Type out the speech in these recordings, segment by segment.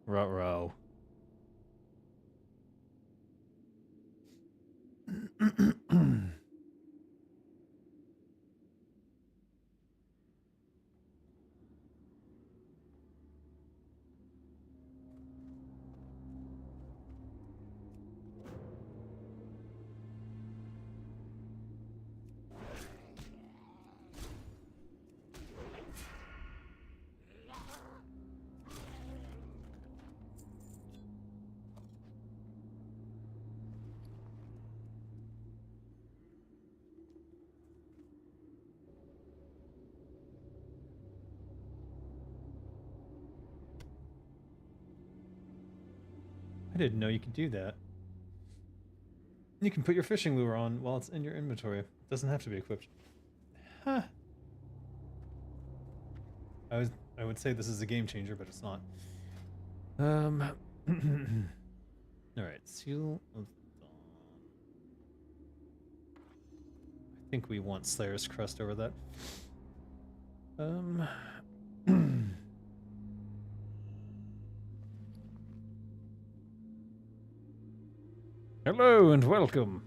Ruh-roh. I didn't know you could do that. You can put your fishing lure on while it's in your inventory. It doesn't have to be equipped. Huh. I would say this is a game changer, but it's not. Alright, Seal of Dawn. I think we want Slayer's Crest over that. Hello and welcome.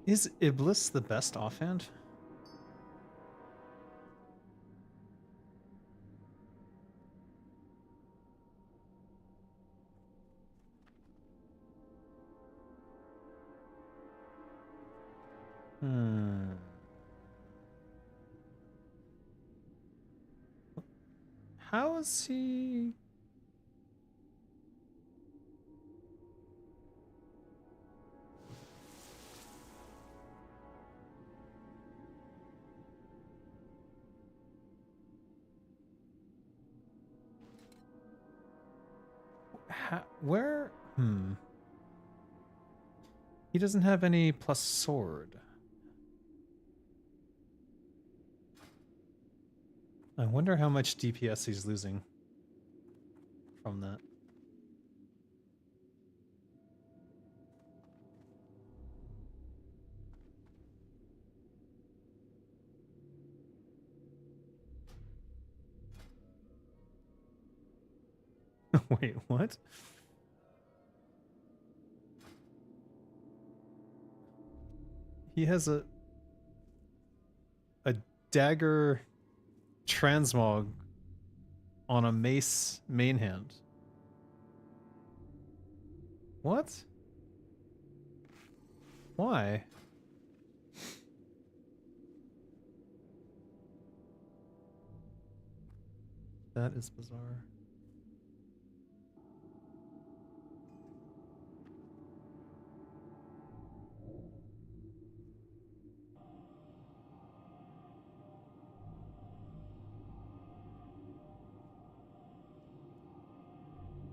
Is Iblis the best offhand? Hmm. How is he? Where? Hmm. He doesn't have any plus sword. I wonder how much DPS he's losing from that. Wait, what? He has a dagger transmog on a mace main hand. What? Why? That is bizarre.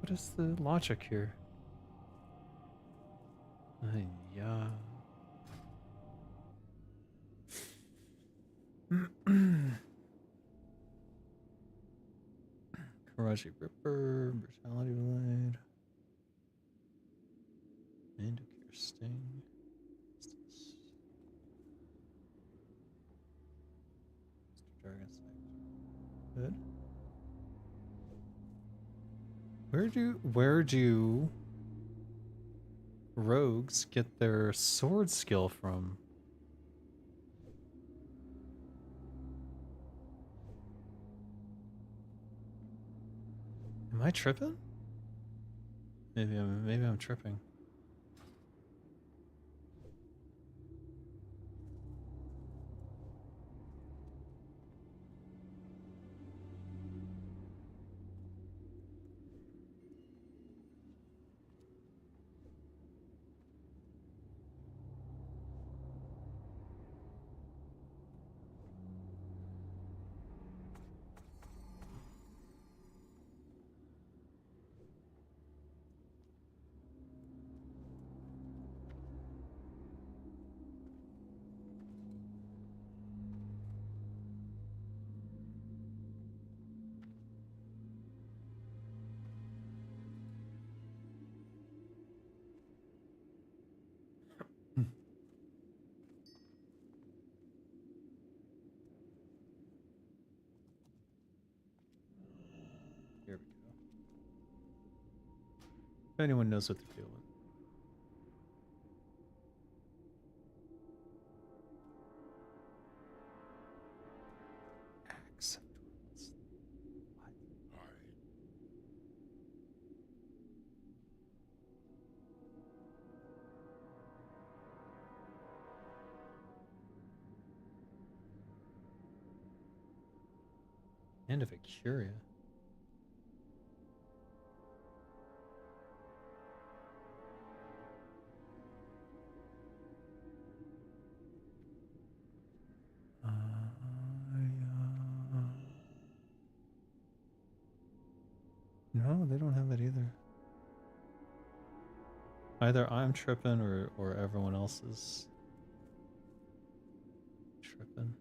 What is the logic here? Yeah. Karaji Ripper, Brutality Blade, Mandicure Sting. What's this? Mr. Dragon Sight. Good. Where do rogues get their sword skill from? Am I tripping? Maybe I'm tripping. If anyone knows what they're doing. Axe. End of a curia. No, they don't have that either. Either I'm tripping or everyone else is tripping.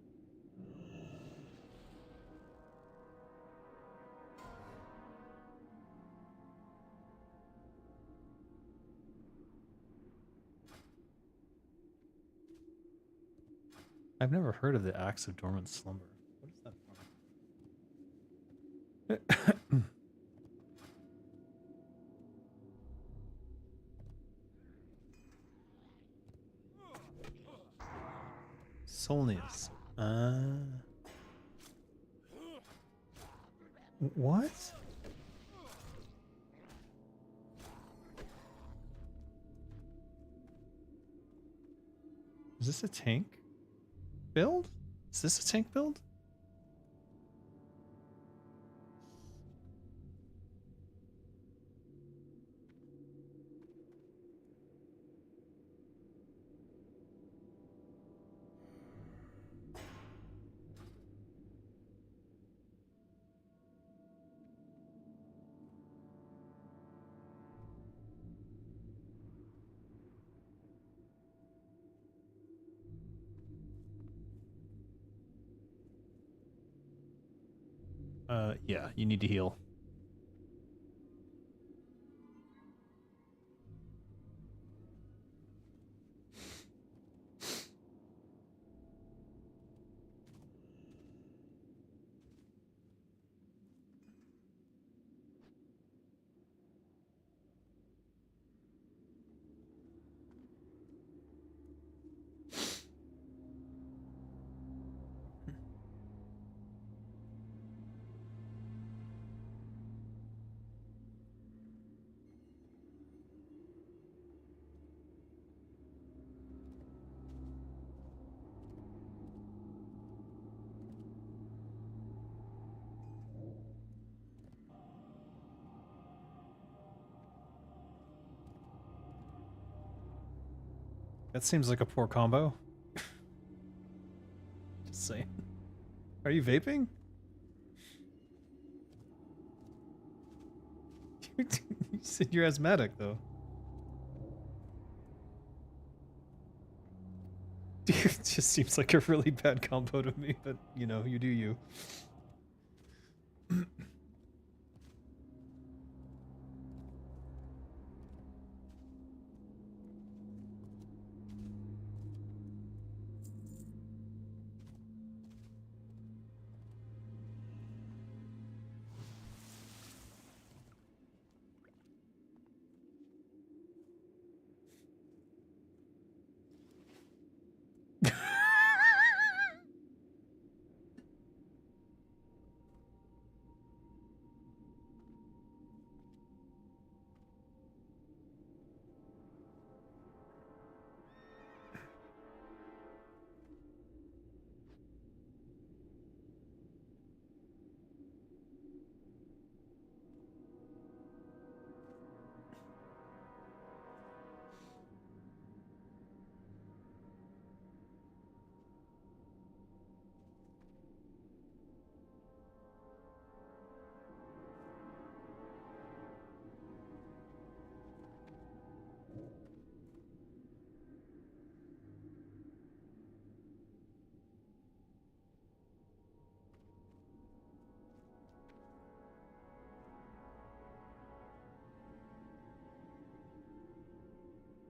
I've never heard of the Axe of Dormant Slumber. What is that from? Solnius. What? Is this a tank build? Is this a tank build? Yeah, you need to heal. That seems like a poor combo. Just saying. Are you vaping? You said you're asthmatic, though. It just seems like a really bad combo to me, but you know, you do you.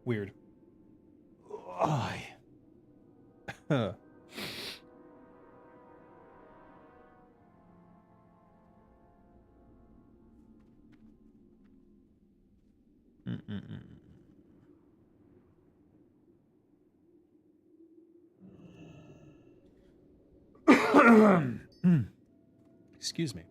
Weird. Huh. Excuse me.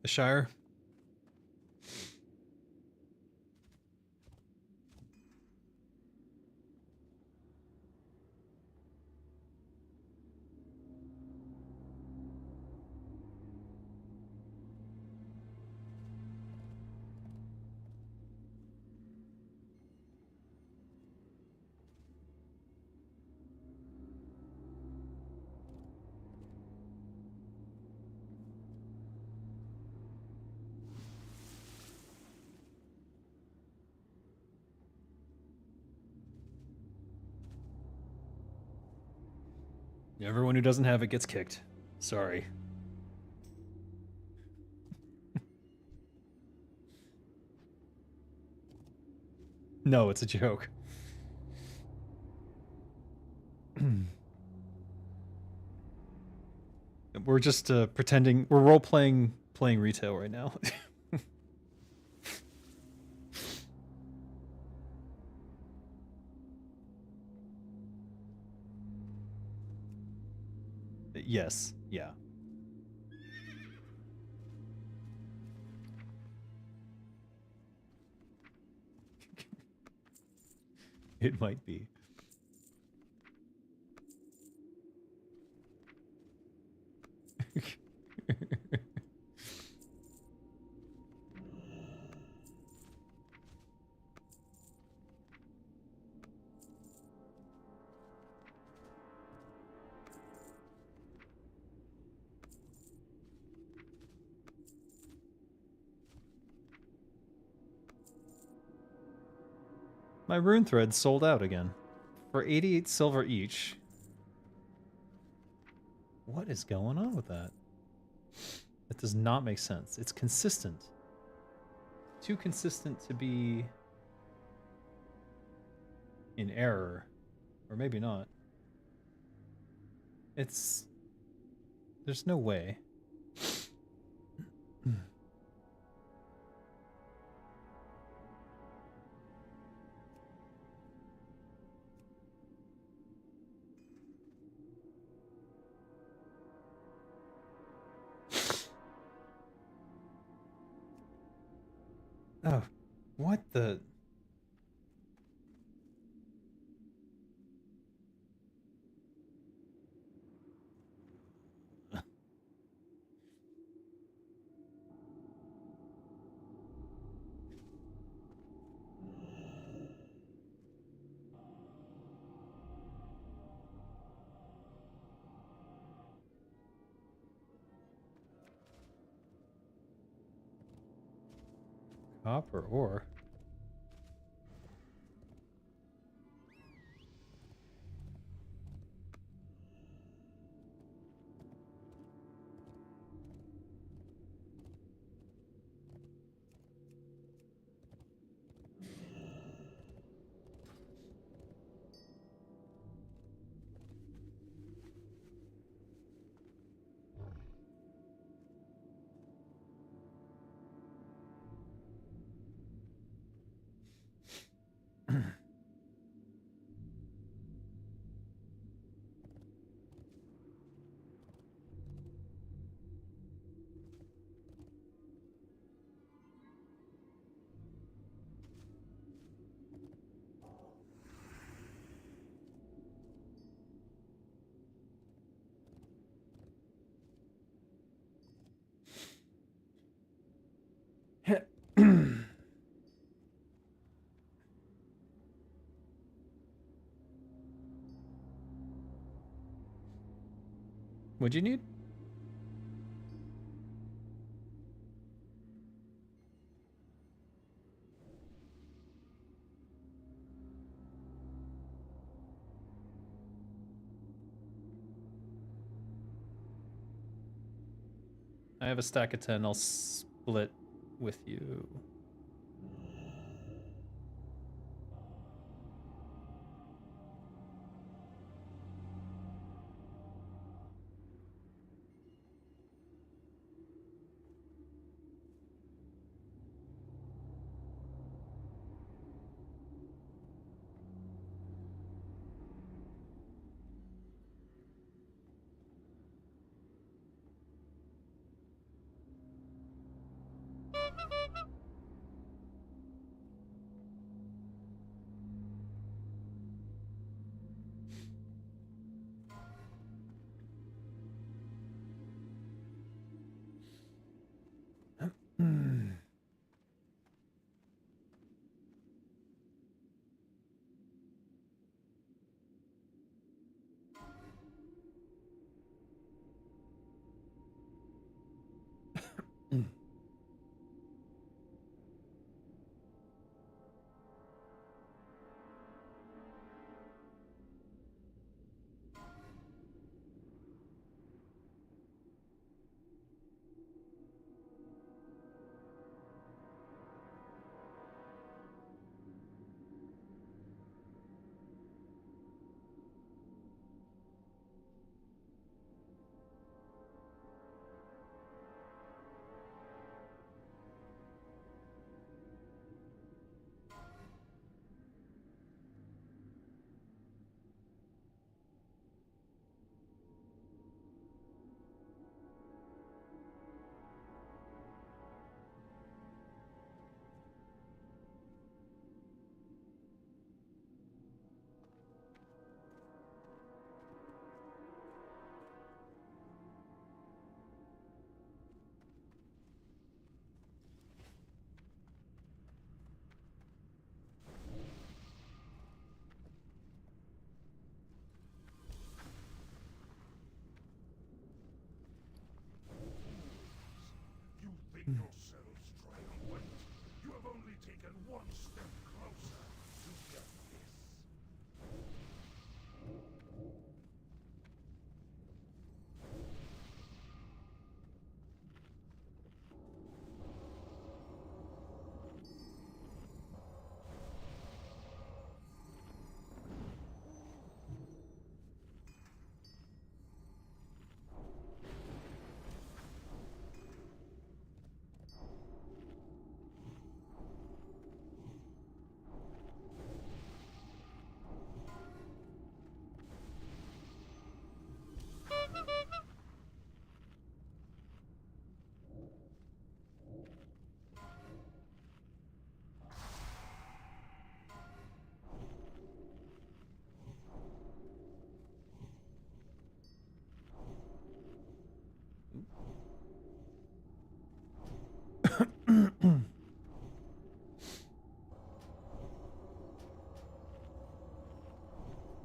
The Shire. Everyone who doesn't have it gets kicked. Sorry. No, it's a joke. We're just pretending. We're role-playing retail right now. Yes. Yeah. It might be. My rune threads sold out again. For 88 silver each. What is going on with that? That does not make sense. It's consistent. Too consistent to be in error. Or maybe not. It's... There's no way. Oh, what the... Copper ore? What'd you need? I have a stack of 10. I'll split with you. Yourselves triumphant. You have only taken one step closer to the abyss.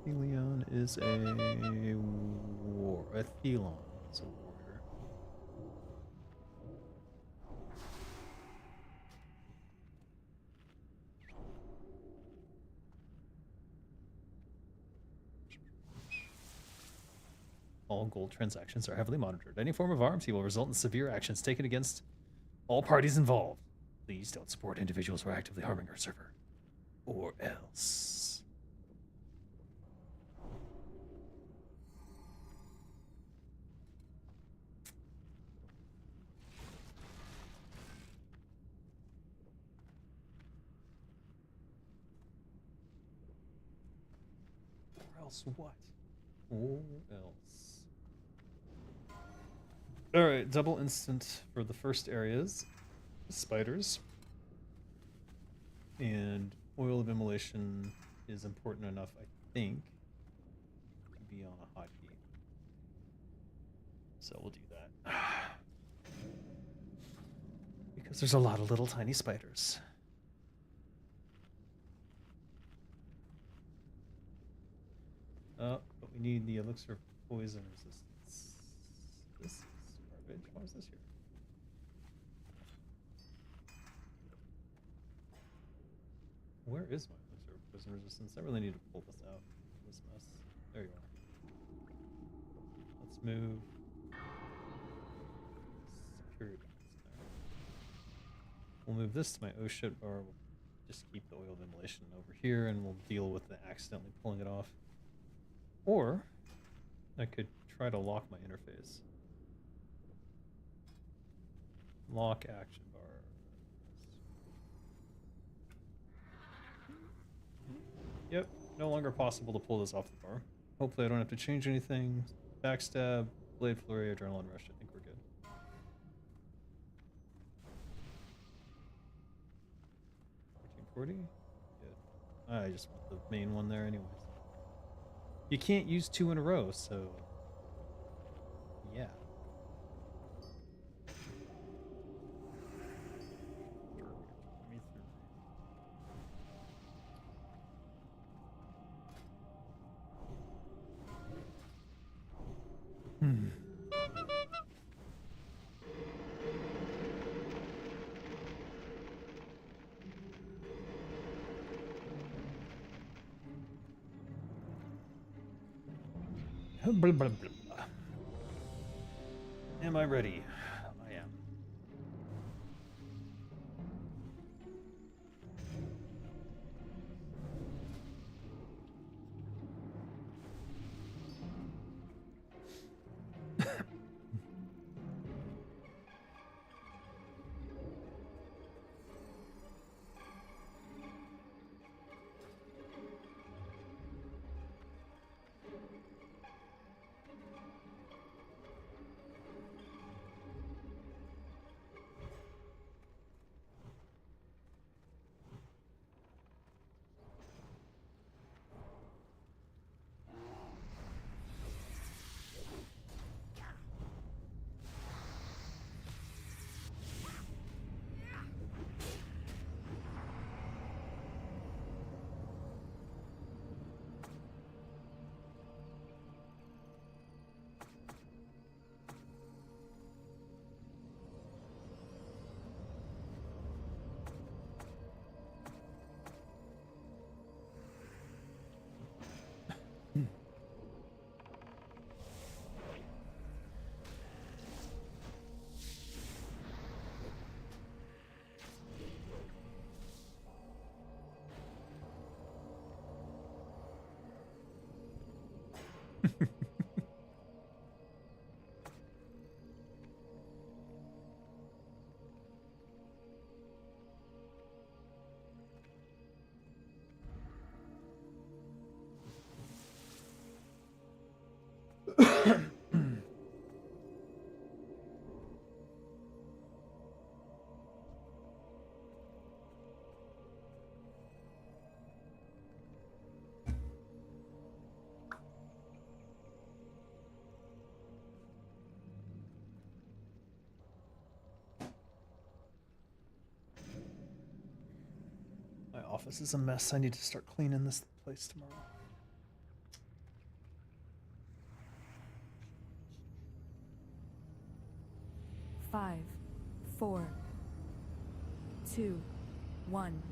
Helion is a Thelon is a warrior. All gold transactions are heavily monitored. Any form of arms will result in severe actions taken against all parties involved. Please don't support individuals who are actively harming our server. Or else. Or else what? Or else. Alright, double instant for the first areas. Spiders. And oil of immolation is important enough, I think, to be on a hotkey. So we'll do that. Because there's a lot of little tiny spiders. But we need the elixir of poison resistance. This is garbage. Why is this here? Where is my elixir of poison resistance? I really need to pull this out. This mess. There you are. Let's move. Security box there. We'll move this to my oh shit bar. We'll just keep the oil of immolation over here, and we'll deal with the accidentally pulling it off. Or I could try to lock my interface. Lock action bar. Yep, no longer possible to pull this off the bar. Hopefully I don't have to change anything. Backstab, blade flurry, adrenaline rush. I think we're good. $14.40? Good. I just want the main one there anyways. You can't use 2 in a row, so yeah. Blah, blah, blah, blah. Am I ready? I am. My office is a mess. I need to start cleaning this place tomorrow. Five, 4, 2, 1.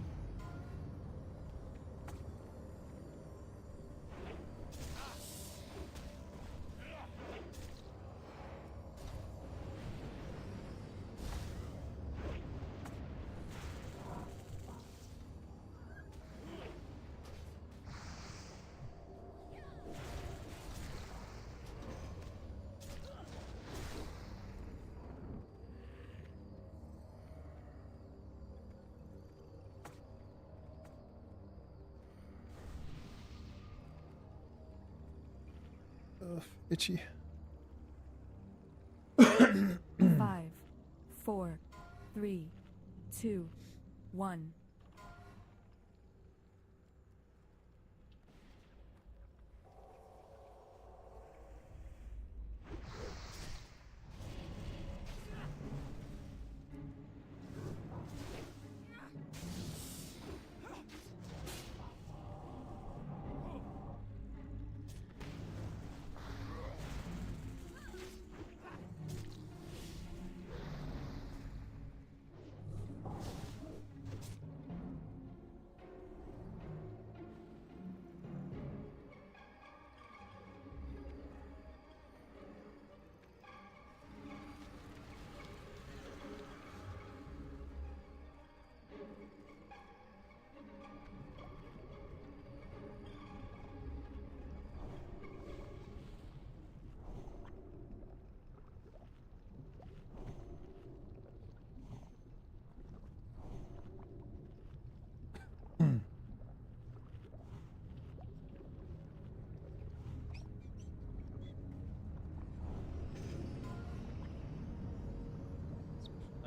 Itchy. 5, 4, 3, 2, 1.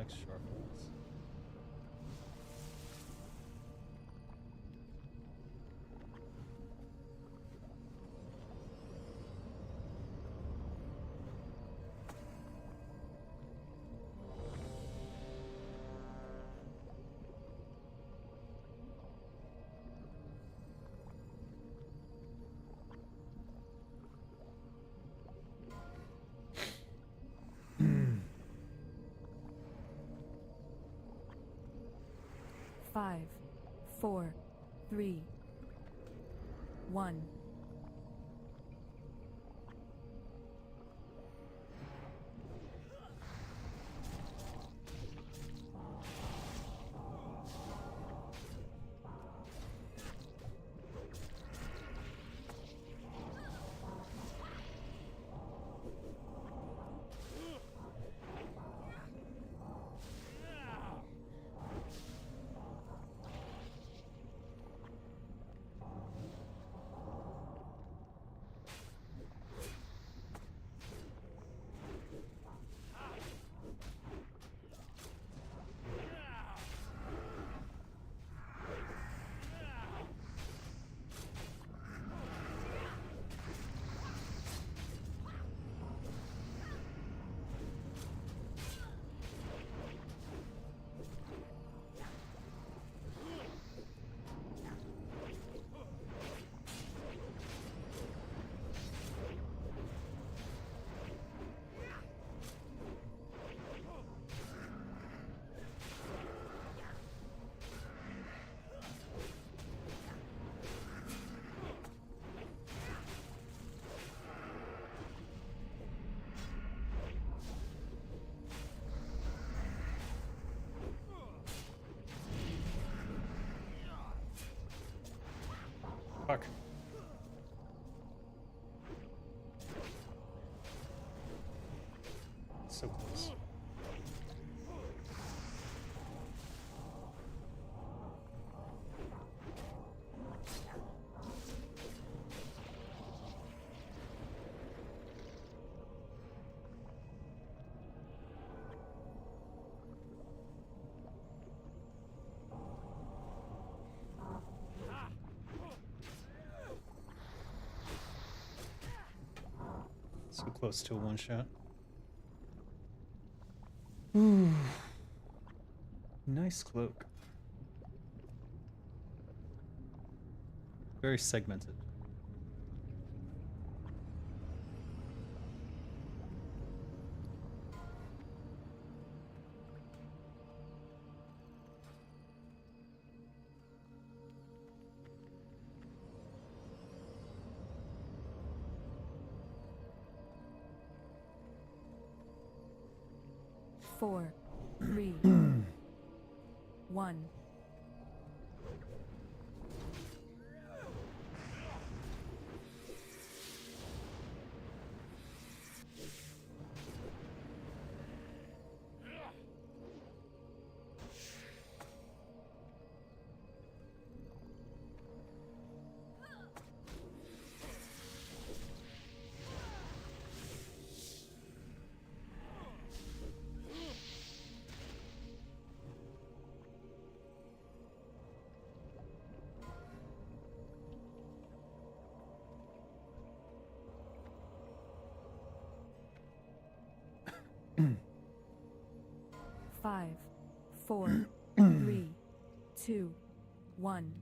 Naxx sharpness. Five, 4, 3, 1. Fuck. So close. So close to a one shot. Ooh. Nice cloak. Very segmented. Four, 3, 1. Five, 4, 3, 2, 1.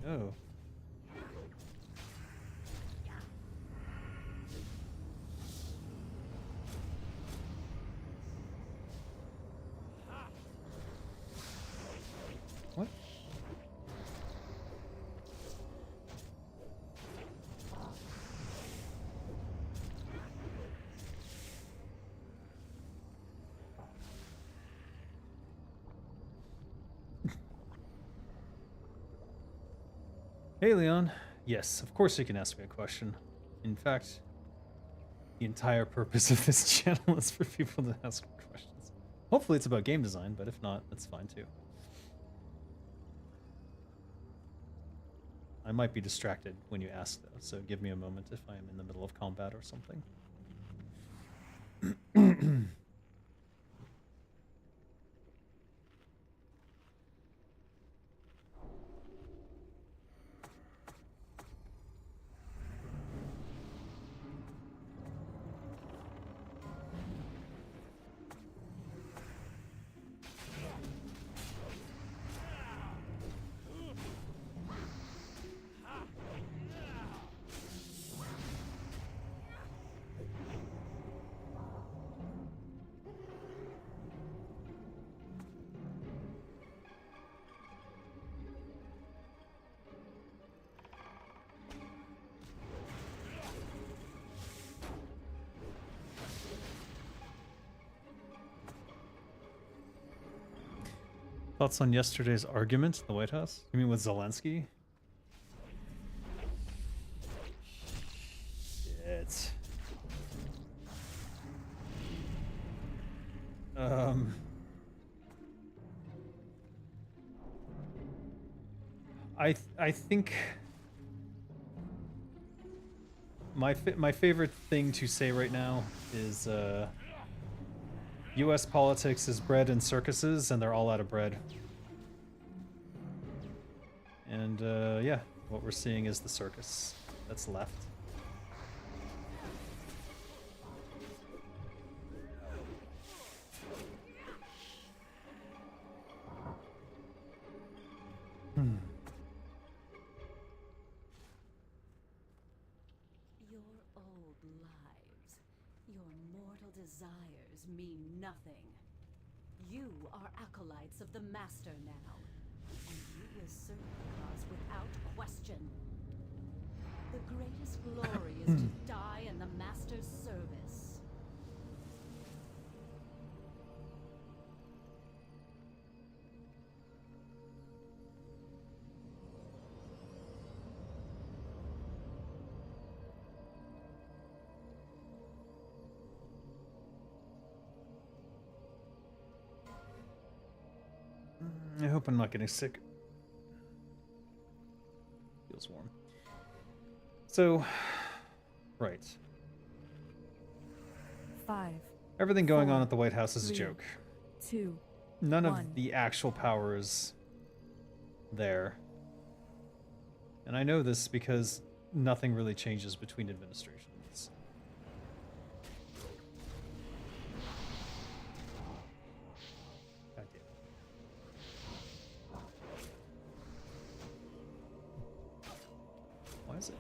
Oh. What? Hey, Leon. Yes, of course you can ask me a question. In fact, the entire purpose of this channel is for people to ask questions. Hopefully it's about game design, but if not, that's fine too. I might be distracted when you ask, though, so give me a moment if I am in the middle of combat or something. Thoughts on yesterday's argument in the White House? You mean with Zelensky? Shit. I think my favorite thing to say right now is U.S. politics is bread and circuses, and they're all out of bread. And yeah, what we're seeing is the circus that's left. Your old lives, your mortal desires mean nothing. You are acolytes of the Master now, and you will serve the cause without question. The greatest glory is to die in the Master's service. I hope I'm not getting sick. Feels warm. So, right. 5, Everything going on 4, at the White House is a 3, joke. 2, None 1. of the actual power is there. And I know this because nothing really changes between administrations. God damn it. Why is it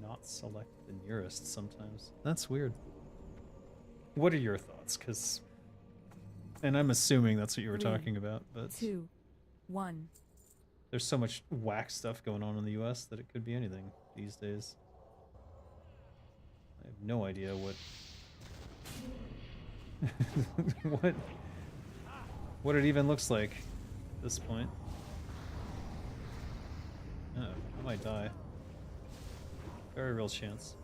not select the nearest sometimes? That's weird. What are your thoughts? Because, and I'm assuming that's what you were 3, talking about, but 2, 1. there's so much whack stuff going on in the US that it could be anything these days. I have no idea what what it even looks like at this point. Oh, I might die. Very real chance.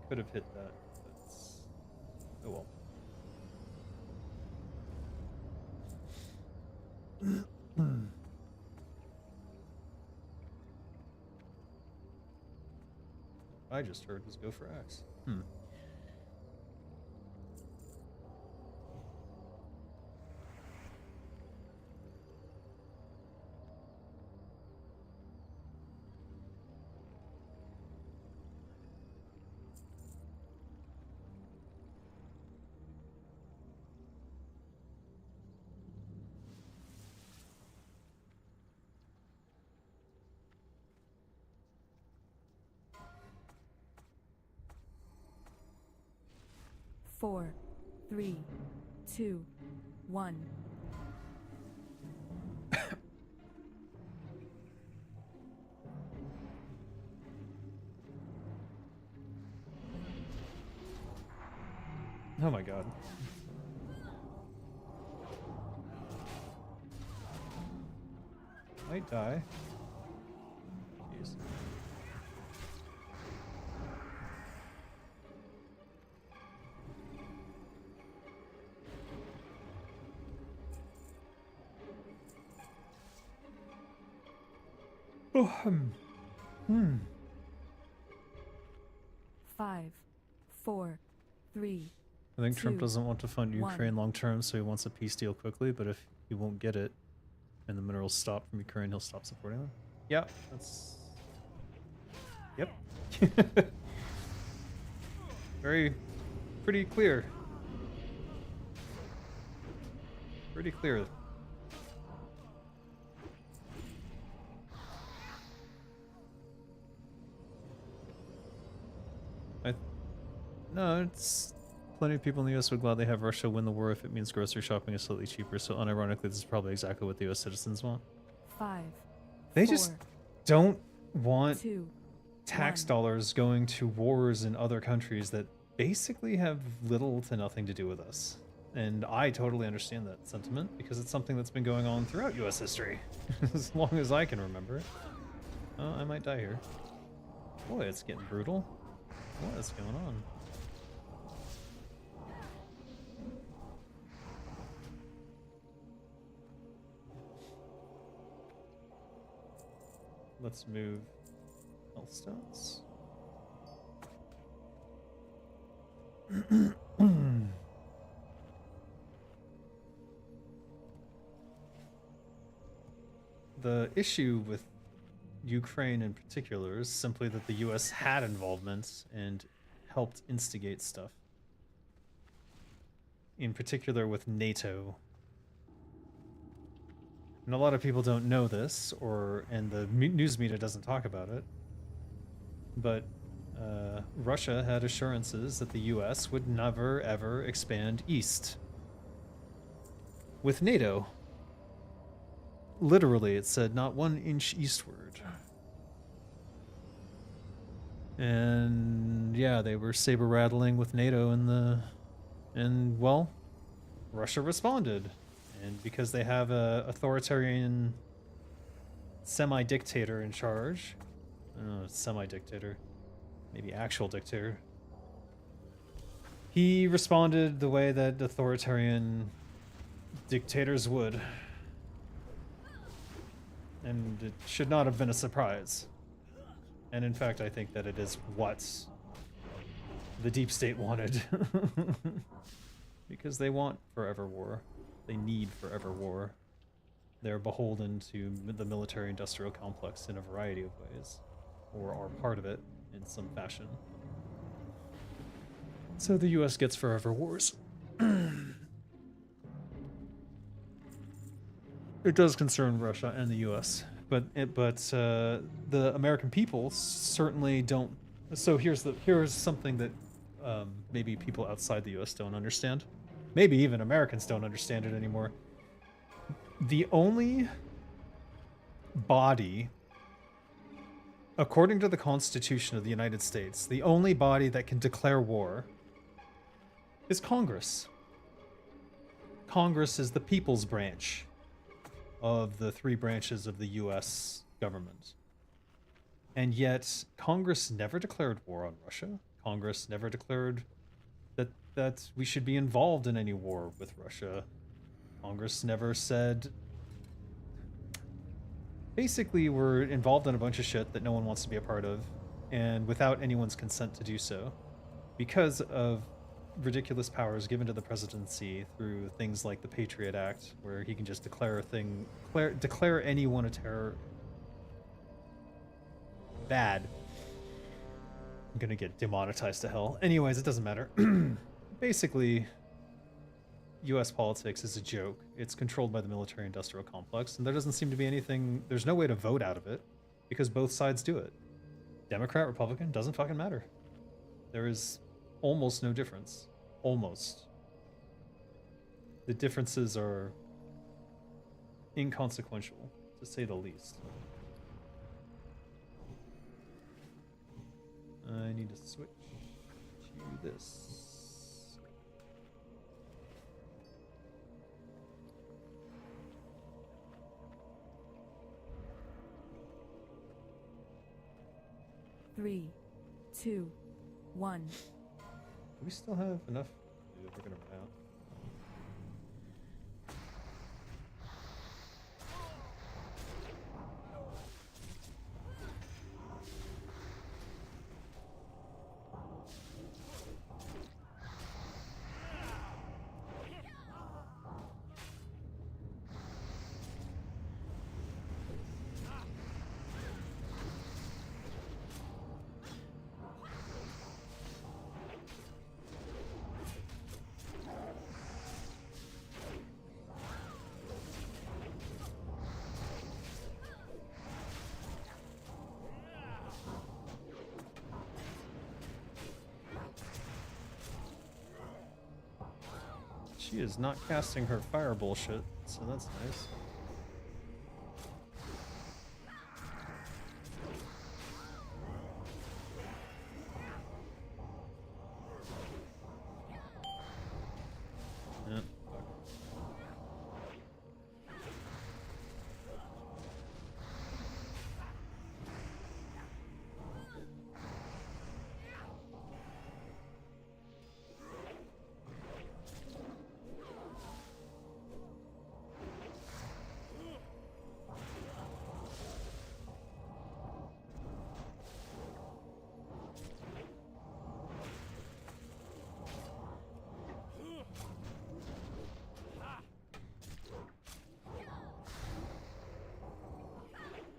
Could have hit that, but oh well. I just heard was go for X. Four, 3, 2, 1. Oh my god. Might die. Jeez. 5, 4, 3, I think Trump 2, doesn't want to fund 1. Ukraine long term, so he wants a peace deal quickly, but if he won't get it and the minerals stop from Ukraine, he'll stop supporting them. Yeah, that's... Yep. Pretty clear. Pretty clear. No, it's... Plenty of people in the US would gladly have Russia win the war if it means grocery shopping is slightly cheaper, so unironically this is probably exactly what the US citizens want. 5, They 4, just don't want 2, tax 1. dollars going to wars in other countries that basically have little to nothing to do with us. And I totally understand that sentiment because it's something that's been going on throughout US history as long as I can remember. Oh, I might die here. Boy, it's getting brutal. What is going on? Let's move health stones. The issue with Ukraine in particular is simply that the US had involvement and helped instigate stuff. In particular with NATO. And a lot of people don't know this, and the news media doesn't talk about it. But Russia had assurances that the US would never ever expand east. With NATO. Literally, it said not 1 inch eastward. And yeah, they were saber rattling with NATO and well, Russia responded. And because they have a authoritarian semi-dictator in charge, I don't know, semi-dictator, maybe actual dictator, he responded the way that authoritarian dictators would. And it should not have been a surprise. And in fact, I think that it is what the deep state wanted. Because they want forever war. They need forever war. They're beholden to the military-industrial complex in a variety of ways. Or are part of it in some fashion. So the US gets forever wars. It does concern Russia and the U.S., but the American people certainly don't. So here's something that maybe people outside the U.S. don't understand. Maybe even Americans don't understand it anymore. The only body, according to the Constitution of the United States, the only body that can declare war is Congress. Congress is the people's branch of the 3 branches of the U.S. government. And yet, Congress never declared war on Russia. Congress never declared that we should be involved in any war with Russia. Congress never said... Basically, we're involved in a bunch of shit that no one wants to be a part of, and without anyone's consent to do so, because of ridiculous powers given to the presidency through things like the Patriot Act, where he can just declare anyone a terror bad. I'm gonna get demonetized to hell. Anyways, it doesn't matter. Basically, US politics is a joke. It's controlled by the military-industrial complex, and there doesn't seem to be anything... There's no way to vote out of it, because both sides do it. Democrat, Republican, doesn't fucking matter. There is almost no difference. Almost. The differences are inconsequential, to say the least. I need to switch to this. Three, two, 1. Do we still have enough? We're gonna run out. She is not casting her fire bullshit, so that's nice. Yeah, fuck.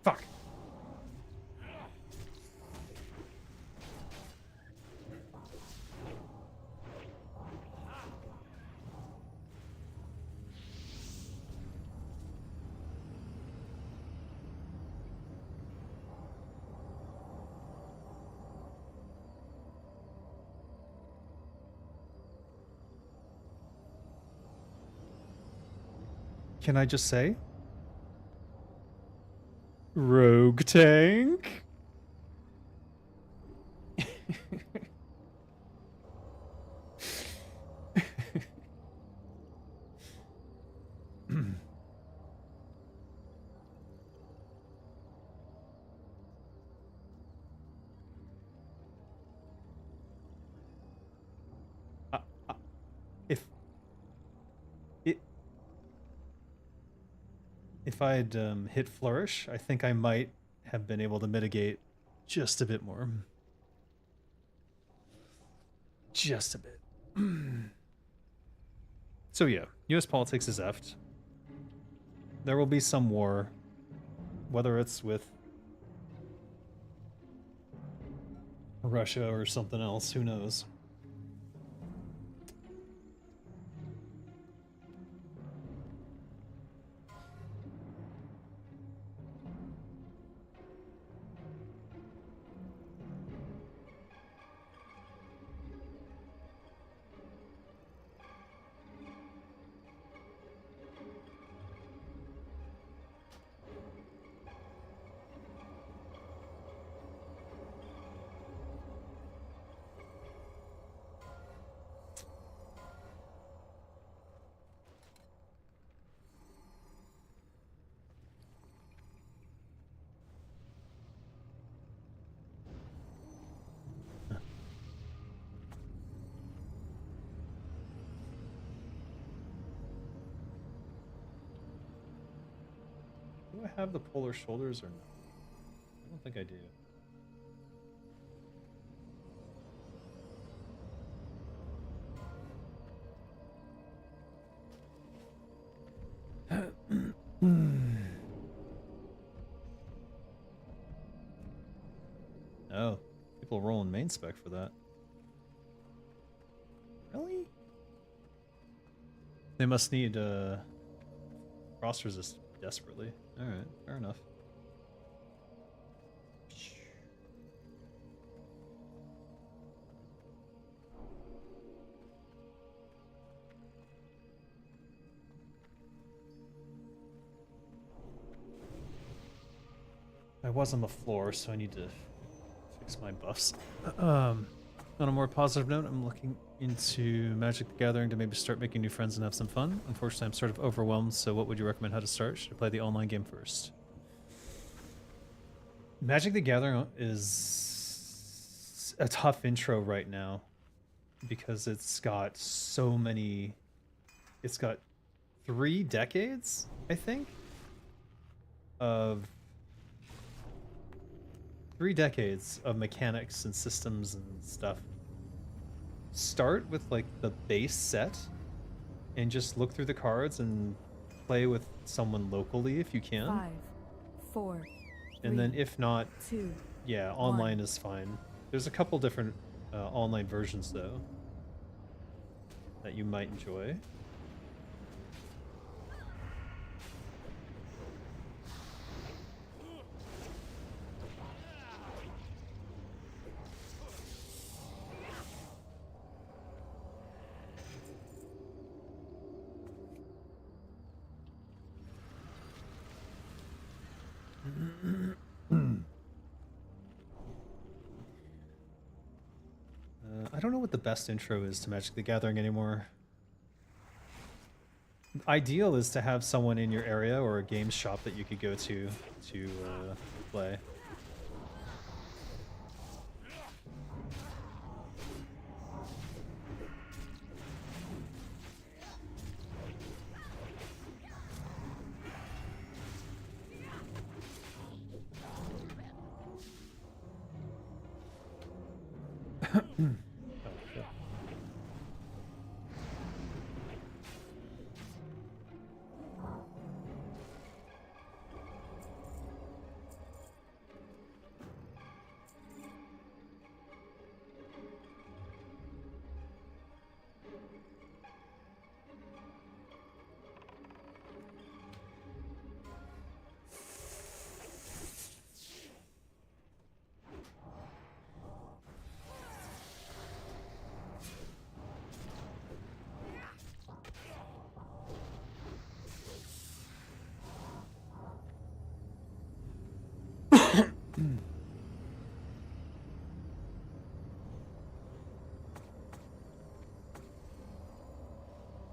Fuck. Can I just say? Rogue tank? Uh, uh, if it if I'd hit flourish, I think I might have been able to mitigate just a bit more. Just a bit. So yeah, U.S. politics is effed. There will be some war, whether it's with Russia or something else, who knows. Do I have the polar shoulders or no? I don't think I do. Oh, people rolling main spec for that. Really? They must need frost resist desperately. Alright, fair enough. I was on the floor, so I need to fix my buffs. On a more positive note, I'm looking into Magic the Gathering to maybe start making new friends and have some fun. Unfortunately, I'm sort of overwhelmed, so what would you recommend how to start? Should I play the online game first? Magic the Gathering is a tough intro right now because it's got so many... It's got 3 decades, I think, of 3 decades of mechanics and systems and stuff. Start with like the base set and just look through the cards and play with someone locally if you can. 5, 4, And then if not, 2, yeah, online is fine. There's a couple different online versions though that you might enjoy. I don't know what the best intro is to Magic the Gathering anymore. Ideal is to have someone in your area or a games shop that you could go to play. Oh, shit.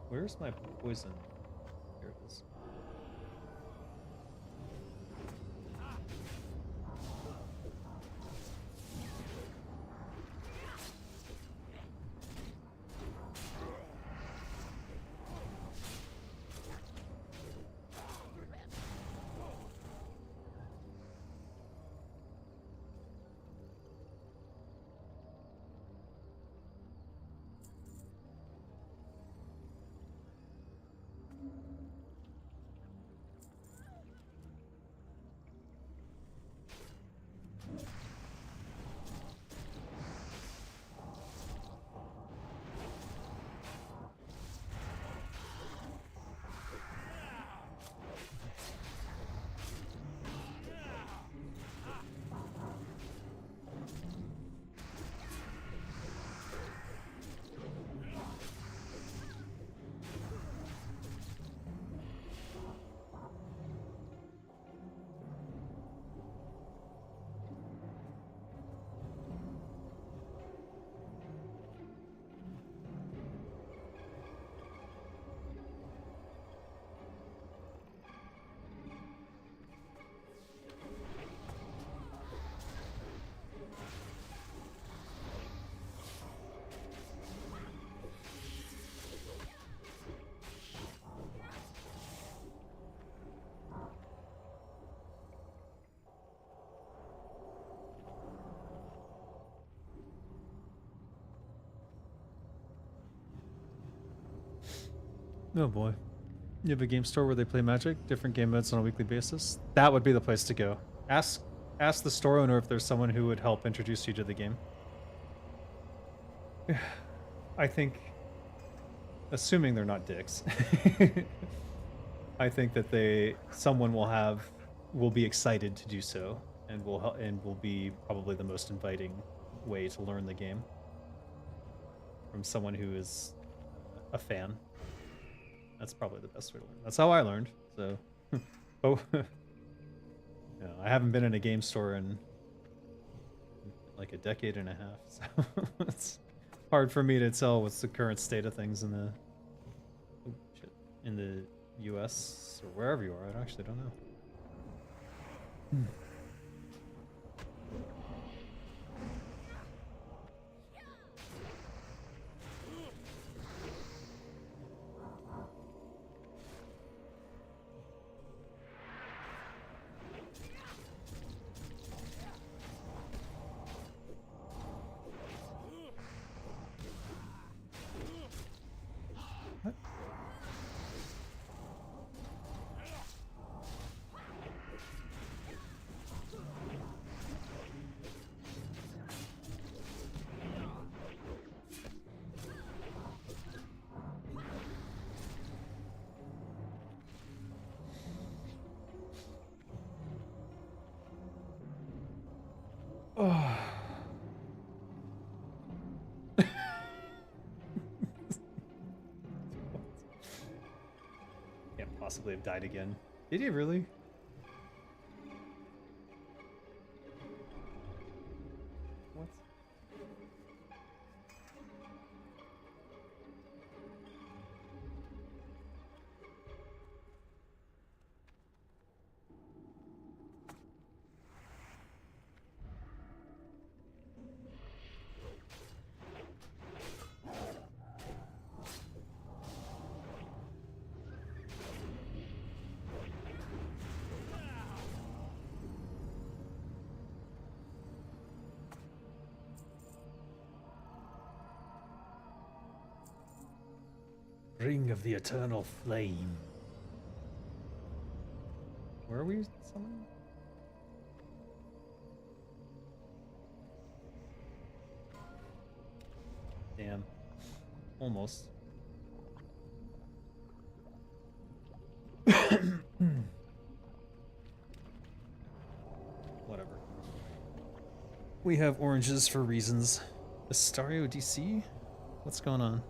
Where's my poison? Here it is. Oh boy. You have a game store where they play Magic, different game modes on a weekly basis? That would be the place to go. Ask the store owner if there's someone who would help introduce you to the game. I think, assuming they're not dicks, I think that someone will be excited to do so, and will be probably the most inviting way to learn the game from someone who is a fan. That's probably the best way to learn. That's how I learned. So, oh, I haven't been in a game store in like a decade and a half, so it's hard for me to tell what's the current state of things in the U.S. or wherever you are. I actually don't know. Oh. Can't possibly have died again. Did he really? What? Ring of the Eternal Flame. Where are we summoning? Damn. Almost. Whatever. We have oranges for reasons. Astario DC? What's going on?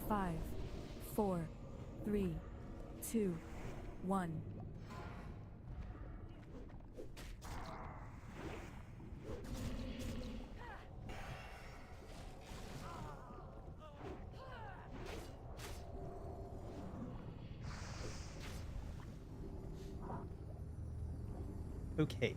Five, four, three, two, one. Okay.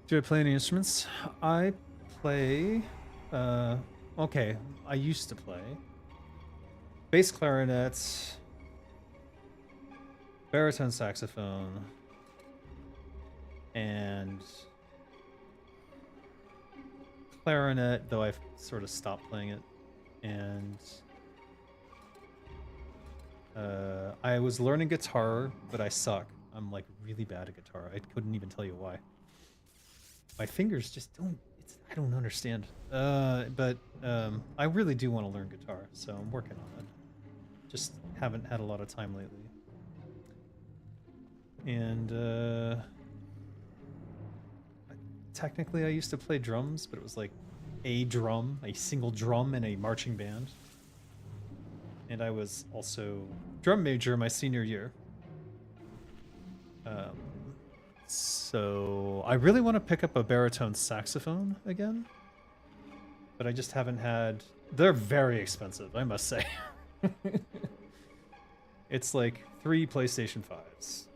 Do I play any instruments? I play, okay, I used to play bass clarinet, baritone saxophone, and clarinet, though I've sort of stopped playing it, and I was learning guitar, but I suck. I'm like really bad at guitar. I couldn't even tell you why. My fingers just don't, I don't understand. But I really do want to learn guitar, so I'm working on it. Just haven't had a lot of time lately. And technically I used to play drums, but it was like a drum, a single drum in a marching band. And I was also drum major my senior year. So I really want to pick up a baritone saxophone again, but I just haven't had. They're very expensive, I must say. It's like 3 PlayStation 5s.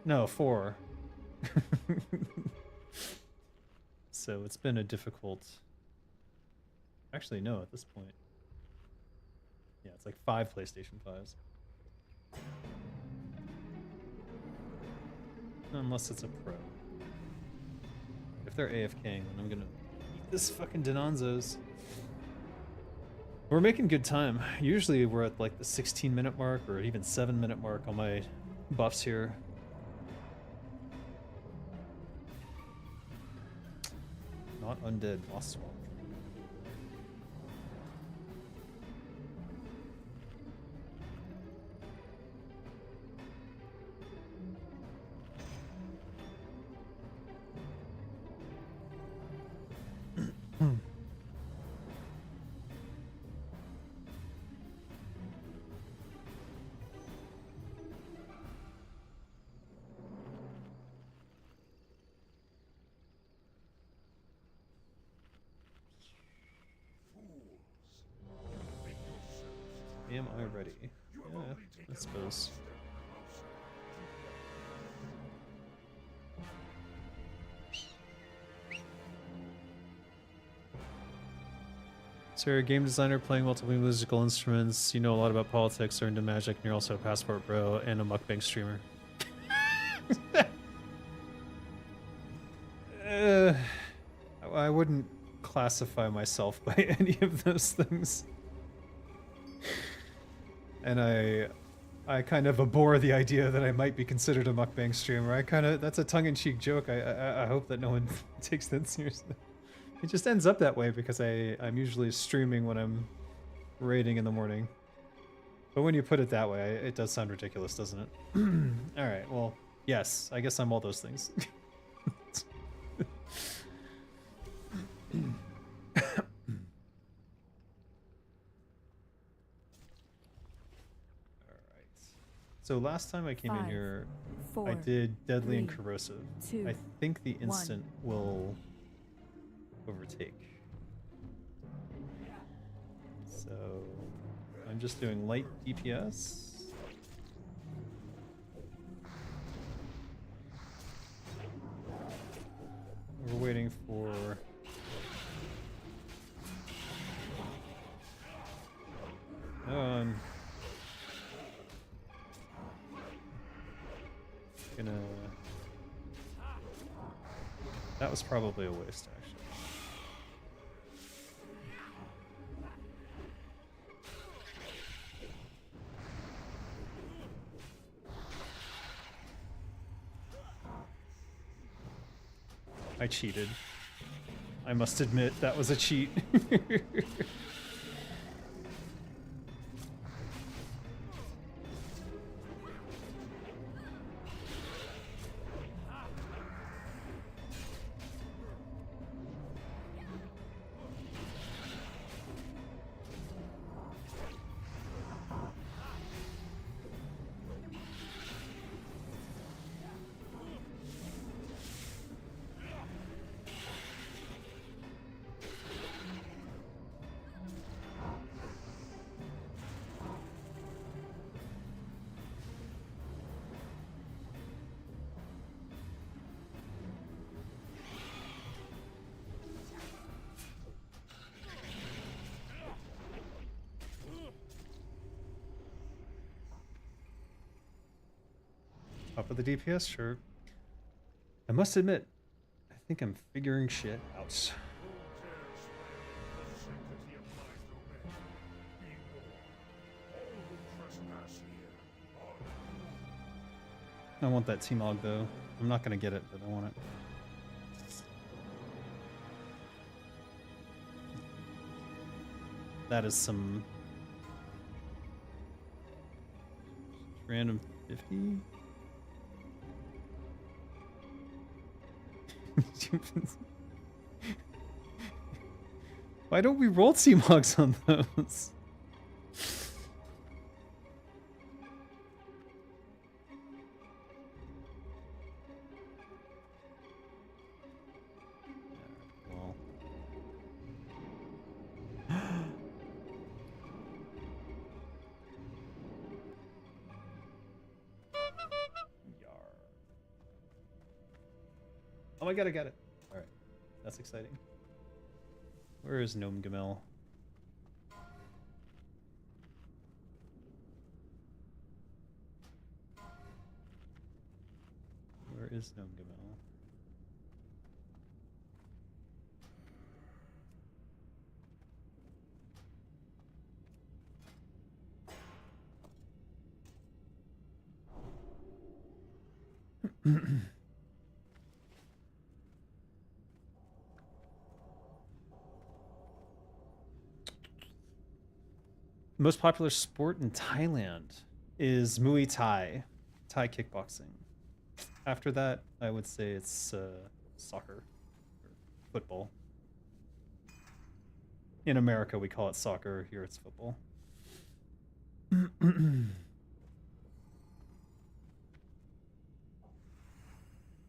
No, 4. So it's been a difficult. Actually, no, at this point. Yeah, it's like 5 PlayStation 5s. Unless it's a pro. If they're AFKing, then I'm gonna eat this fucking Denonzo's. We're making good time. Usually we're at like the 16-minute mark or even 7-minute mark on my buffs here. Not undead, lost swamp. Am I ready? Yeah, I suppose. So you're a game designer playing multiple musical instruments, you know a lot about politics, are into magic, and you're also a passport bro and a mukbang streamer. I wouldn't classify myself by any of those things. And I kind of abhor the idea that I might be considered a mukbang streamer. That's a tongue-in-cheek joke. I hope that no one takes that seriously. It just ends up that way because I'm usually streaming when I'm raiding in the morning. But when you put it that way, it does sound ridiculous, doesn't it? Alright, well, yes, I guess I'm all those things. So last time I came in 5, here, 4, I did Deadly and 3, Corrosive. 2, I think the 1. instant will overtake. So I'm just doing light DPS. We're waiting for... I'm gonna... That was probably a waste, actually. I cheated. I must admit, that was a cheat. Top of the DPS, sure. I must admit, I think I'm figuring shit out. I want that T-Mog though. I'm not gonna get it, but I want it. That is some random 50. Why don't we roll T-Mogs on those? Well. Yar. Oh my god, I got it. Alright. That's exciting. Where is Gnome Gamel? Where is Gnome Gamel? Most popular sport in Thailand is Muay Thai, Thai kickboxing. After that, I would say it's soccer, or football. In America, we call it soccer. Here, it's football.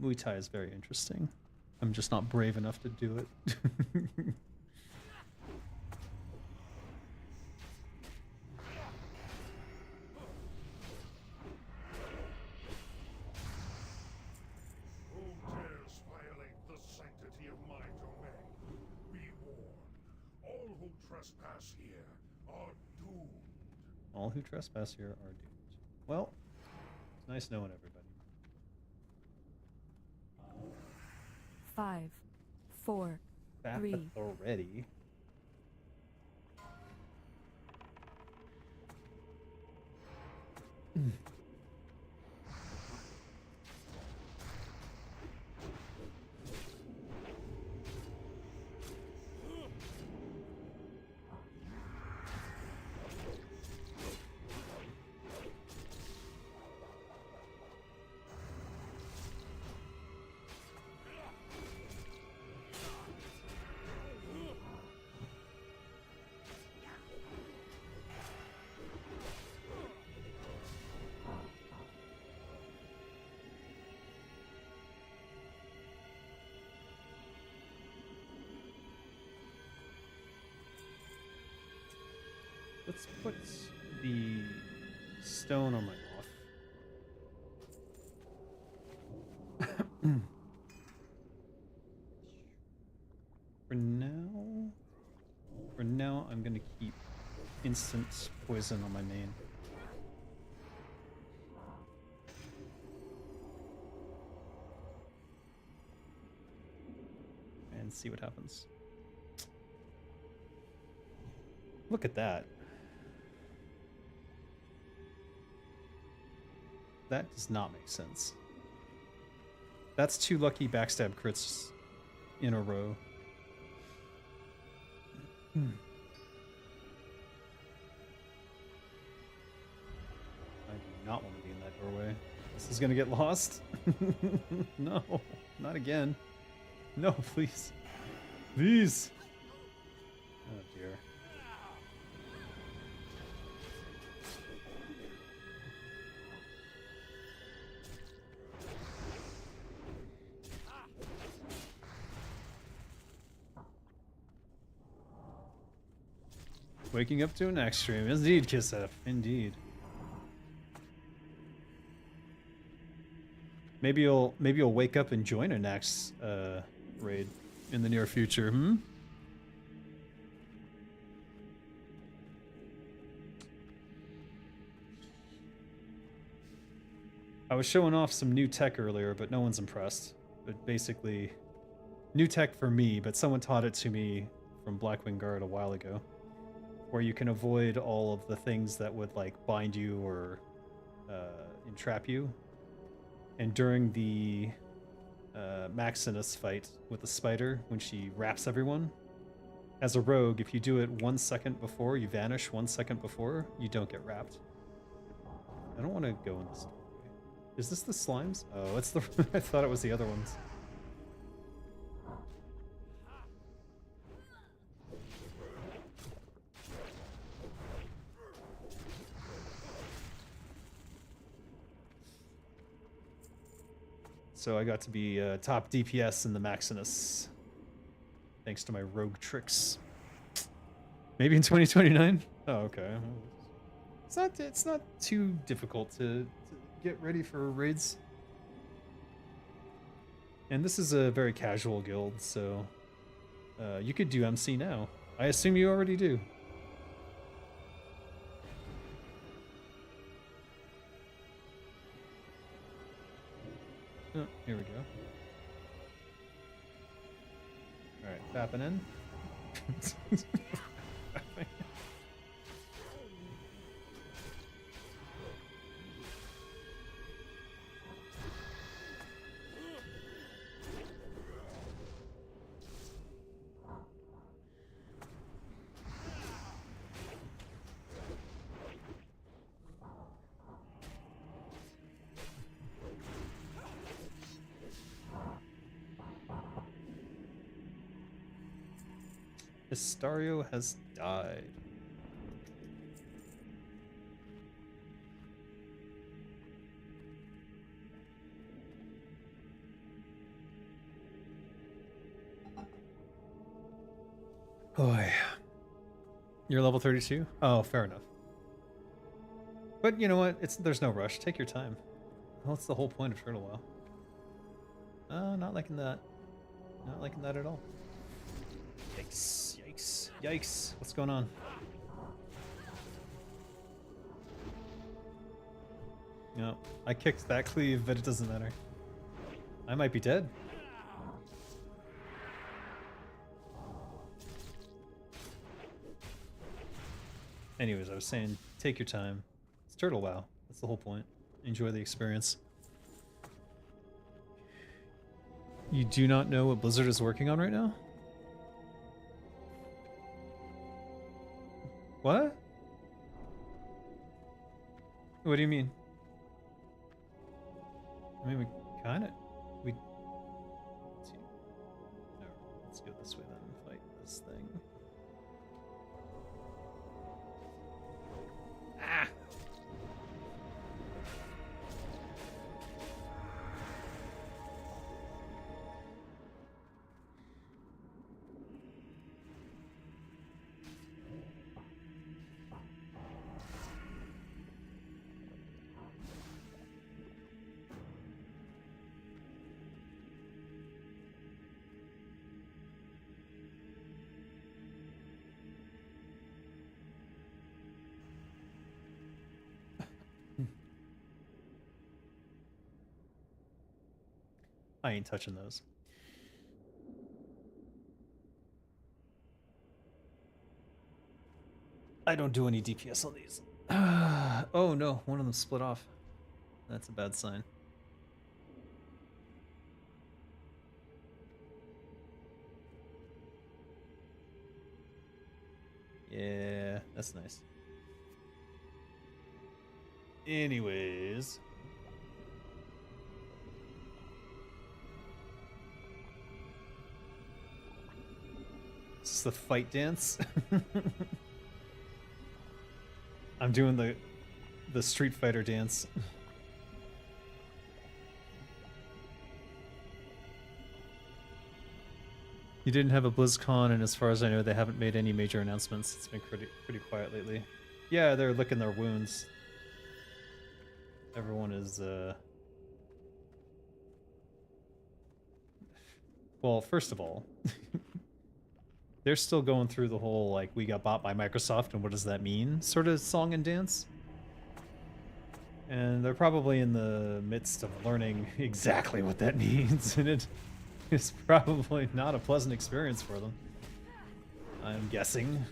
Muay Thai is very interesting. I'm just not brave enough to do it. All who trespass here are doomed. Well, it's nice knowing everybody. 5, 4, Bath 3, already. Let's put the stone on my off. For now, I'm gonna keep instant poison on my main. And see what happens. Look at that. That does not make sense. That's 2 lucky backstab crits in a row. I do not want to be in that doorway. This is gonna get lost. No, not again. No, please. Please. Oh dear. Waking up to an Naxx stream. Indeed, Kisef. Indeed. Maybe you'll wake up and join a Naxx raid in the near future, hmm? I was showing off some new tech earlier, but no one's impressed. But basically, new tech for me, but someone taught it to me from Blackwing Guard a while ago, where you can avoid all of the things that would like bind you or entrap you. And during the Maximus fight with the spider, when she wraps everyone, as a rogue, if you do it 1 second before, you vanish 1 second before, you don't get wrapped. I don't want to go in this doorway. Is this the slimes? Oh, it's the... I thought it was the other ones. So I got to be top DPS in the Maximus, thanks to my rogue tricks. Maybe in 2029? Oh, okay. It's not too difficult to get ready for raids. And this is a very casual guild, so you could do MC now. I assume you already do. Oh, here we go. Alright, tapping in. Estario has died. Boy. You're level 32? Oh, fair enough. But you know what? There's no rush. Take your time. What's the whole point of Turtle WoW? Not liking that. Not liking that at all. Yikes. Yikes. Yikes. What's going on? No. I kicked that cleave, but it doesn't matter. I might be dead. Anyways, I was saying, take your time. It's Turtle WoW. That's the whole point. Enjoy the experience. You do not know what Blizzard is working on right now? What? What do you mean? I mean, we kind of... Let's see. No, let's go this way then and fight this thing. Ah! I ain't touching those. I don't do any DPS on these. Oh no, one of them split off. That's a bad sign. Yeah, that's nice. Anyways. This is the fight dance. I'm doing the Street Fighter dance. You didn't have a BlizzCon, and as far as I know, they haven't made any major announcements. It's been pretty quiet lately. Yeah, they're licking their wounds. Everyone is, well, first of all, they're still going through the whole, like, we got bought by Microsoft, and what does that mean sort of song and dance. And they're probably in the midst of learning exactly what that means, and it is probably not a pleasant experience for them, I'm guessing.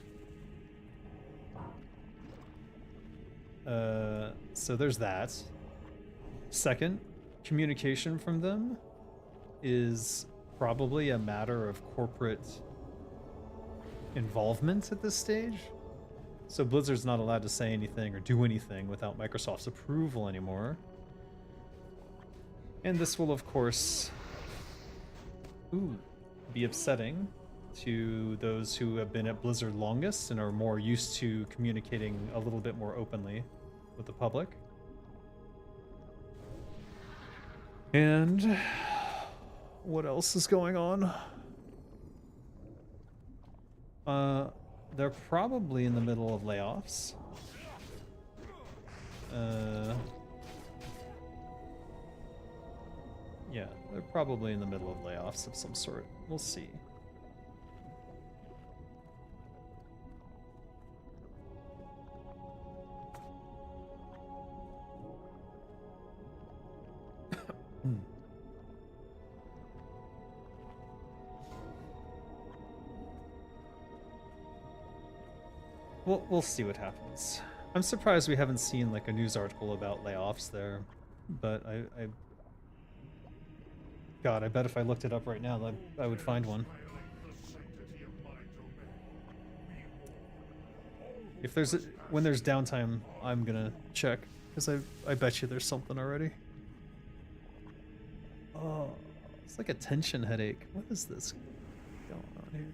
So there's that. Second, communication from them is probably a matter of corporate involvement at this stage. So Blizzard's not allowed to say anything or do anything without Microsoft's approval anymore. And this will, of course, be upsetting to those who have been at Blizzard longest and are more used to communicating a little bit more openly with the public. And what else is going on? They're probably in the middle of layoffs. Yeah, they're probably in the middle of layoffs of some sort. We'll see. We'll see what happens. I'm surprised we haven't seen like a news article about layoffs there, but God, I bet if I looked it up right now, I would find one. If there's when there's downtime, I'm gonna check because I bet you there's something already. Oh, it's like a tension headache. What is this going on here?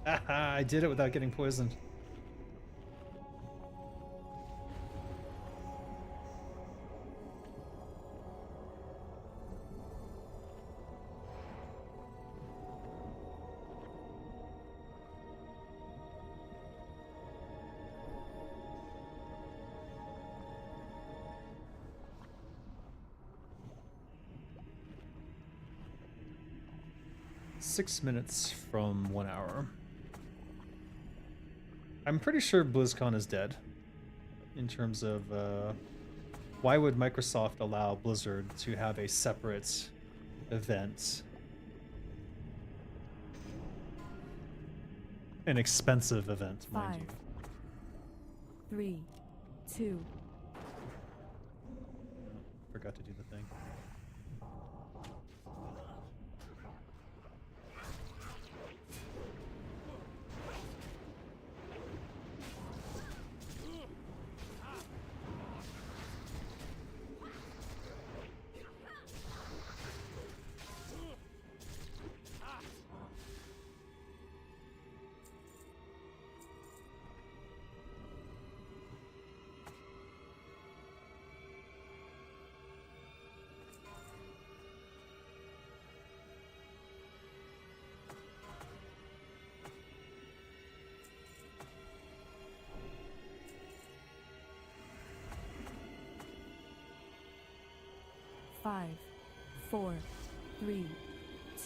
Aha, I did it without getting poisoned. Six minutes from 1 hour. I'm pretty sure BlizzCon is dead. In terms of, why would Microsoft allow Blizzard to have a separate event? An expensive event, mind you. 3, 2. Forgot to do the thing. 5, 4, 3,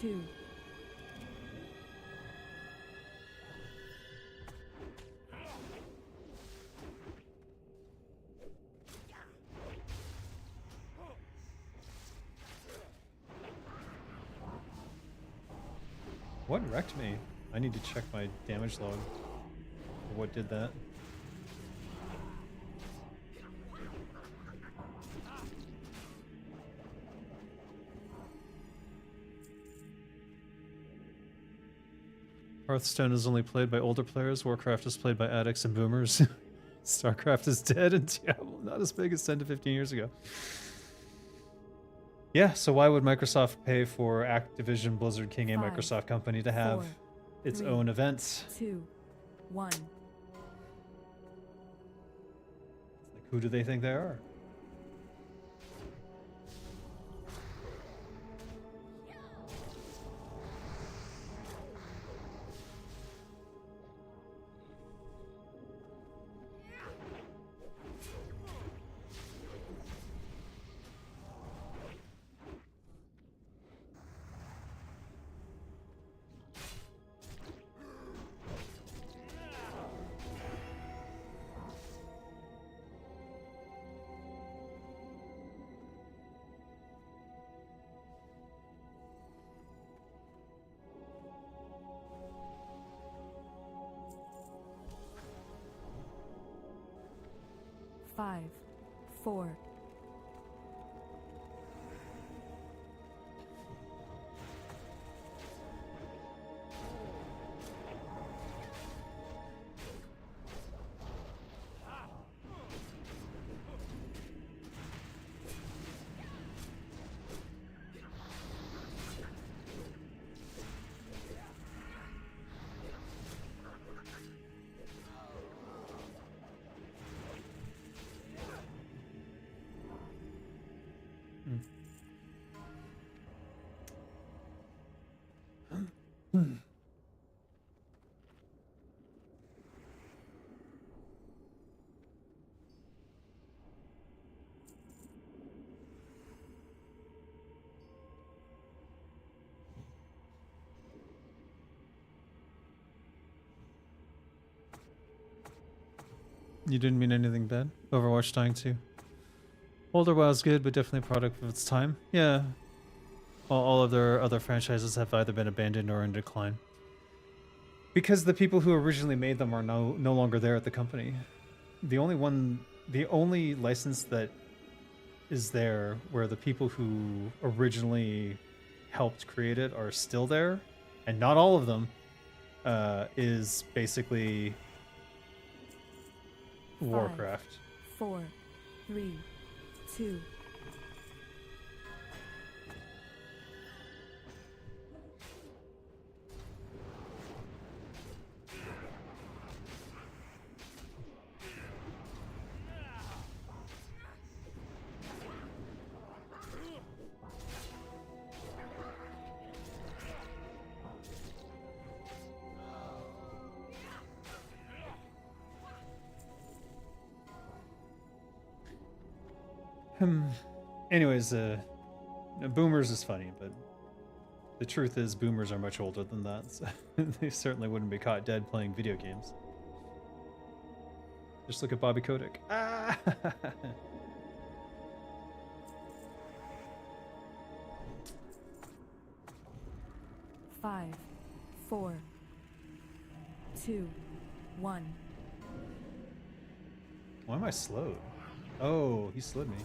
2. What wrecked me? I need to check my damage log. What did that? Hearthstone is only played by older players. Warcraft is played by addicts and boomers. Starcraft is dead, and Diablo not as big as 10 to 15 years ago. Yeah, so why would Microsoft pay for Activision, Blizzard King, a 5, Microsoft company to have 4, its 3, own events? 2, 1. Like, who do they think they are? Five, 4. You didn't mean anything bad? Overwatch dying too. Older WoW's good, but definitely a product of its time. Yeah. All of their other franchises have either been abandoned or in decline. Because the people who originally made them are no longer there at the company. The only license that is there where the people who originally helped create it are still there, and not all of them, is basically Warcraft. 4, 3, 2. Anyways, boomers is funny, but the truth is boomers are much older than that, so they certainly wouldn't be caught dead playing video games. Just look at Bobby Kotick. Ah! 5, 4, 2, 1. Why am I slowed? Oh, he slid me.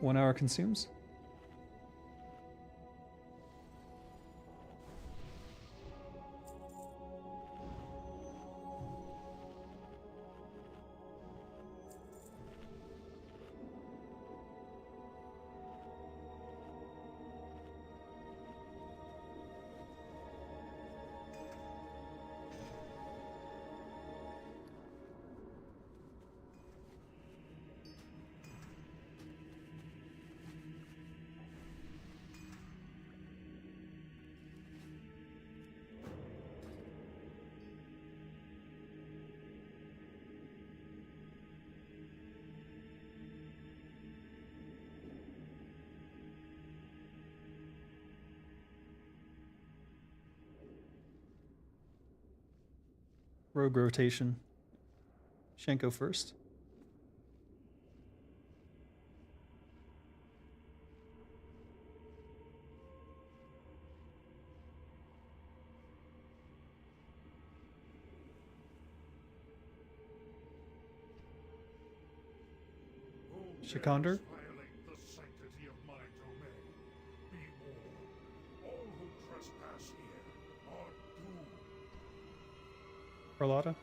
One hour consumes? Rogue rotation. Shenko first. Who Shikander? dares violate the sanctity of my domain? Be warned. All who trespass here are doomed. Carlotta?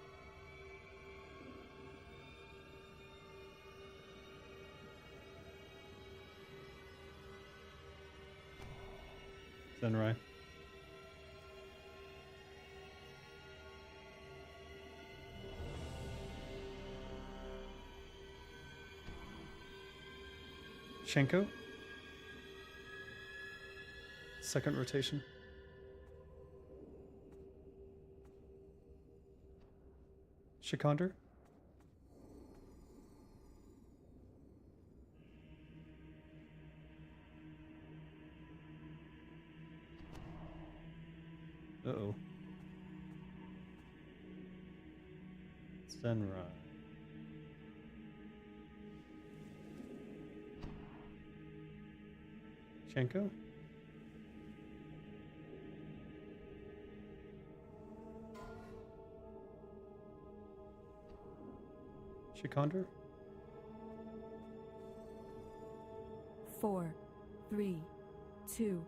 Zenrai. Shenko? Second rotation. Shikander? Uh-oh. Zenrai. Shenko? Shikander? 4, 3, 2,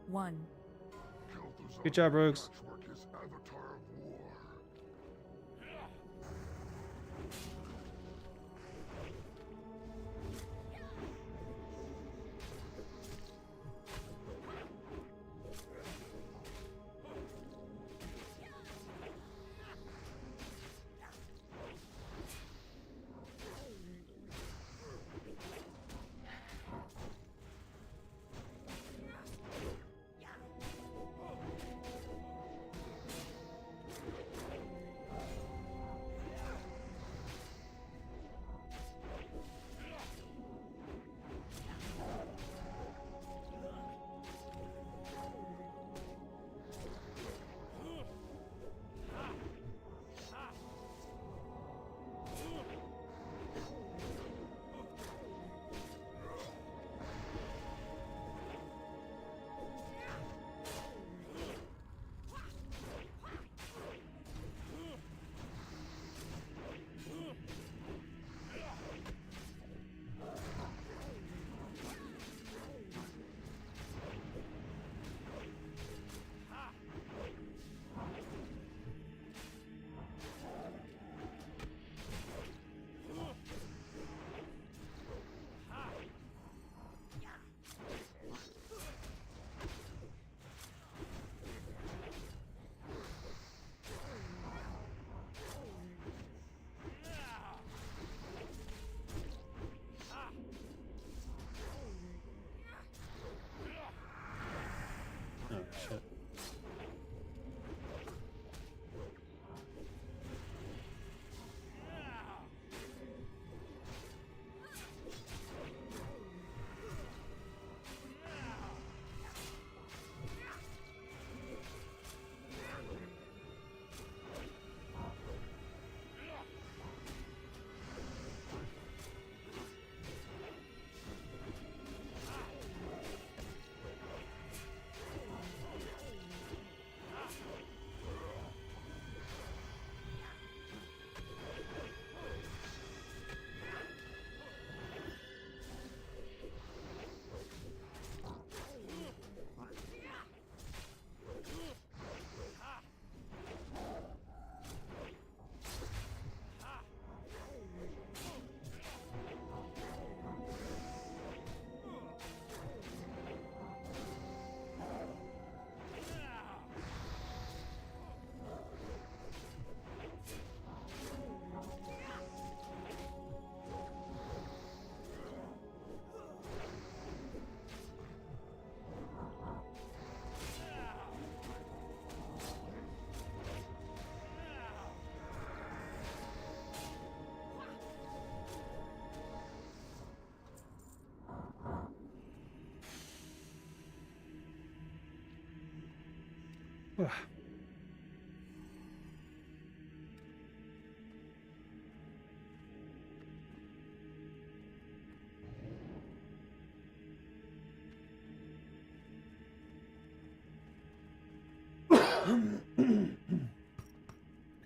1. Good job, Rogues. Patchwork is avatar of war. Oh, shit.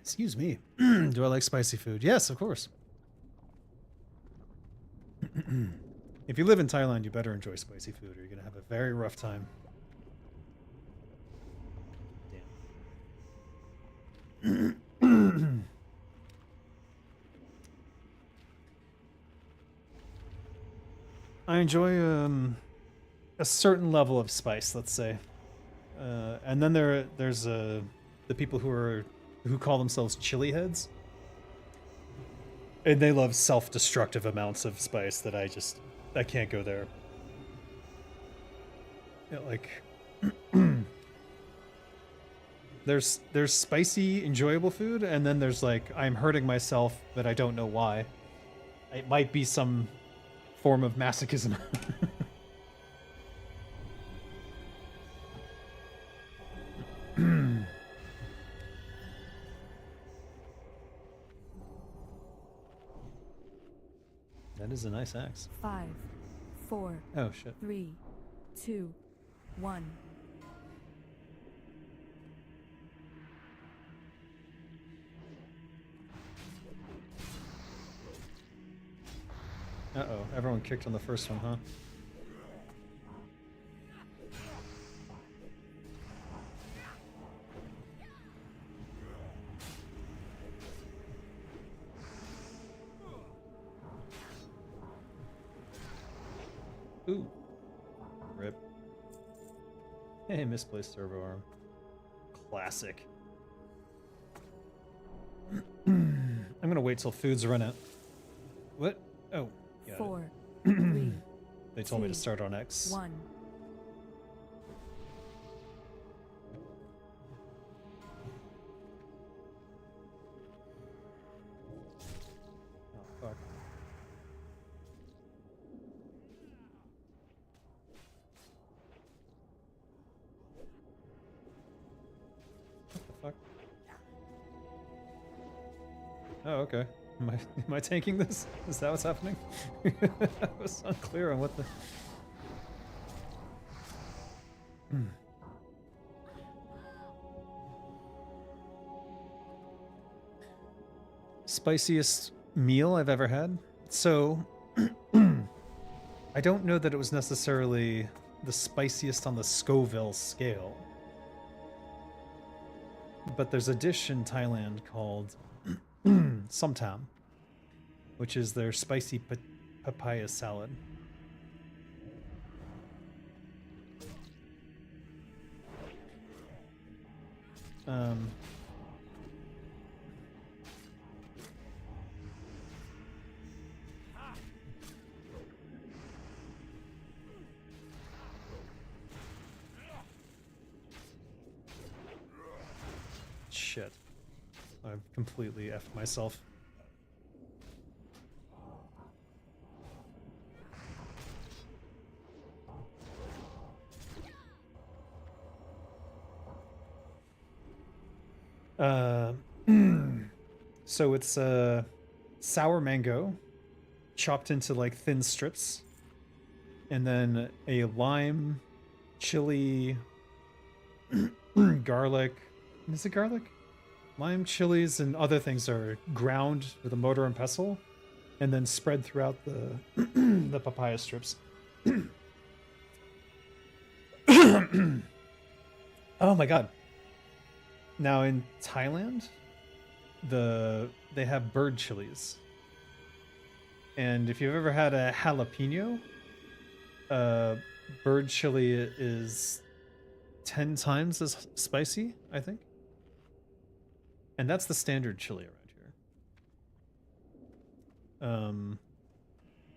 Excuse me. Do I like spicy food? Yes, of course. If you live in Thailand, you better enjoy spicy food or you're going to have a very rough time. Damn. I enjoy a certain level of spice, let's say. And then there's the people who call themselves chili heads. And they love self-destructive amounts of spice that I can't go there. Yeah, like there's spicy, enjoyable food, and then there's like I'm hurting myself, but I don't know why. It might be some form of masochism. That is a nice axe. 5, 4, Oh shit. 3, 2, 1. Uh-oh, everyone kicked on the first one, huh? Ooh. Rip. Hey, misplaced servo arm. Classic. I'm gonna wait till food's run out. What? Oh. Got it. 4, 3, They told me to 2, start on X. 1. Oh, fuck. What the fuck? Oh, okay. Am I tanking this? Is that what's happening? I was unclear on what the... Spiciest meal I've ever had? So, I don't know that it was necessarily the spiciest on the Scoville scale. But there's a dish in Thailand called Somtam, which is their spicy papaya salad. Shit. I've completely effed myself. So it's sour mango chopped into like thin strips, and then a lime, chili, garlic. Is it garlic? Lime, chilies, and other things are ground with a mortar and pestle, and then spread throughout the the papaya strips. Oh my god. Now in Thailand, they have bird chilies. And if you've ever had a jalapeno, bird chili is 10 times as spicy, I think. And that's the standard chili around here.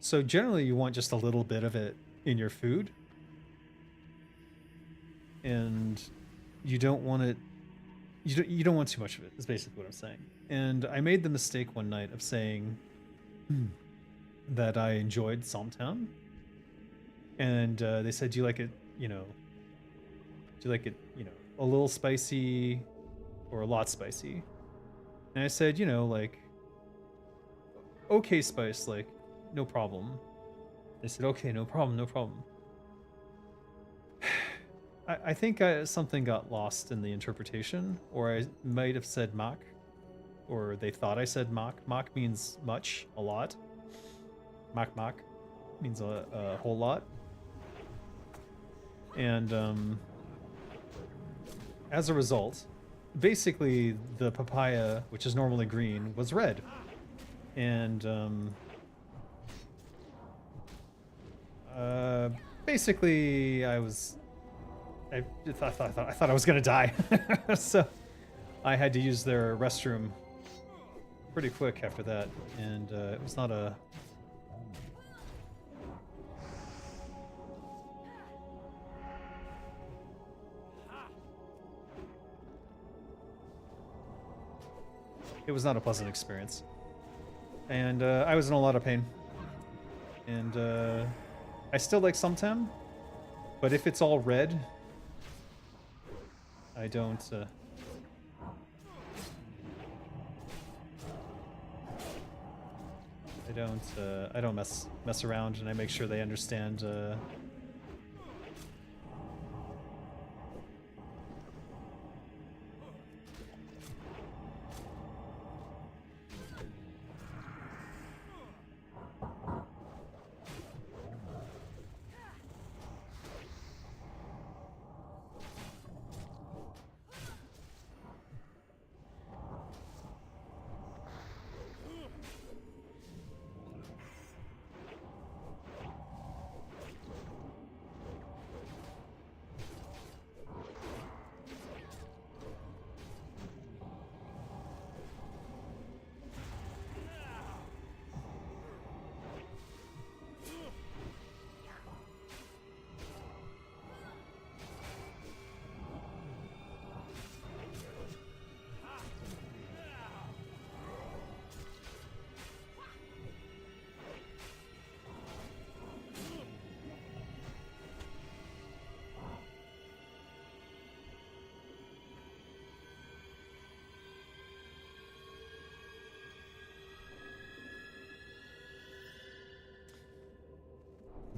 So generally you want just a little bit of it in your food. And you don't want it you don't want too much of it, is basically what I'm saying. And I made the mistake one night of saying that I enjoyed Somtam. And they said, do you like it, a little spicy or a lot spicy? And I said, like, okay spice, like, no problem. They said, okay, no problem, no problem. I think something got lost in the interpretation, or I might have said mak, or they thought I said mach. Mach means much, a lot. Mach means a whole lot. And as a result, basically the papaya, which is normally green, was red. And basically I thought I was gonna die. So I had to use their restroom pretty quick after that, and it was not a... It was not a pleasant experience. And I was in a lot of pain. And I still like Sumtam, but if it's all red, I don't... I don't mess around, and I make sure they understand.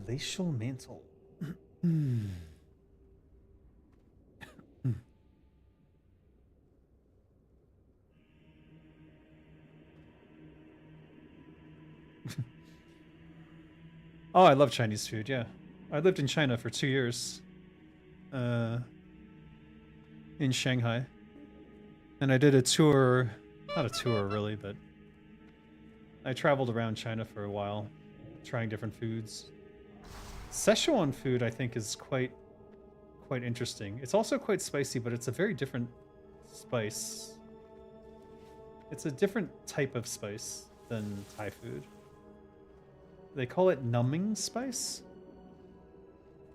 Glacial mantle. Oh, I love Chinese food, yeah. I lived in China for 2 years. In Shanghai. And I did a tour, not a tour really, but I traveled around China for a while, trying different foods. Szechuan food, I think, is quite interesting. It's also quite spicy, but it's a very different spice. It's a different type of spice than Thai food. They call it numbing spice.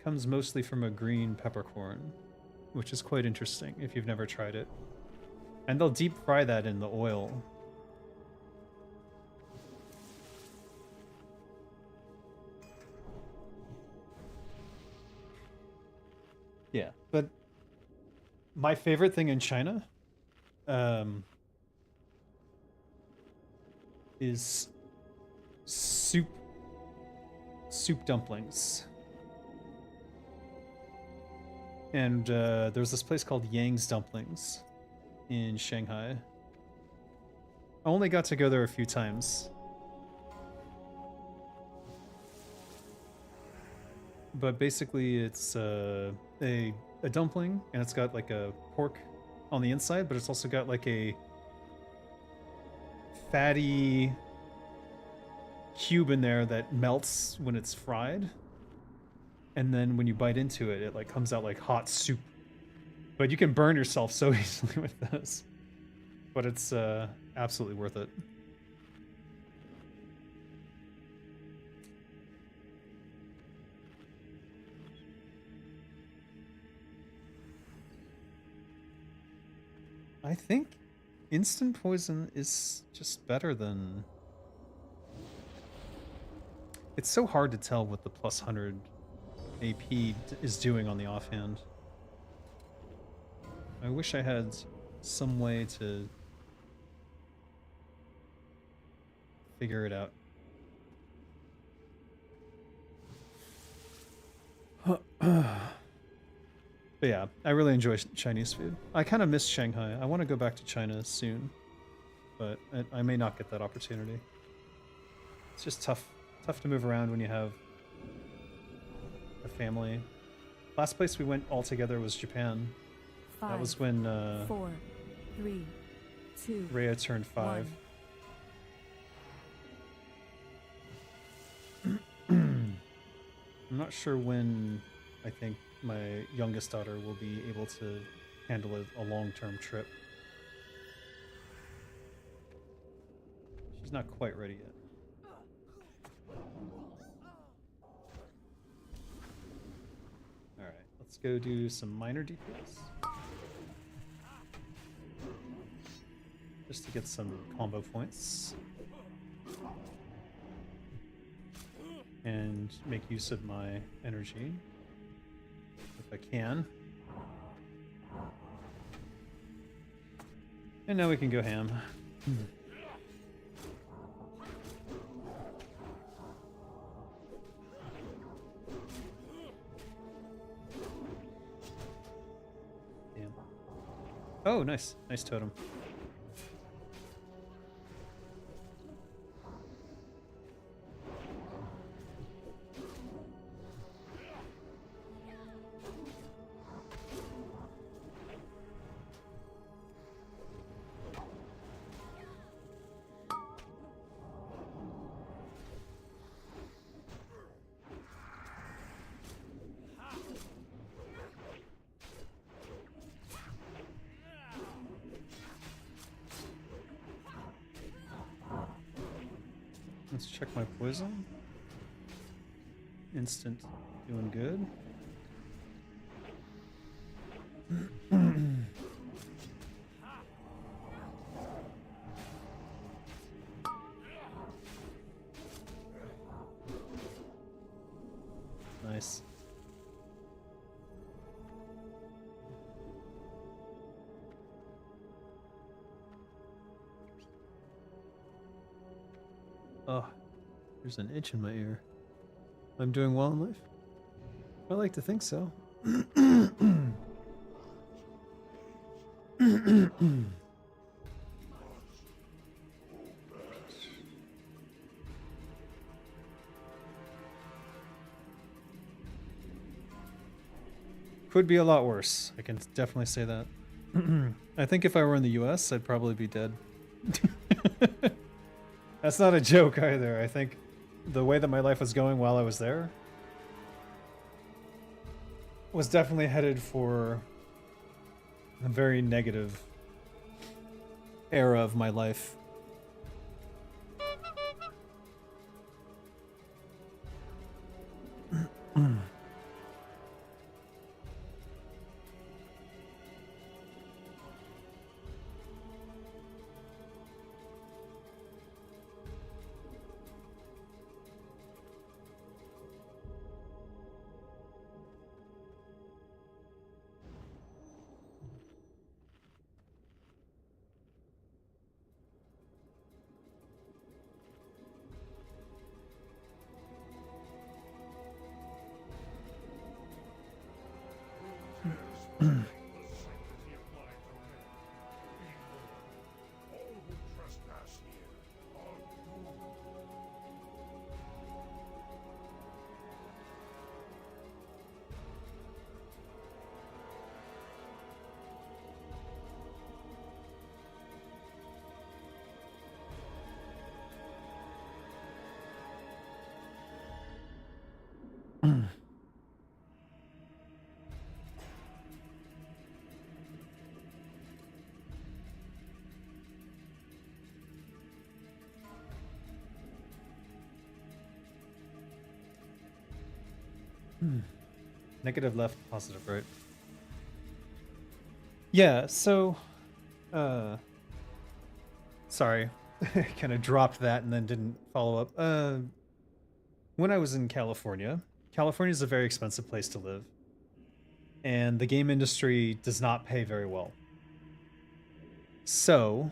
Comes mostly from a green peppercorn, which is quite interesting if you've never tried it. And they'll deep fry that in the oil. Yeah, but my favorite thing in China is soup dumplings. And there's this place called Yang's Dumplings in Shanghai. I only got to go there a few times. But basically it's a dumpling, and it's got like a pork on the inside, but it's also got like a fatty cube in there that melts when it's fried. And then when you bite into it, it like comes out like hot soup. But you can burn yourself so easily with this. But it's absolutely worth it. I think instant poison is just better than... It's so hard to tell what the plus 100 AP is doing on the offhand. I wish I had some way to figure it out. But yeah, I really enjoy Chinese food. I kind of miss Shanghai. I want to go back to China soon. but I may not get that opportunity. It's just tough to move around when you have a family. Last place we went all together was Japan. 5, That was when 4, 3, 2, Rhea turned 5. 1. I'm not sure when I think my youngest daughter will be able to handle a long-term trip. She's not quite ready yet. Alright, let's go do some minor DPS. Just to get some combo points. And make use of my energy. If I can. And now we can go ham. Damn. Oh, nice. Nice totem. Let's check my poison. Instant, doing good. Nice. Oh, there's an itch in my ear. I'm doing well in life? I like to think so. Could be a lot worse. I can definitely say that. I think if I were in the US, I'd probably be dead. That's not a joke either. I think the way that my life was going while I was there was definitely headed for a very negative era of my life. Negative left, positive right. Yeah, so sorry. Kind of dropped that and then didn't follow up. When I was in California, California is a very expensive place to live. And the game industry does not pay very well. So,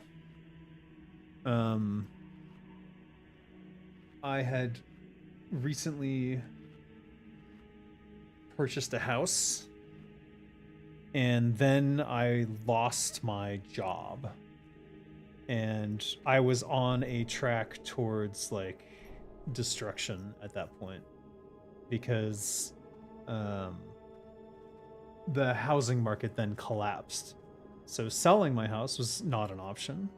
I had recently purchased a house, and then I lost my job. and I was on a track towards like destruction at that point because the housing market then collapsed. So selling my house was not an option.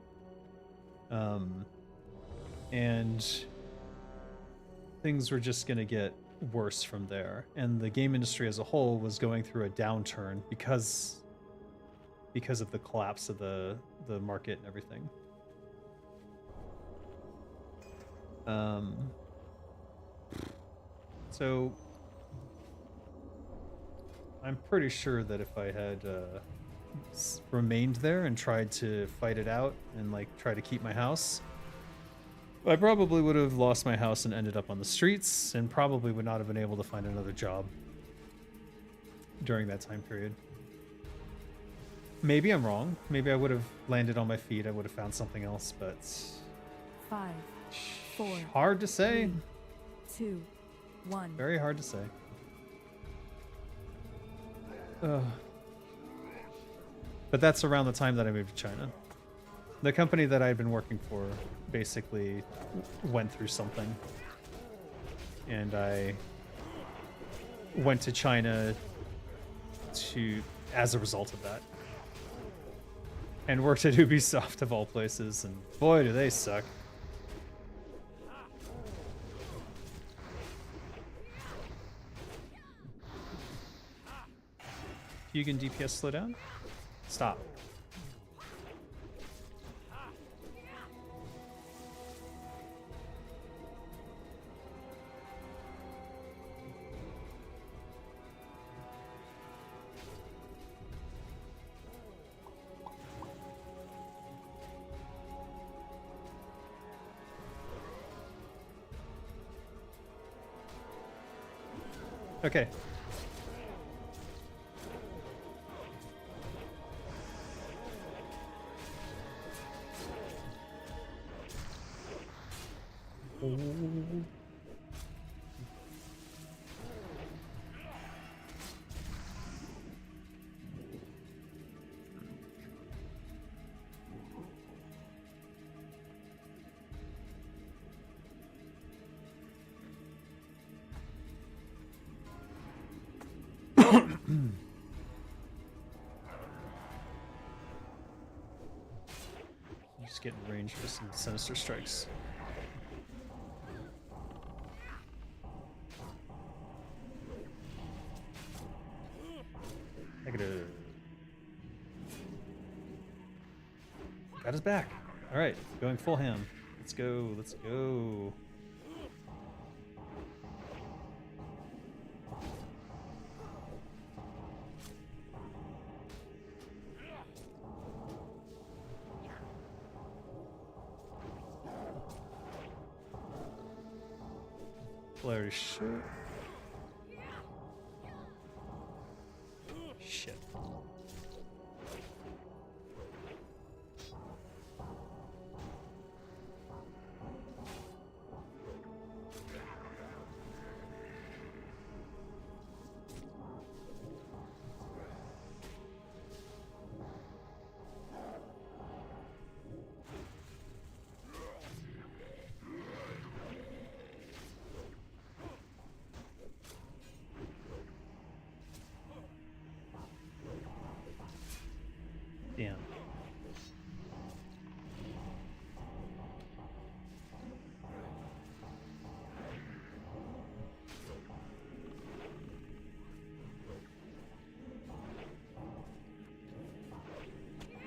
And things were just going to get worse from there. And the game industry as a whole was going through a downturn because of the collapse of the market and everything. So I'm pretty sure that if I had remained there and tried to fight it out and like try to keep my house, I probably would have lost my house and ended up on the streets and probably would not have been able to find another job during that time period. Maybe I'm wrong. Maybe I would have landed on my feet. I would have found something else, but 5, 4, hard to say. 3, 2, 1. Very hard to say. But that's around the time that I moved to China. The company that I had been working for basically went through something. And I went to China as a result of that. And worked at Ubisoft of all places, and boy do they suck. Fugan DPS slow down? Stop. Okay. Just get in range for some sinister strikes. Negative. Got his back. All right, going full ham. Let's go. Let's go. Flare shit. Shit. Damn.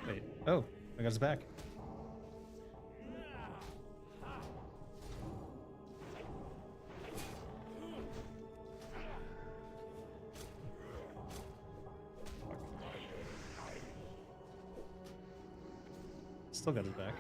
Wait. Oh, I got his back. Still got his back.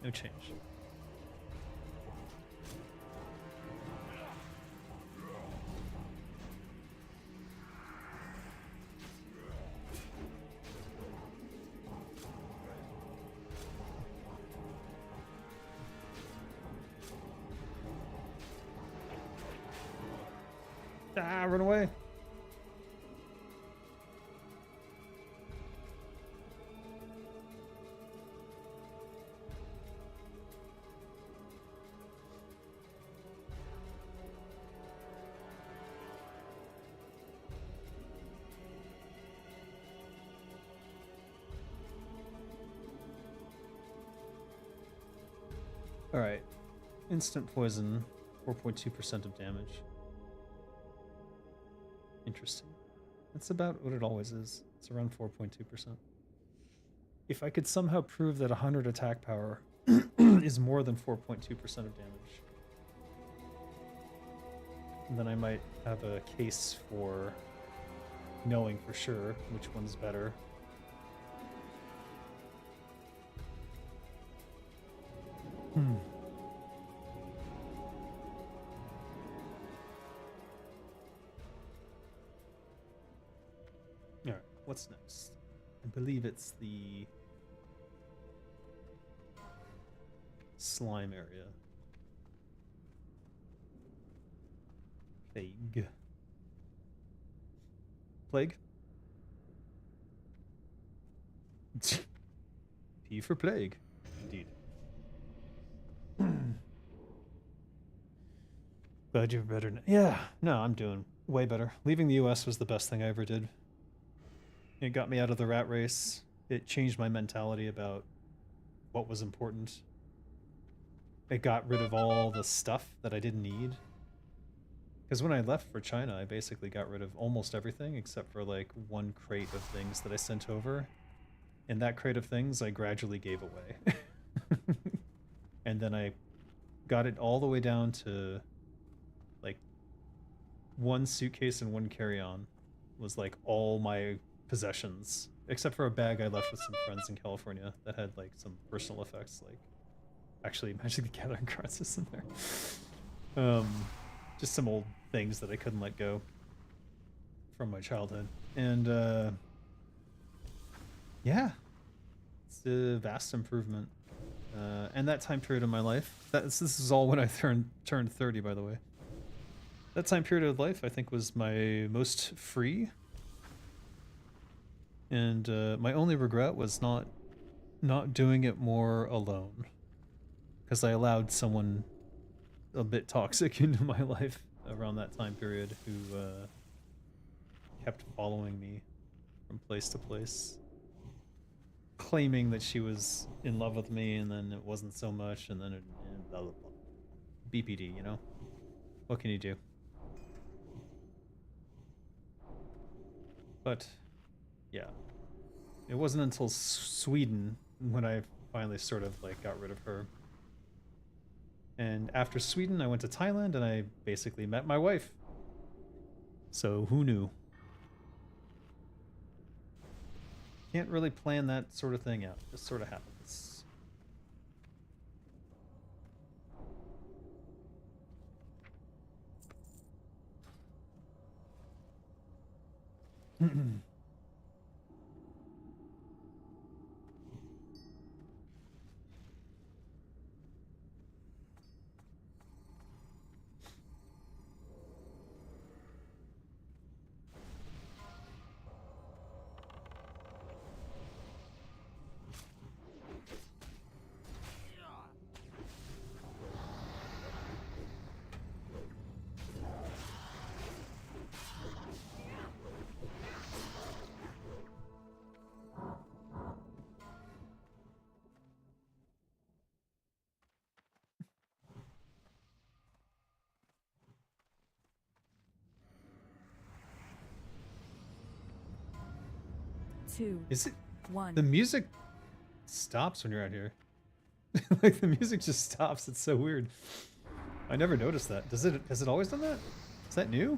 No change. Ah, run away. Alright. Instant poison, 4.2% of damage. Interesting. That's about what it always is. It's around 4.2%. If I could somehow prove that 100 attack power is more than 4.2% of damage, then I might have a case for knowing for sure which one's better. Alright, what's next? I believe it's the slime area. Plague. Plague? P for plague. Indeed. Glad you're better now. Yeah, no, I'm doing way better. Leaving the US was the best thing I ever did. It got me out of the rat race. It changed my mentality about what was important. It got rid of all the stuff that I didn't need. Because when I left for China, I basically got rid of almost everything except for like one crate of things that I sent over. And that crate of things I gradually gave away. And then I got it all the way down to like one suitcase and one carry-on was like all my possessions, except for a bag I left with some friends in California that had like some personal effects, like actually Magic the Gathering cards is in there. Just some old things that I couldn't let go from my childhood. And yeah, it's a vast improvement. And that time period of my life, this is all when I turned 30, by the way. That time period of life, I think, was my most free. And my only regret was not doing it more alone. Because I allowed someone a bit toxic into my life around that time period who kept following me from place to place, claiming that she was in love with me, and then it wasn't so much, and then it, and blah blah blah. BPD, you know? What can you do? But yeah, it wasn't until Sweden when I finally sort of like got rid of her. And after Sweden, I went to Thailand and I basically met my wife. So who knew? Can't really plan that sort of thing out. It just sort of happens. Two, Is it? one. The music stops when you're out here. Like the music just stops. It's so weird. I never noticed that. Has it always done that? Is that new?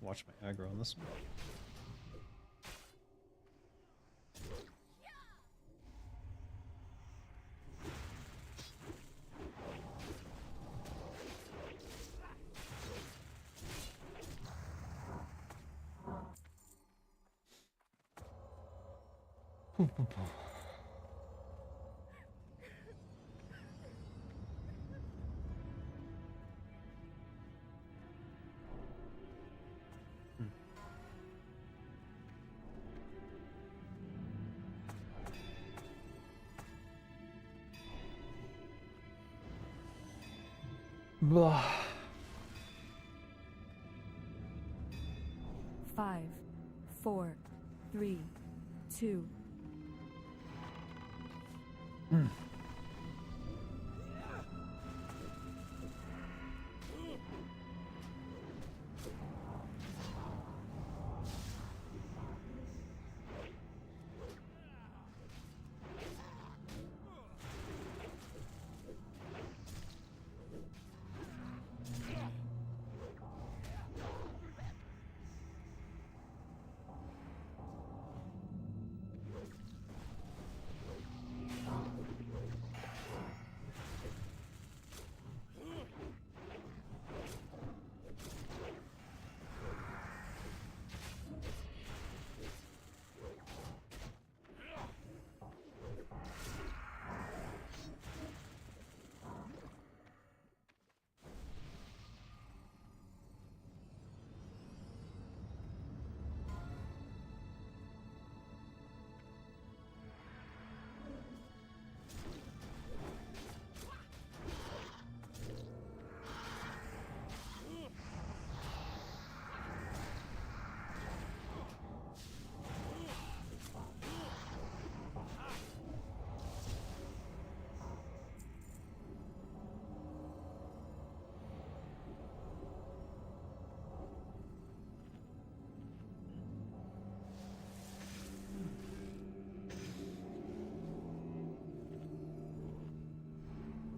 Watch my aggro on this one. Blah. 5, 4, 3, 2.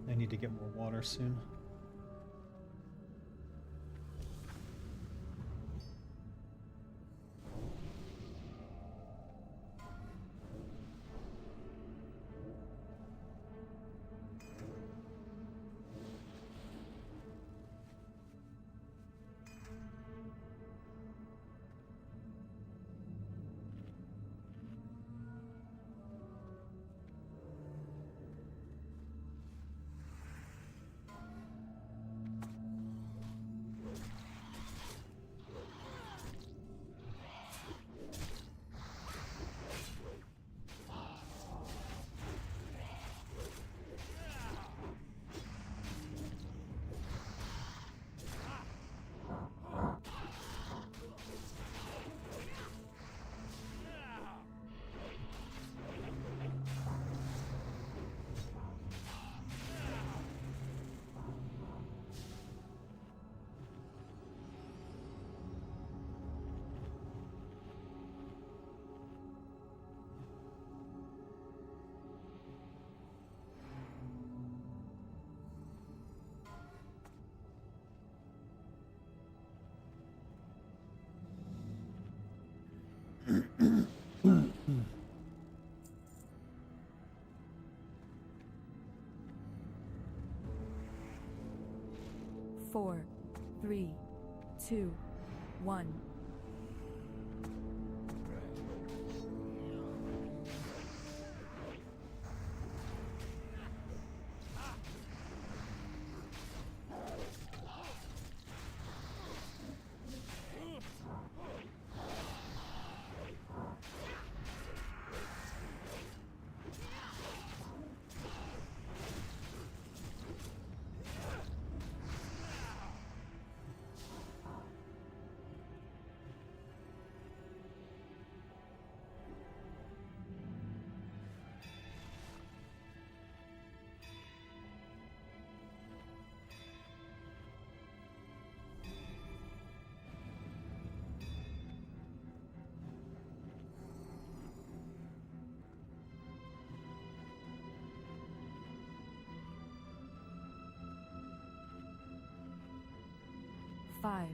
I need to get more water soon. Four, three, two, one. Five,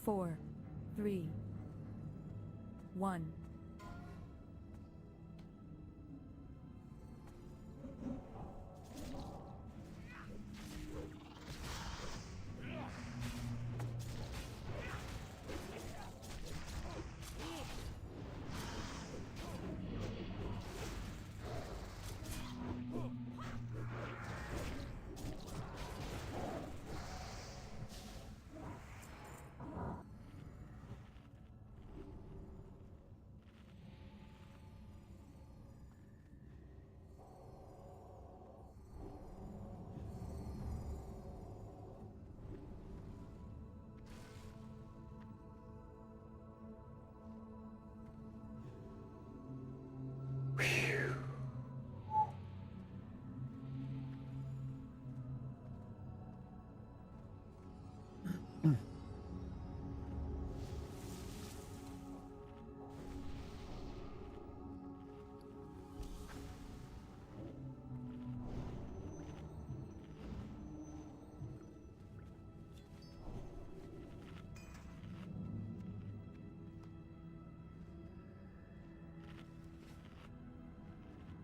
four, three, one.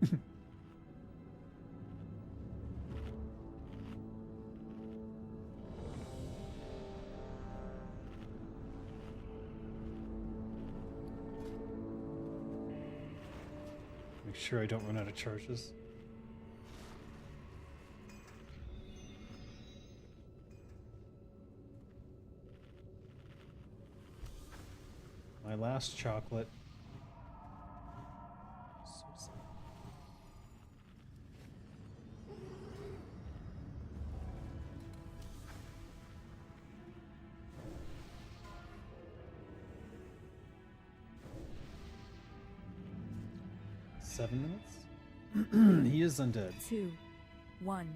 Make sure I don't run out of charges. My last chocolate. So sad. Seven minutes? He is undead. 2, 1.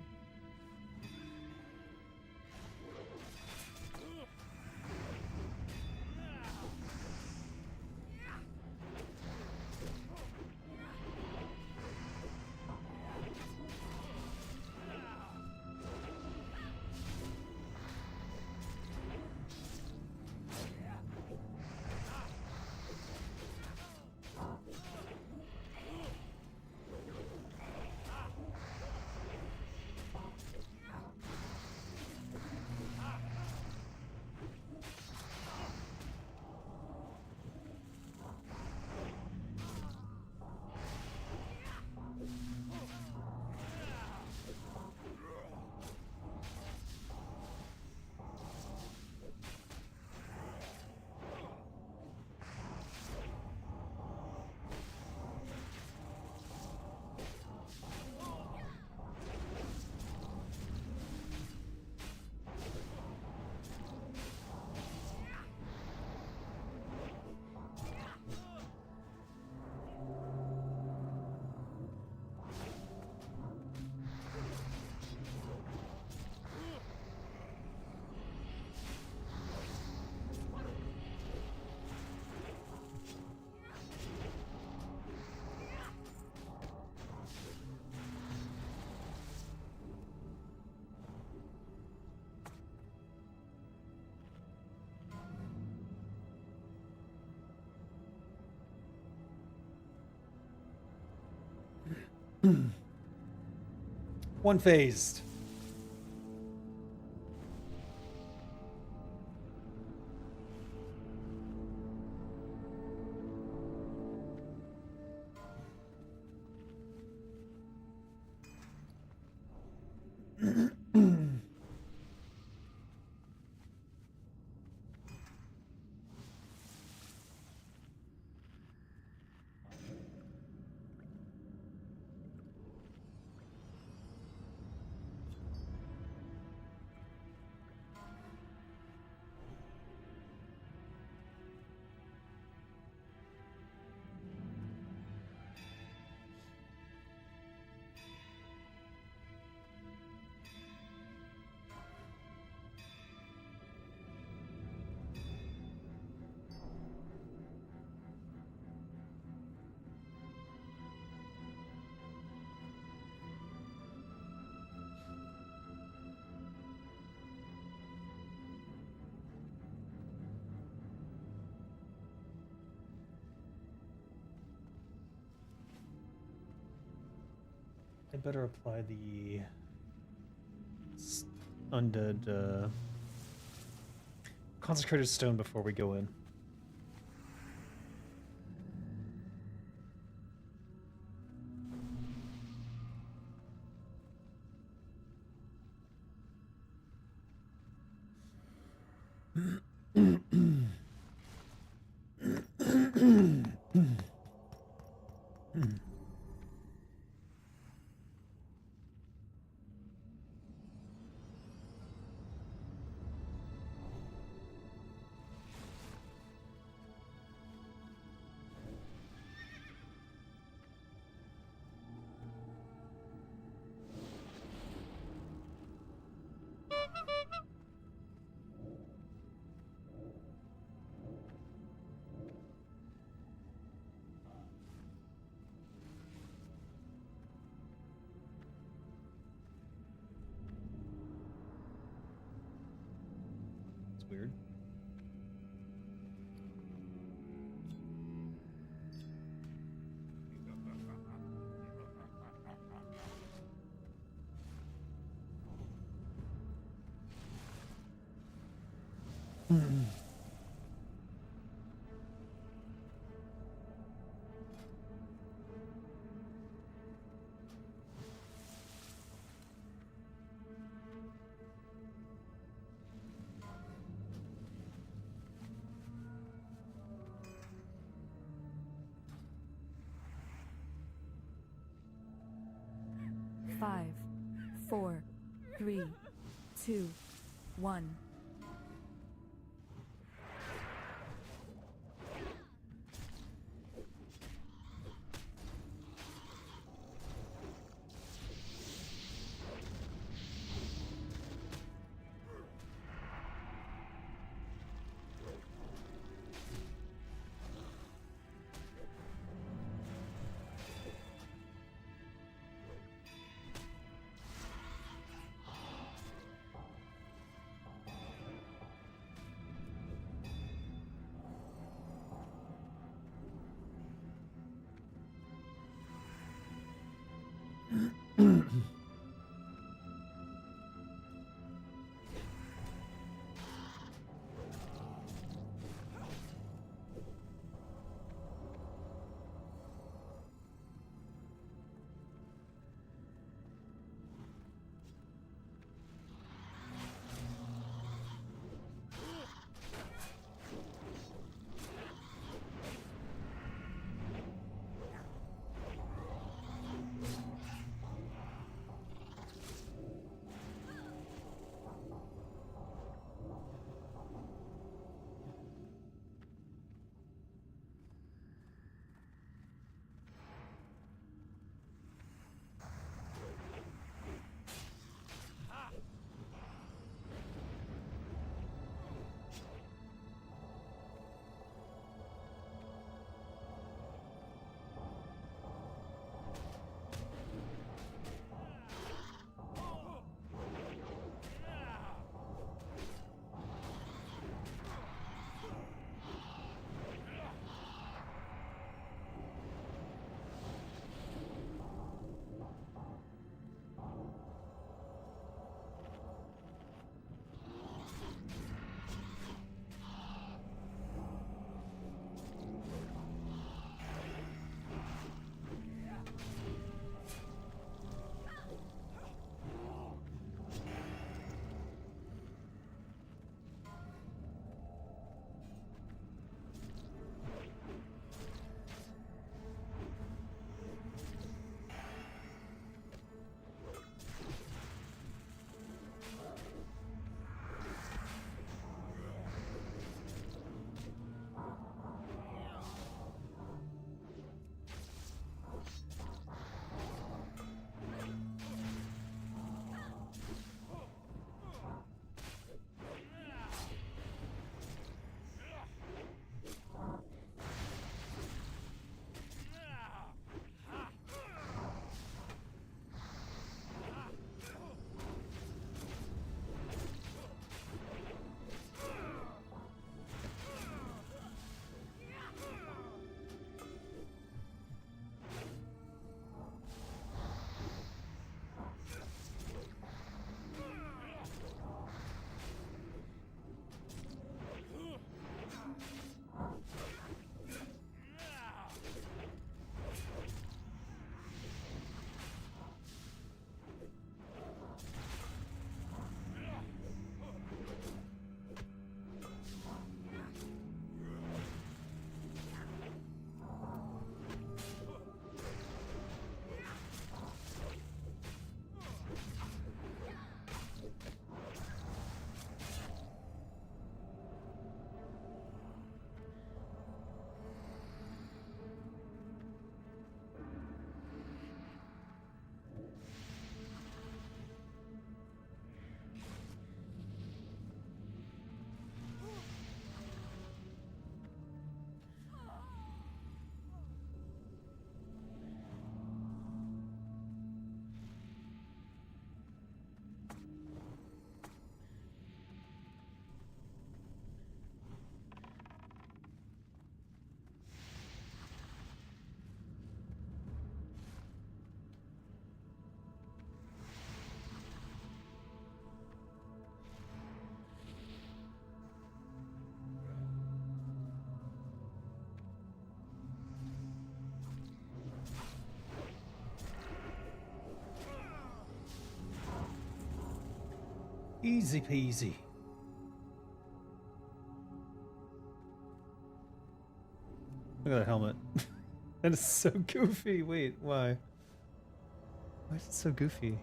One phased. I better apply the undead consecrated stone before we go in. It's weird. Five, four, three, two, one. Easy peasy. Look at that helmet. That is so goofy. Wait, why? Why is it so goofy?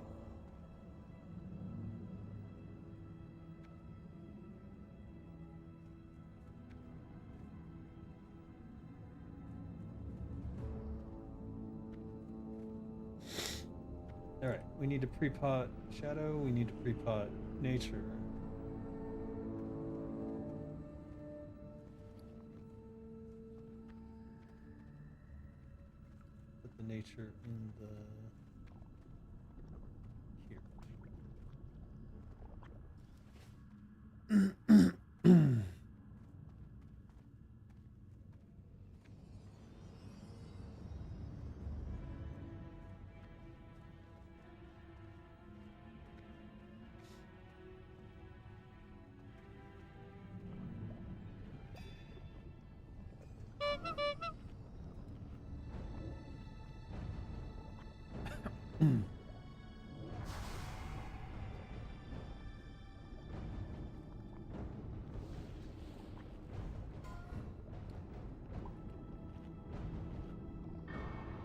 Alright, we need to pre-pot shadow, we need to pre-pot nature. Put the nature in the... here.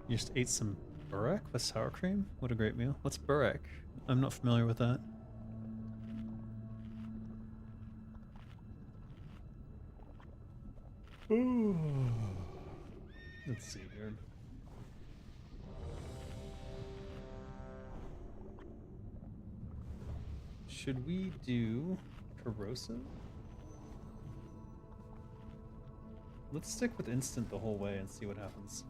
You just ate some burek with sour cream? What a great meal. What's burek? I'm not familiar with that. Let's see here. Should we do corrosive? Let's stick with instant the whole way and see what happens.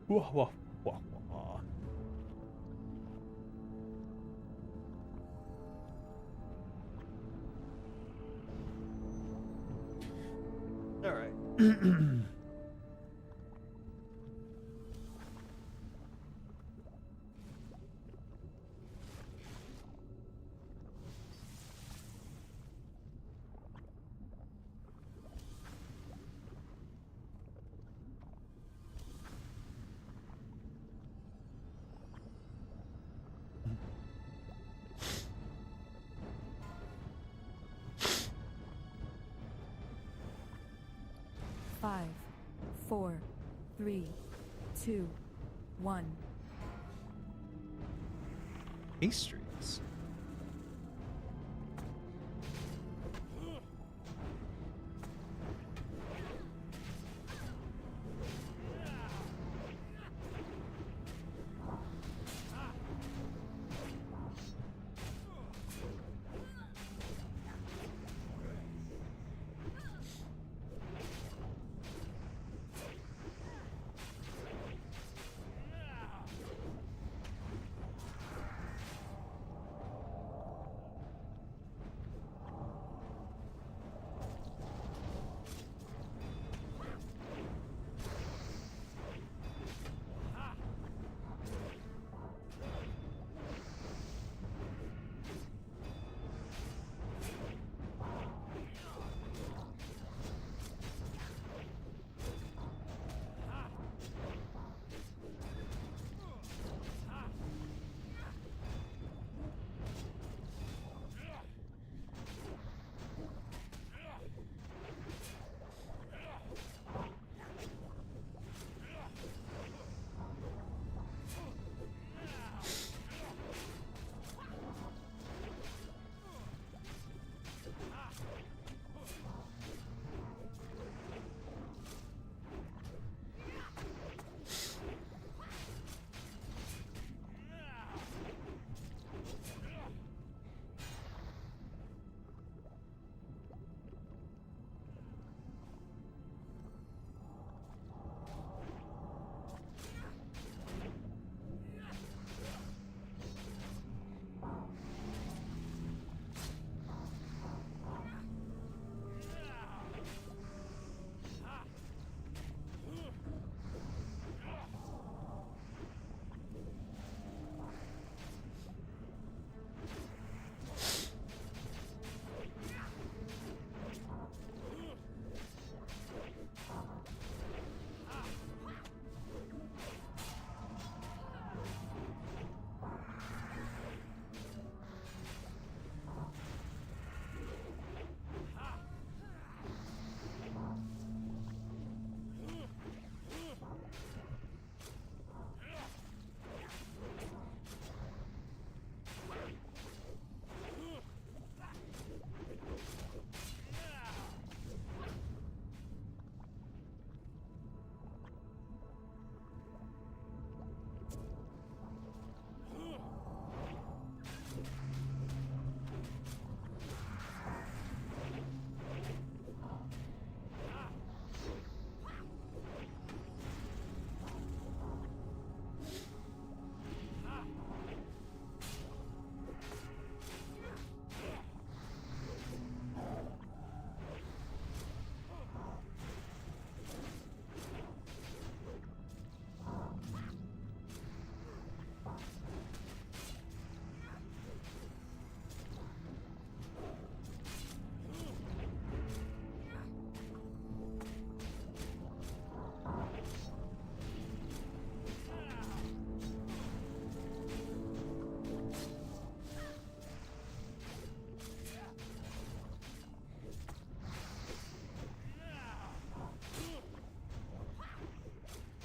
Wah, wah, wah, wah. All right. 5, 4, 3, 2, 1. Ace streaks.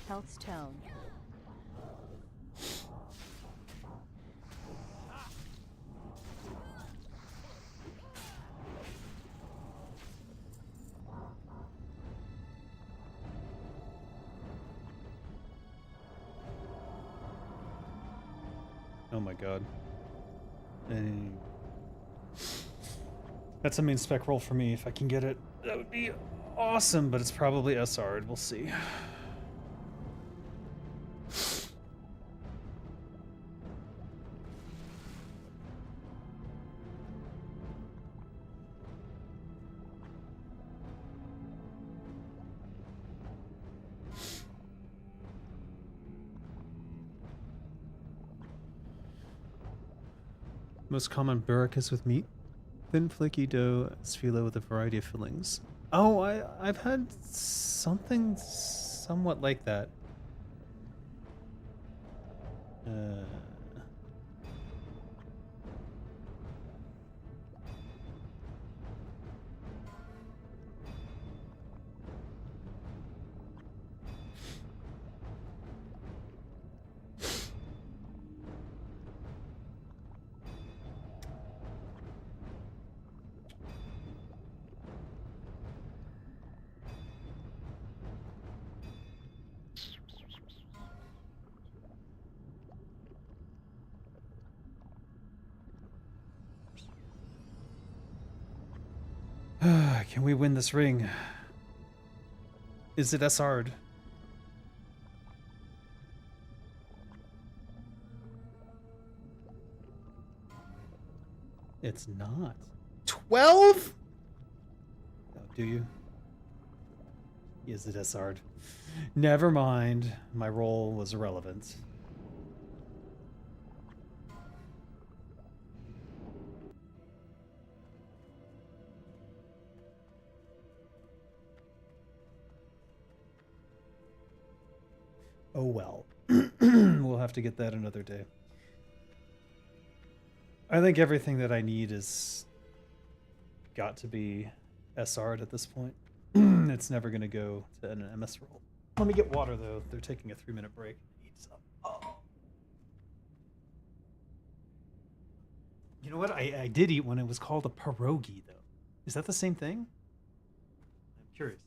Health's tone. Oh my god. And that's a main spec roll for me. If I can get it, that would be awesome, but it's probably SR'd. We'll see. Most common burek is with meat. Thin flaky dough is phyllo with a variety of fillings. Oh, I've had something somewhat like that. Can we win this ring? Is it SR'd? It's not. 12? Oh, do you? Is it SR'd? Never mind. My role was irrelevant. Oh well. We'll have to get that another day. I think everything that I need is got to be SR'd at this point. It's never going to go to an MS role. Let me get water though. They're taking a 3-minute break. Eat some. Oh. You know what? I did eat one. It was called a pierogi though. Is that the same thing? I'm curious.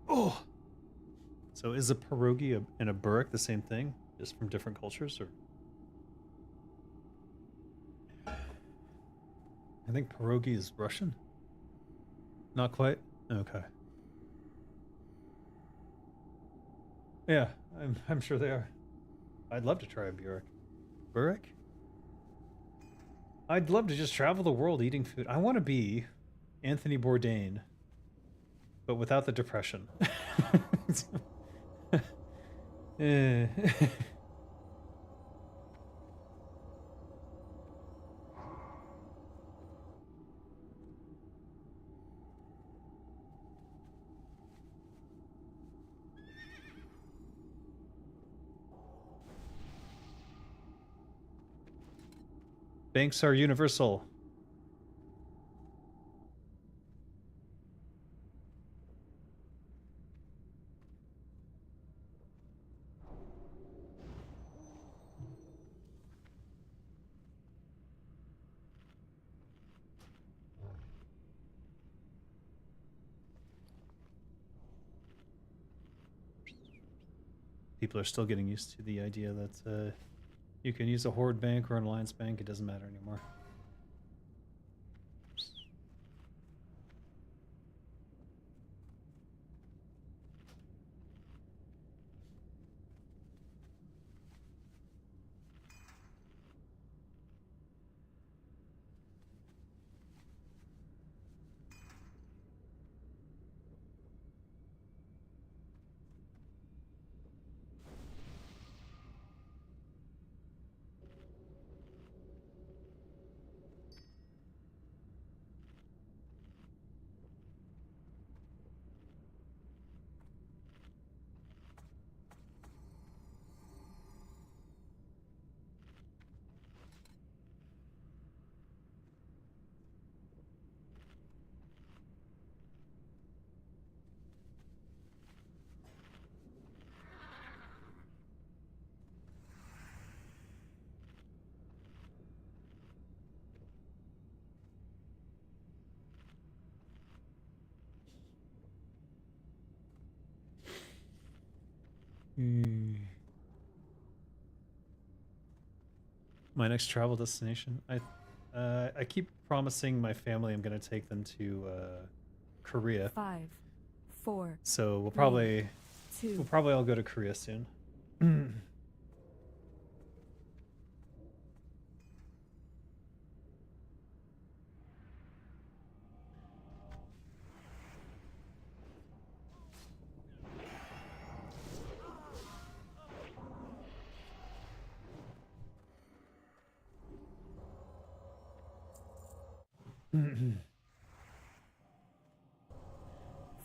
Oh. So is a pierogi and a burek the same thing, just from different cultures, or? I think pierogi is Russian. Not quite. Okay. Yeah, I'm sure they are. I'd love to try a burek. Burek? I'd love to just travel the world eating food. I want to be Anthony Bourdain, but without the depression. Eh. Banks are universal. People are still getting used to the idea that you can use a Horde bank or an Alliance bank. It doesn't matter anymore. Hmm. my next travel destination. I keep promising my family I'm gonna take them to Korea. 5, 4, So we'll 2, probably all go to Korea soon.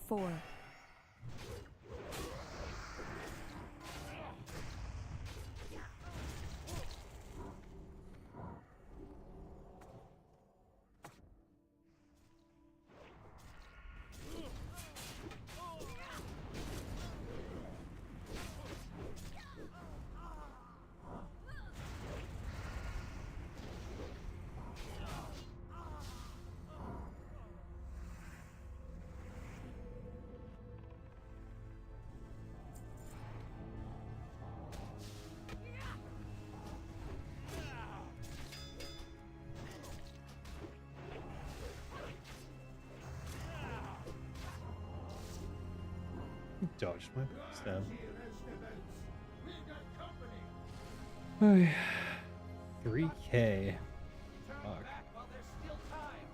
four, Dodged my stab. We got company. 3K. Fuck. While there's still time.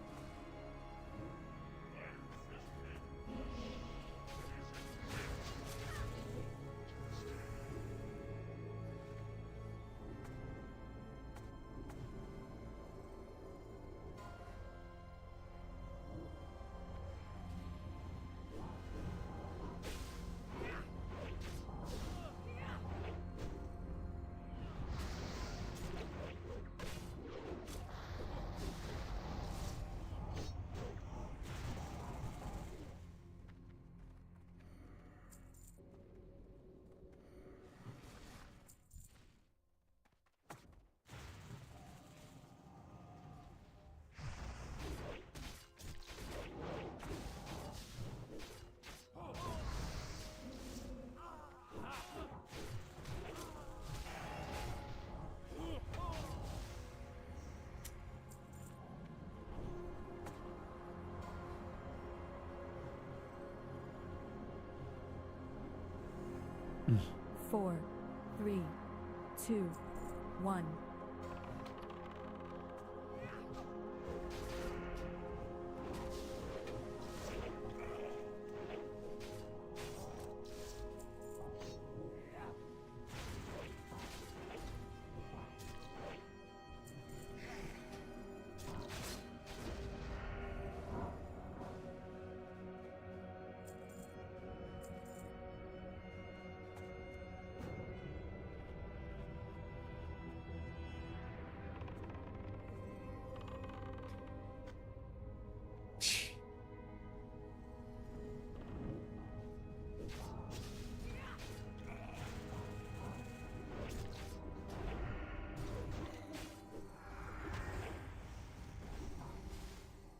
four, 3, 2, 1.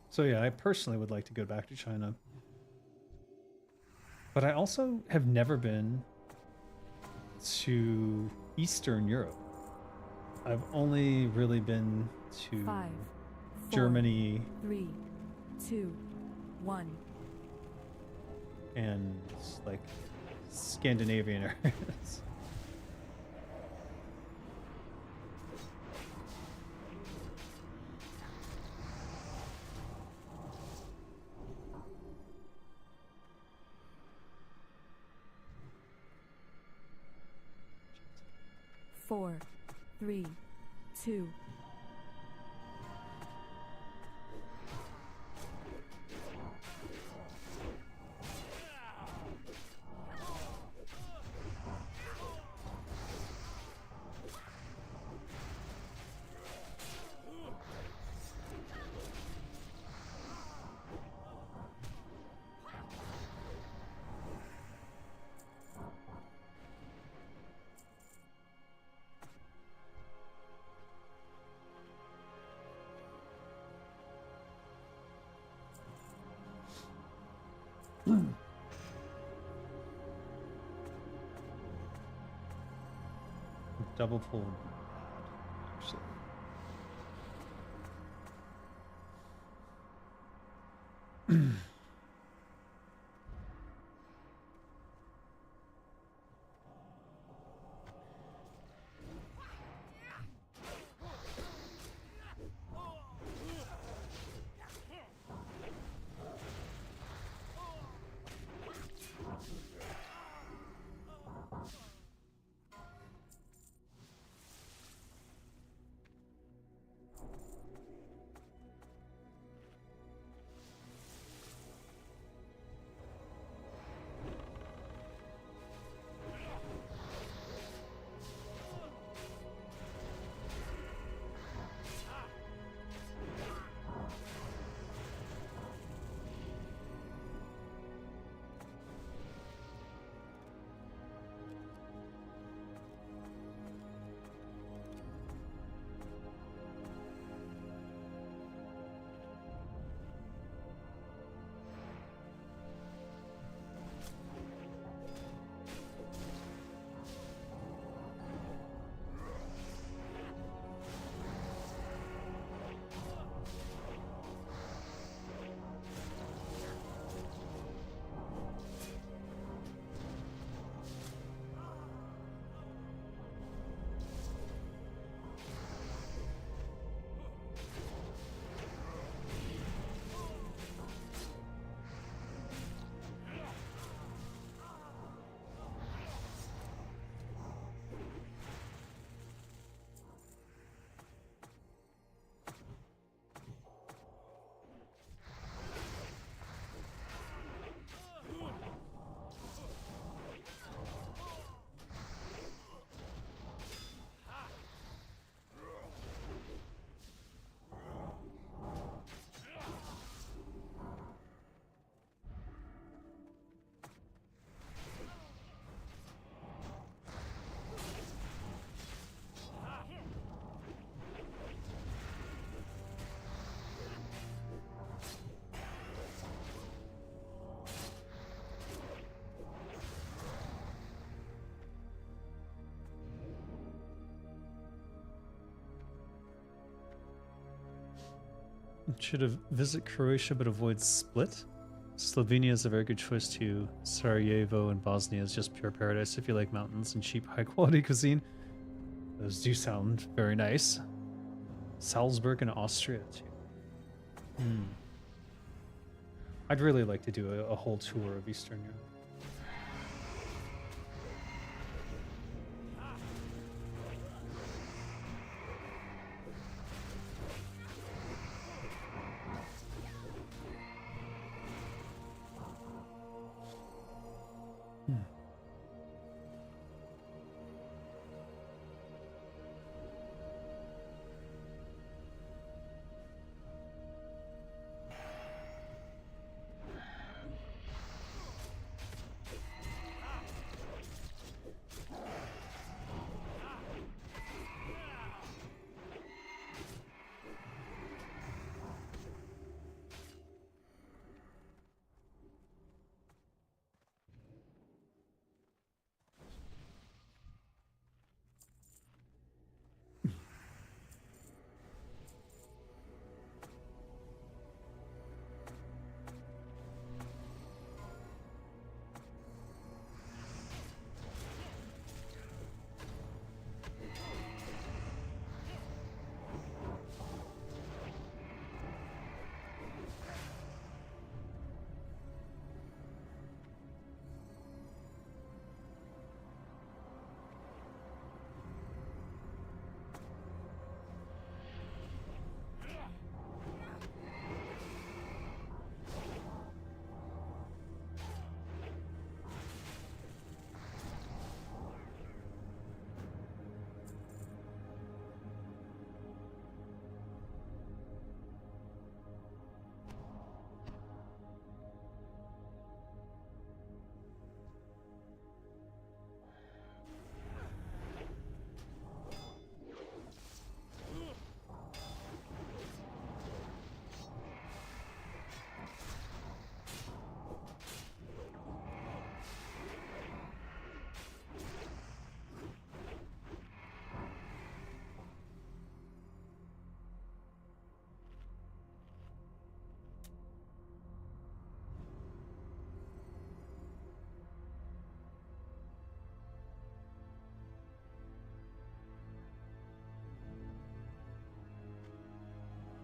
So yeah, I personally would like to go back to China. But I also have never been to Eastern Europe. I've only really been to 5, 4, Germany 3, 2, 1. and like Scandinavian areas. Four, 3, 2. Double pull. Actually. Should have visit Croatia but avoid Split. Slovenia is a very good choice too. Sarajevo and Bosnia is just pure paradise if you like mountains and cheap, high quality cuisine. Those do sound very nice. Salzburg and Austria too. I'd really like to do a whole tour of Eastern Europe.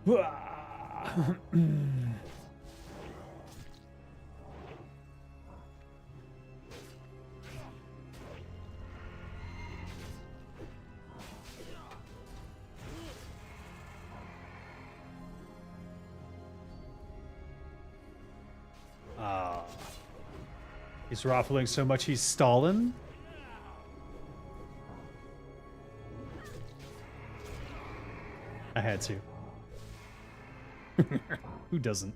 Ah. He's raffling so much he's stalling. I had to. Who doesn't?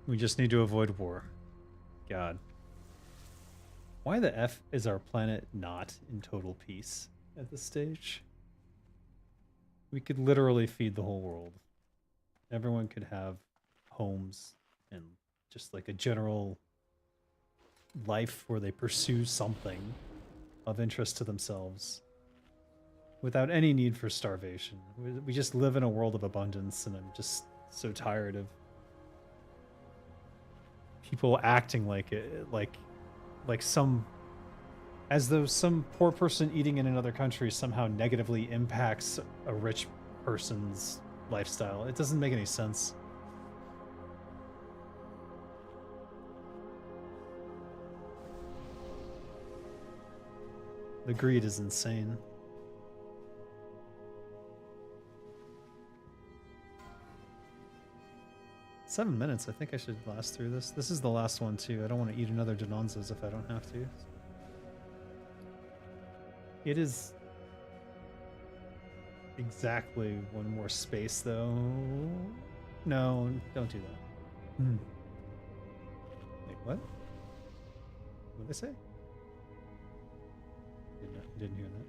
We just need to avoid war. God. Why the F is our planet not in total peace at this stage? We could literally feed the whole world. Everyone could have homes and just like a general life where they pursue something of interest to themselves without any need for starvation. We just live in a world of abundance, and I'm just so tired of people acting like it, like some, as though some poor person eating in another country somehow negatively impacts a rich person's lifestyle. It doesn't make any sense. The greed is insane. Seven minutes. I think I should last through this. This is the last one too. I don't want to eat another Denonzas if I don't have to. It is exactly one more space though. No, don't do that. Wait, what? What did they say? Didn't hear that.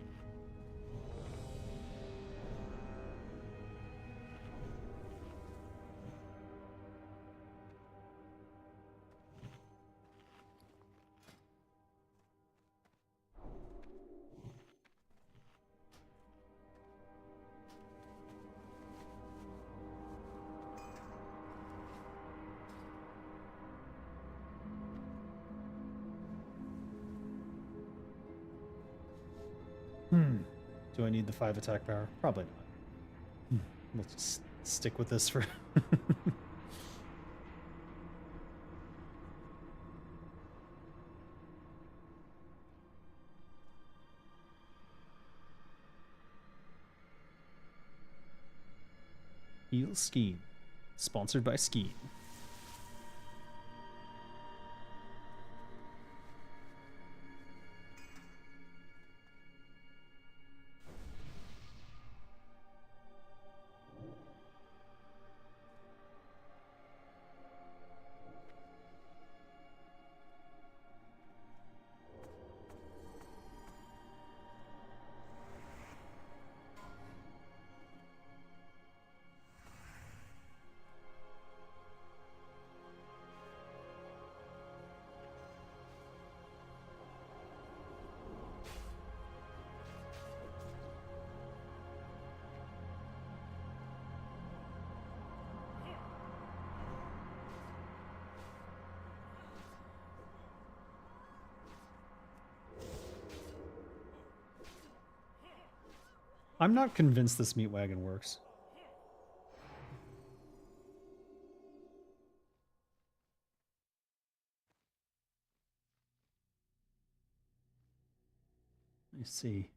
Do I need the 5 attack power? Probably not. We'll just stick with this for... Heal Scheme. Sponsored by Scheme. I'm not convinced this meat wagon works. Let me see.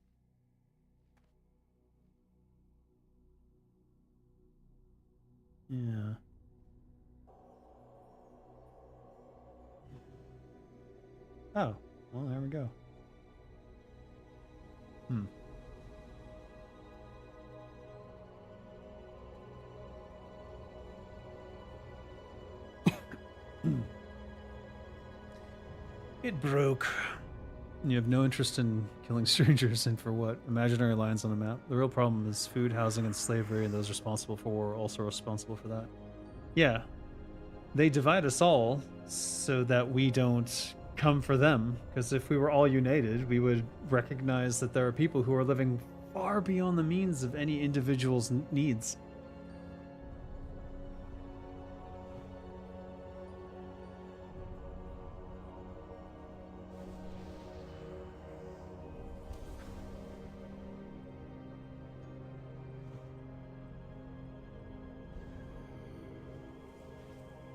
Yeah. Oh, well, there we go. It broke. You have no interest in killing strangers, and for what? Imaginary lines on the map. The real problem is food, housing, and slavery, and those responsible for war are also responsible for that. Yeah. They divide us all so that we don't come for them, because if we were all united, we would recognize that there are people who are living far beyond the means of any individual's needs.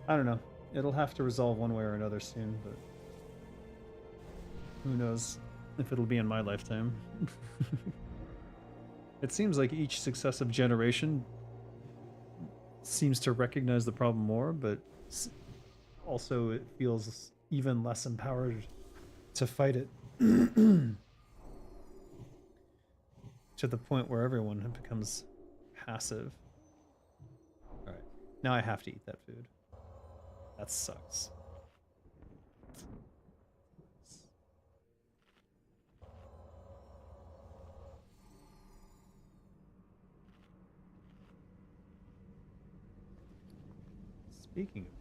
I don't know. It'll have to resolve one way or another soon, but who knows if it'll be in my lifetime. It seems like each successive generation seems to recognize the problem more, but also it feels even less empowered to fight it. To the point where everyone becomes passive. Alright, now I have to eat that food. That sucks. Speaking of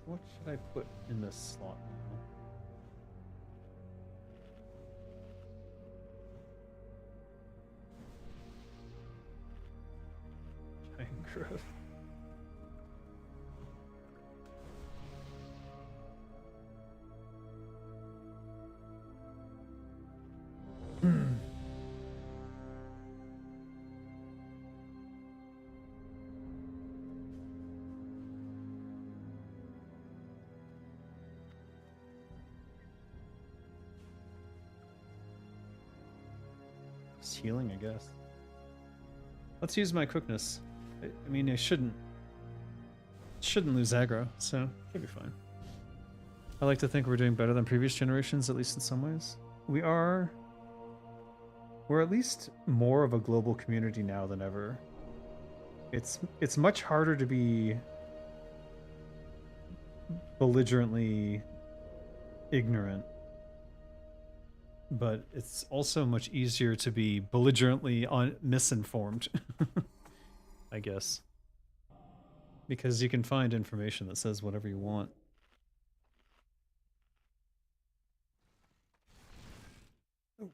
which, what should I put in this slot now? Giant growth. Just healing, I guess. Let's use my quickness. I mean, I shouldn't lose aggro, so should be fine. I like to think we're doing better than previous generations, at least in some ways. We're at least more of a global community now than ever. It's much harder to be belligerently ignorant, but it's also much easier to be belligerently misinformed. I guess, because you can find information that says whatever you want. Oh.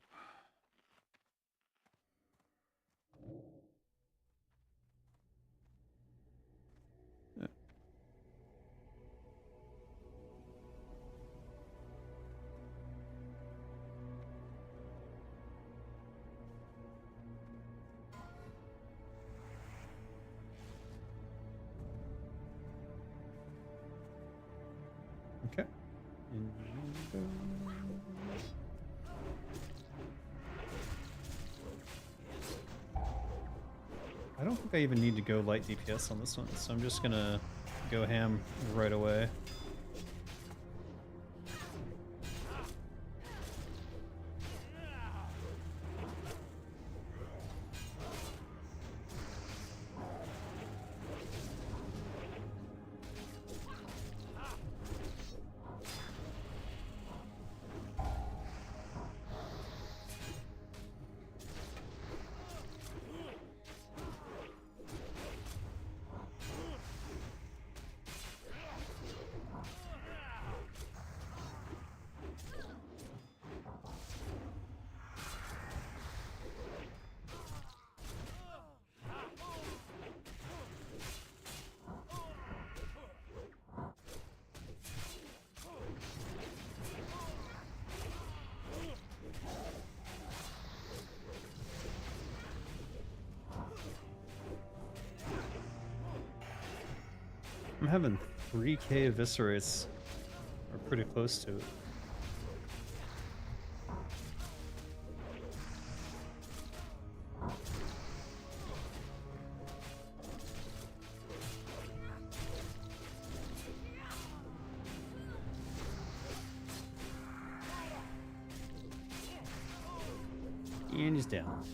Okay. I don't think I even need to go light DPS on this one, so I'm just gonna go ham right away. I'm having 3k eviscerates, or pretty close to it. And he's down.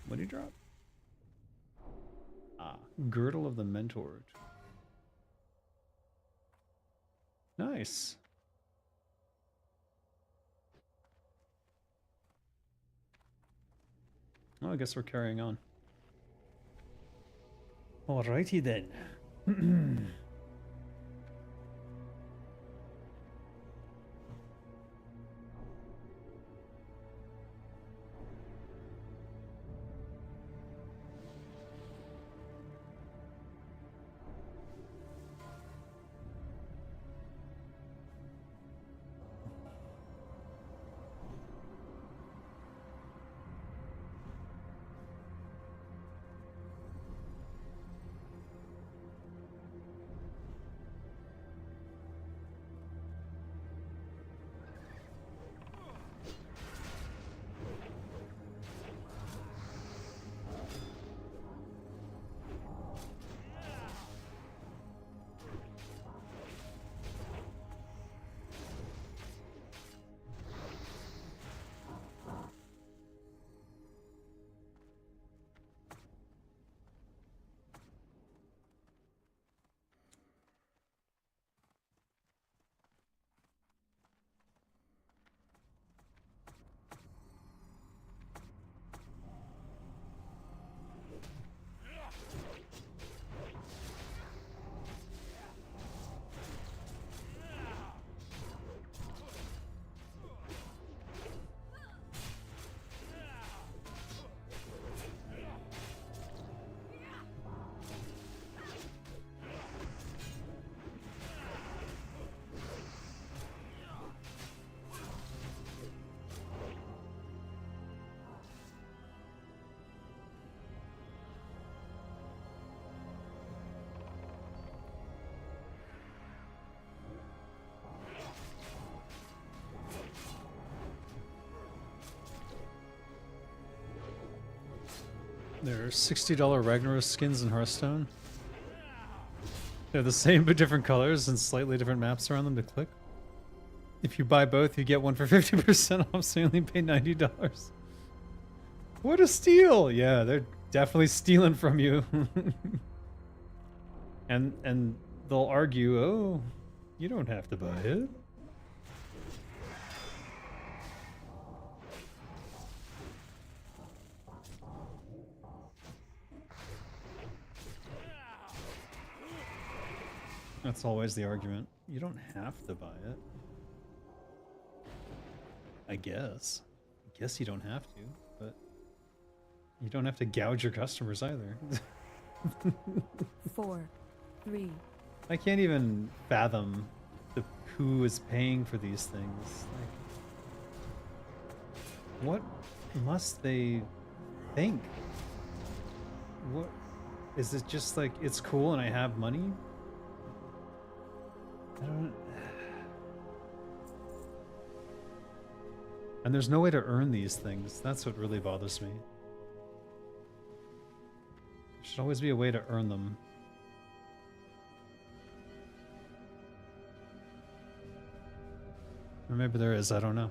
What did he drop? Ah, Girdle of the Mentor. Nice. Oh, I guess we're carrying on. Alrighty then. There are $60 Ragnaros skins in Hearthstone. They're the same but different colors and slightly different maps around them to click. If you buy both, you get one for 50% off, so you only pay $90. What a steal! Yeah, they're definitely stealing from you. and they'll argue, oh, you don't have to buy it. That's always the argument. You don't have to buy it. I guess. I guess you don't have to, but you don't have to gouge your customers either. 4, 3, I can't even fathom who is paying for these things. Like, what must they think? What is it? Just like it's cool and I have money? I don't. And there's no way to earn these things. That's what really bothers me. There should always be a way to earn them. Or maybe there is, I don't know.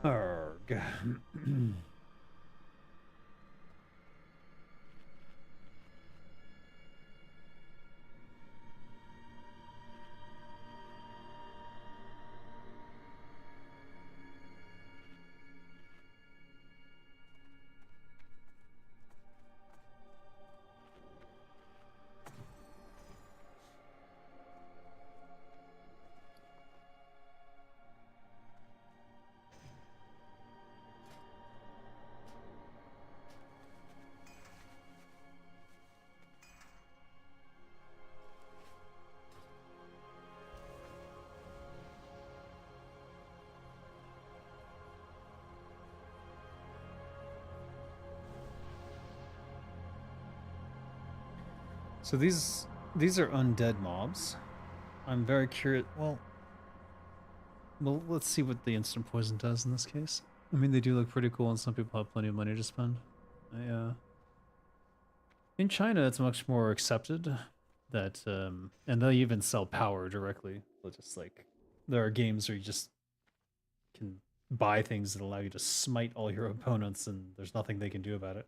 Arg. So these are undead mobs. I'm very curious. Well, let's see what the instant poison does in this case. I mean, they do look pretty cool, and some people have plenty of money to spend. In China, it's much more accepted that, and they even sell power directly. They'll just like, there are games where you just can buy things that allow you to smite all your opponents, and there's nothing they can do about it.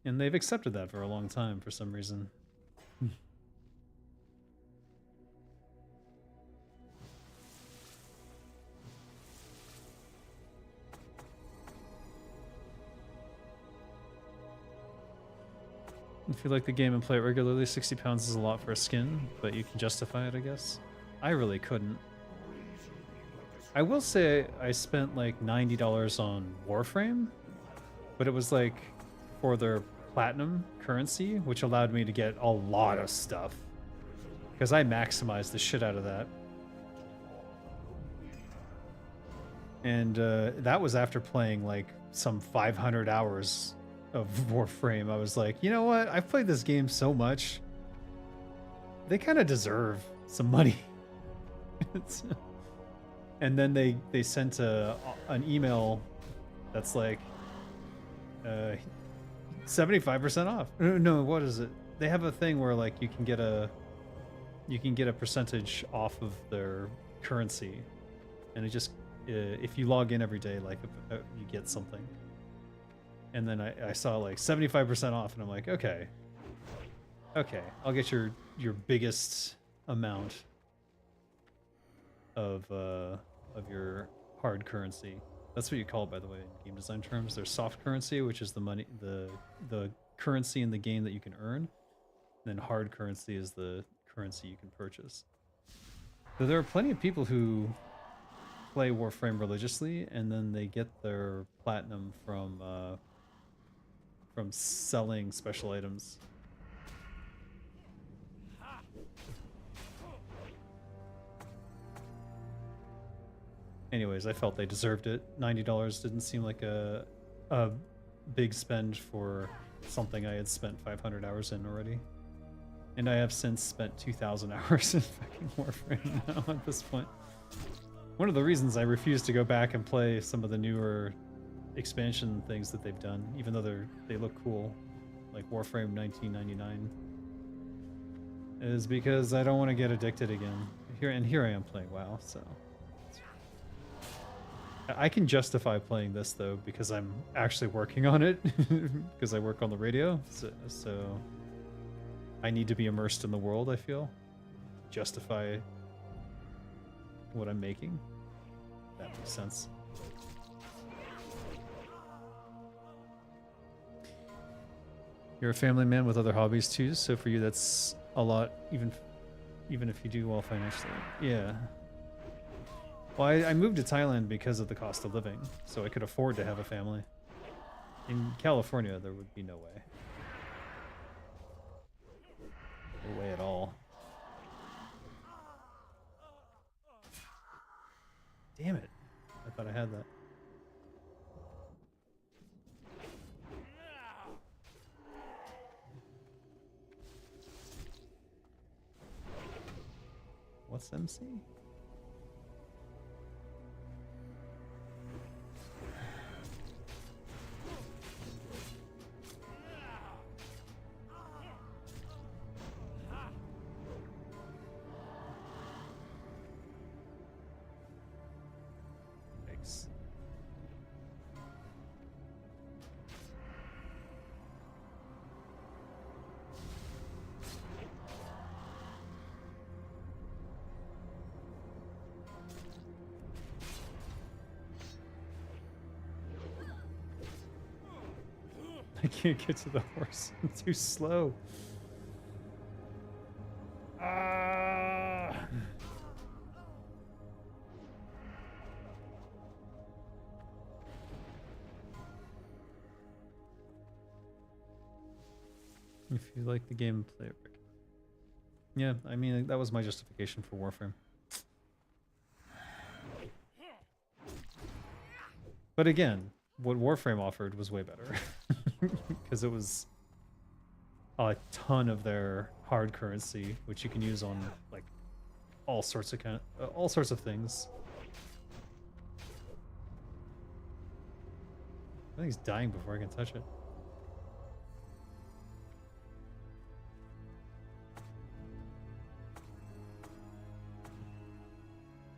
And they've accepted that for a long time for some reason. If you like the game and play it regularly, £60 is a lot for a skin, but you can justify it, I guess. I really couldn't. I will say I spent like $90 on Warframe, but it was like for their platinum currency, which allowed me to get a lot of stuff. Because I maximized the shit out of that. And that was after playing like some 500 hours of Warframe. I was like, you know what? I've played this game so much. They kind of deserve some money. And then they sent an email that's like 75% off. No, what is it? They have a thing where like you can get a percentage off of their currency, and it just if you log in every day, like you get something. And then I saw like 75% off, and I'm like, okay, I'll get your biggest amount of your hard currency. That's what you call it, by the way, in game design terms. There's soft currency, which is the money, the currency in the game that you can earn. And then hard currency is the currency you can purchase. So there are plenty of people who play Warframe religiously, and then they get their platinum from selling special items. Anyways, I felt they deserved it. $90 didn't seem like a big spend for something I had spent 500 hours in already. And I have since spent 2,000 hours in fucking Warframe now at this point. One of the reasons I refuse to go back and play some of the newer expansion things that they've done, even though they look cool, like Warframe 1999, is because I don't want to get addicted again. Here I am playing WoW, so I can justify playing this though because I'm actually working on it because I work on the radio, so I need to be immersed in the world. I feel justify what I'm making. That makes sense. You're a family man with other hobbies too, so for you that's a lot, even if you do well financially. Yeah. Well, I moved to Thailand because of the cost of living, so I could afford to have a family. In California, there would be no way. No way at all. Damn it. I thought I had that. What's MC? Thanks. I can't get to the horse. I'm too slow. Ah! If you like the game, play it. Yeah, I mean, that was my justification for Warframe. But again, what Warframe offered was way better. Because it was a ton of their hard currency, which you can use on like all sorts of things. I think he's dying before I can touch it.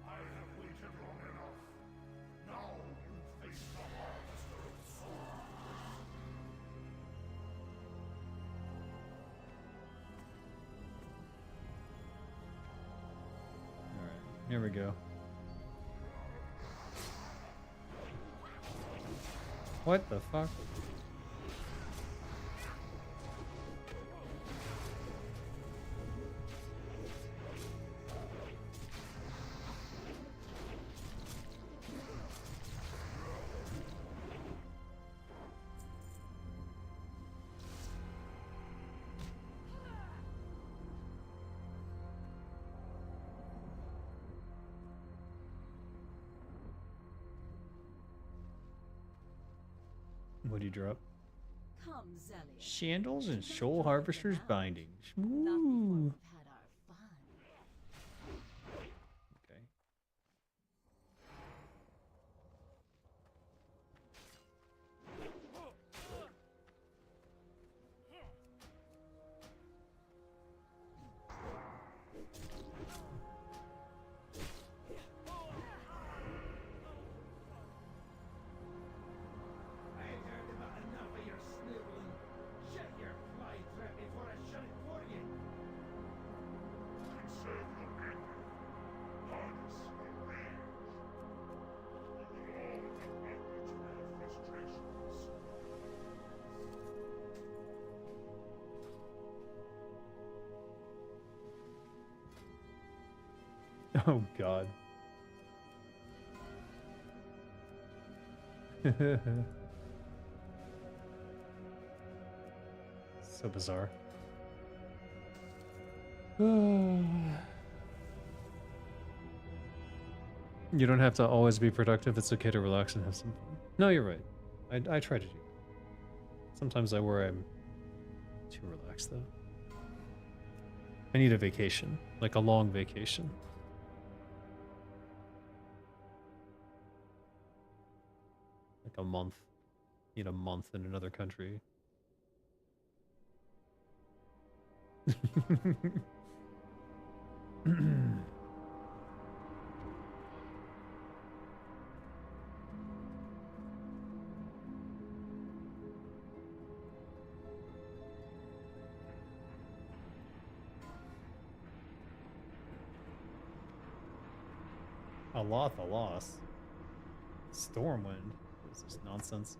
I have waited long enough. Now you face the harvester of souls. All right, here we go. What the fuck? What do you drop? Come, Zealot. Shandals and Don't Shoal drop Harvester's them now. bindings. Not before Ooh. we've had our fun. Okay. I ain't heard about enough of your sniveling. Shut your fly trap before I shut it for you. Conserve your anger. Harness your rage. We will all have outlets for our frustrations. Oh god. So bizarre. You don't have to always be productive. It's okay to relax and have some fun. No, you're right. I try to do that. Sometimes I worry I'm too relaxed, though. I need a vacation. Like a long vacation. Like a month. Need a month in another country. A loss, a loss. Stormwind. What is this nonsense?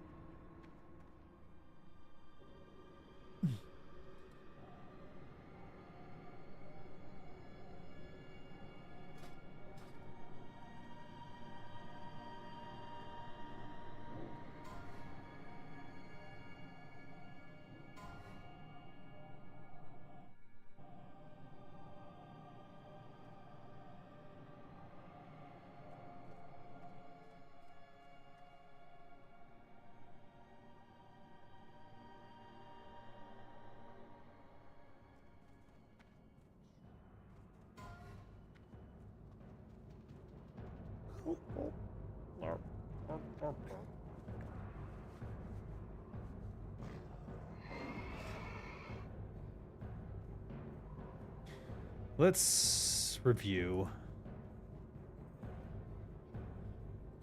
Let's review.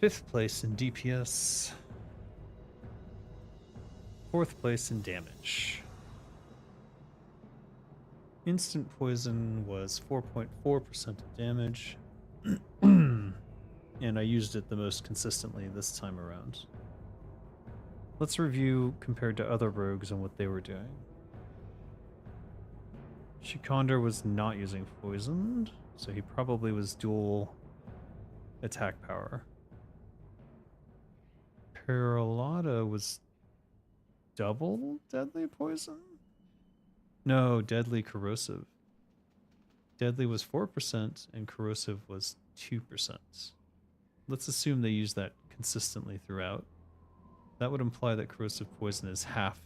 5th place in DPS. 4th place in damage. Instant poison was 4.4% of damage. And I used it the most consistently this time around. Let's review compared to other rogues and what they were doing. Shikandar was not using poisoned, so he probably was dual attack power. Peralata was double deadly poison? No, deadly corrosive. Deadly was 4% and corrosive was 2%. Let's assume they use that consistently throughout. That would imply that corrosive poison is half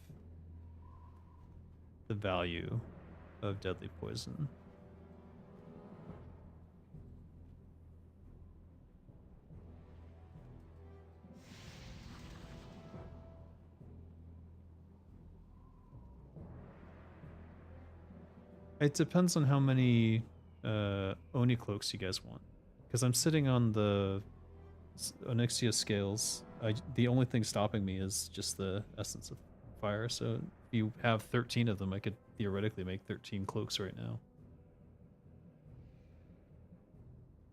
the value of deadly poison. It depends on how many Oni cloaks you guys want. Because I'm sitting on the Onyxia scales. The only thing stopping me is just the essence of fire. So if you have 13 of them, I could theoretically make 13 cloaks right now.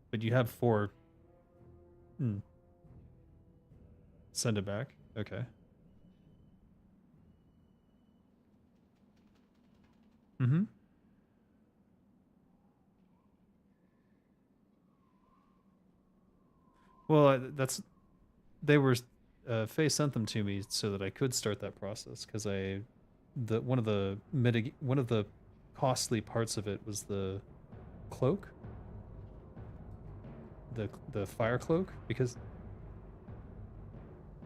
But you have 4. Send it back? Okay. Mm-hmm. Well, they were Faye sent them to me so that I could start that process because one of the costly parts of it was the cloak, the fire cloak, because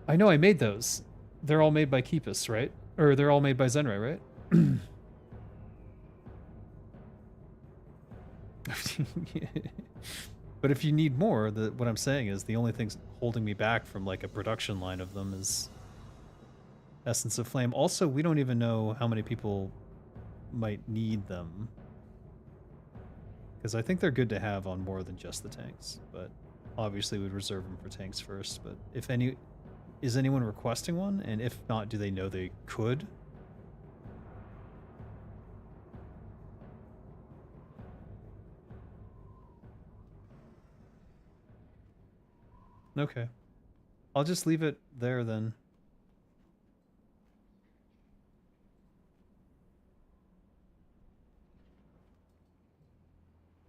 I know I made those. They're all made by Keepus, right? Or they're all made by Zenrai, right? But if you need more, what I'm saying is the only thing holding me back from like a production line of them is Essence of Flame. Also, we don't even know how many people might need them. Because I think they're good to have on more than just the tanks. But obviously we'd reserve them for tanks first. But is anyone requesting one? And if not, do they know they could? Okay. I'll just leave it there then.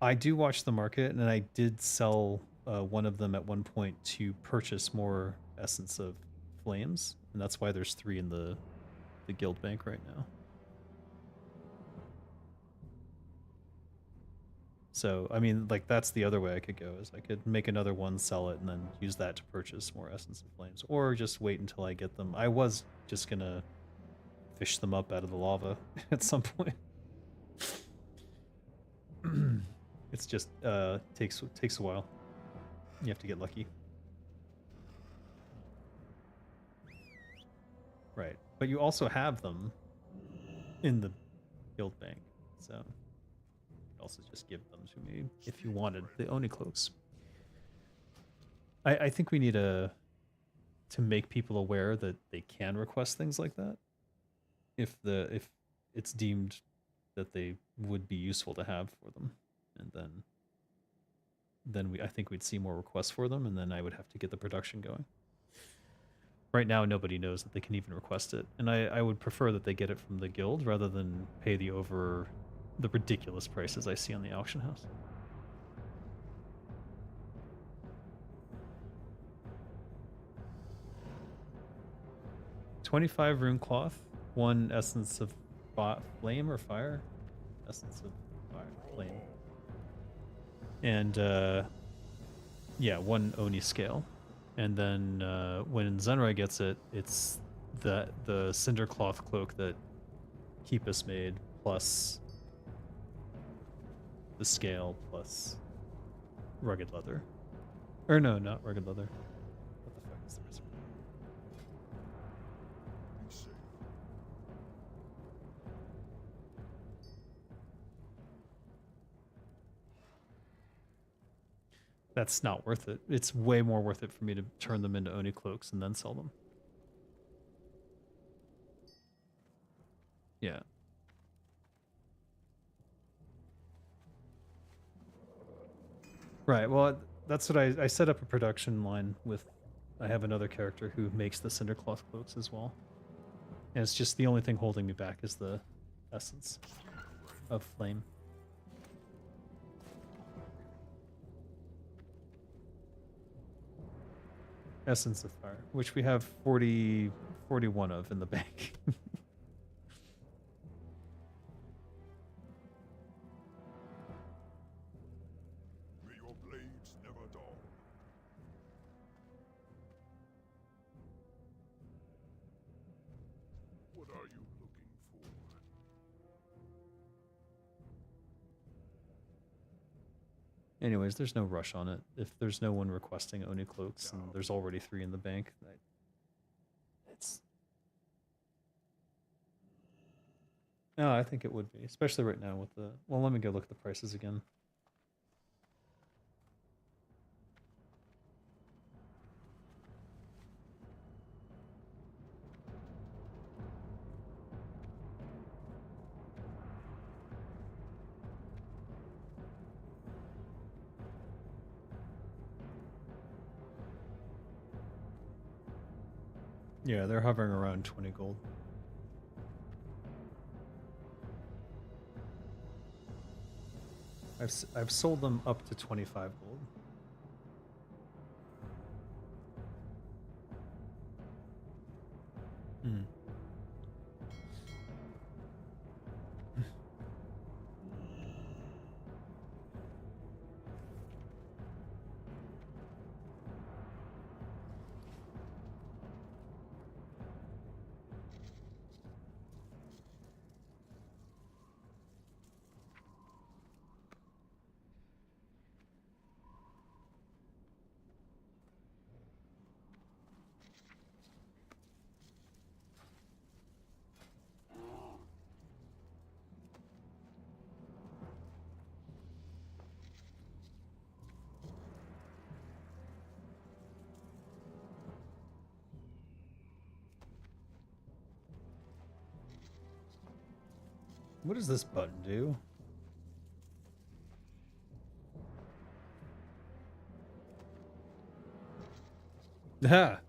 I do watch the market, and I did sell one of them at one point to purchase more Essence of Flames, and that's why there's 3 in the guild bank right now. So, I mean, like, that's the other way I could go, is I could make another one, sell it, and then use that to purchase more Essence of Flames. Or just wait until I get them. I was just gonna fish them up out of the lava at some point. It's just, takes a while. You have to get lucky. Right. But you also have them in the guild bank, so... also just give them to me if you wanted the Oni cloaks. I think we need to make people aware that they can request things like that if it's deemed that they would be useful to have for them, and then I think we'd see more requests for them, and then I would have to get the production going. Right now, nobody knows that they can even request it, and I would prefer that they get it from the guild rather than pay the ridiculous prices I see on the auction house. $25 rune cloth, 1 essence of flame or fire, essence of fire, flame, and yeah, 1 Oni scale, and then when Zenrai gets it, it's the cinder cloth cloak that Keepus made plus the scale plus rugged leather. Or no, not rugged leather. What the fuck is the rest of it? Be safe. That's not worth it. It's way more worth it for me to turn them into Oni cloaks and then sell them. Yeah. Right, well, that's what I set up a production line with. I have another character who makes the Cindercloth cloaks as well. And it's just the only thing holding me back is the essence of flame. Essence of fire, which we have 41 of in the bank. May your blades never dull. What are you looking for? Anyways, there's no rush on it. If there's no one requesting Oni cloaks and there's already 3 in the bank, it's... No, I think it would be, especially right now with the... Well, let me go look at the prices again. Yeah, they're hovering around 20 gold. I've sold them up to 25 gold. Hmm. What does this button do? Ha!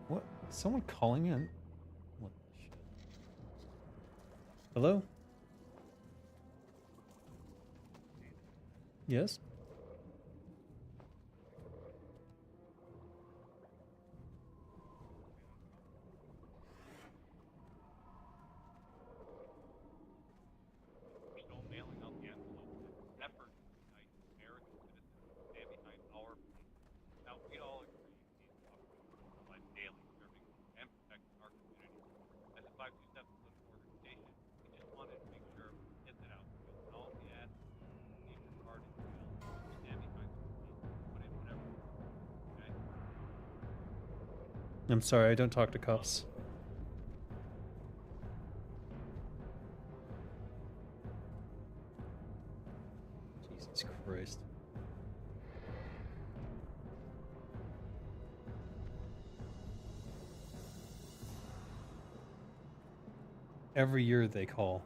What? Is someone calling in? What the shit? Hello? Yes? We know mailing out the envelope is an effort to unite American citizens who stand behind our police. Now, we all agree these officers provide daily serving and protecting our community. As a 527 political organization, we just wanted to make sure we get that out because all we ask is that you leave your card in jail, stand behind the police, and put in whatever you want. Okay? I'm sorry, I don't talk to cops. Jesus Christ. Every year they call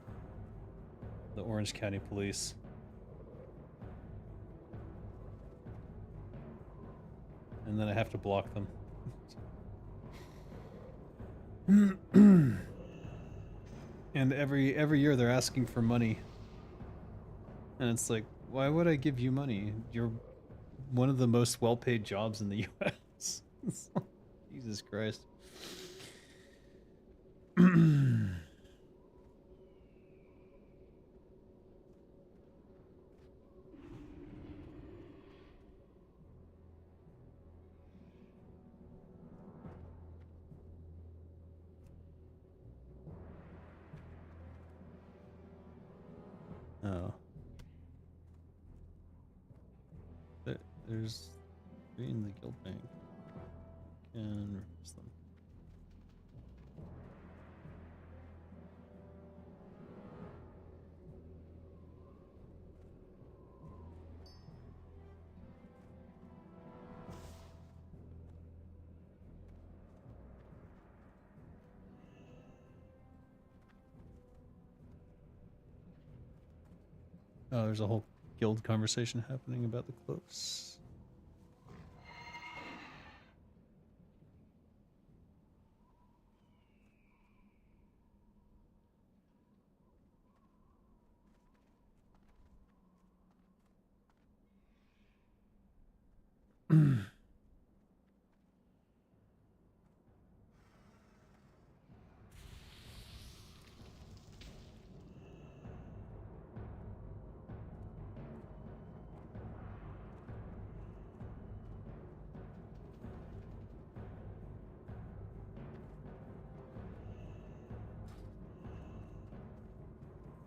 the Orange County Police. And then I have to block them. And every year they're asking for money. And it's like, why would I give you money? You're one of the most well-paid jobs in the US. Jesus Christ. Oh. There's 3 in the guild bank. Can reverse them. Oh, there's a whole guild conversation happening about the cloaks.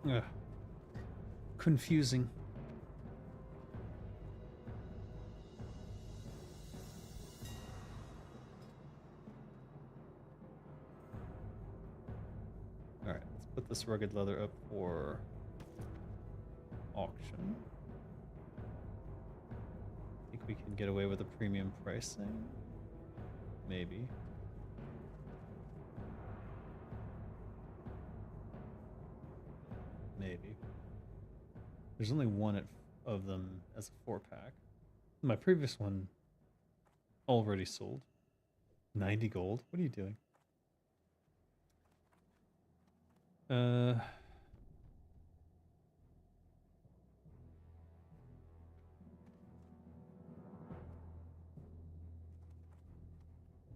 Ugh. Confusing. Alright, let's put this rugged leather up for auction. Think we can get away with a premium pricing? Maybe. Maybe. There's only one of them as a 4-pack. My previous one already sold. 90 gold? What are you doing? I'm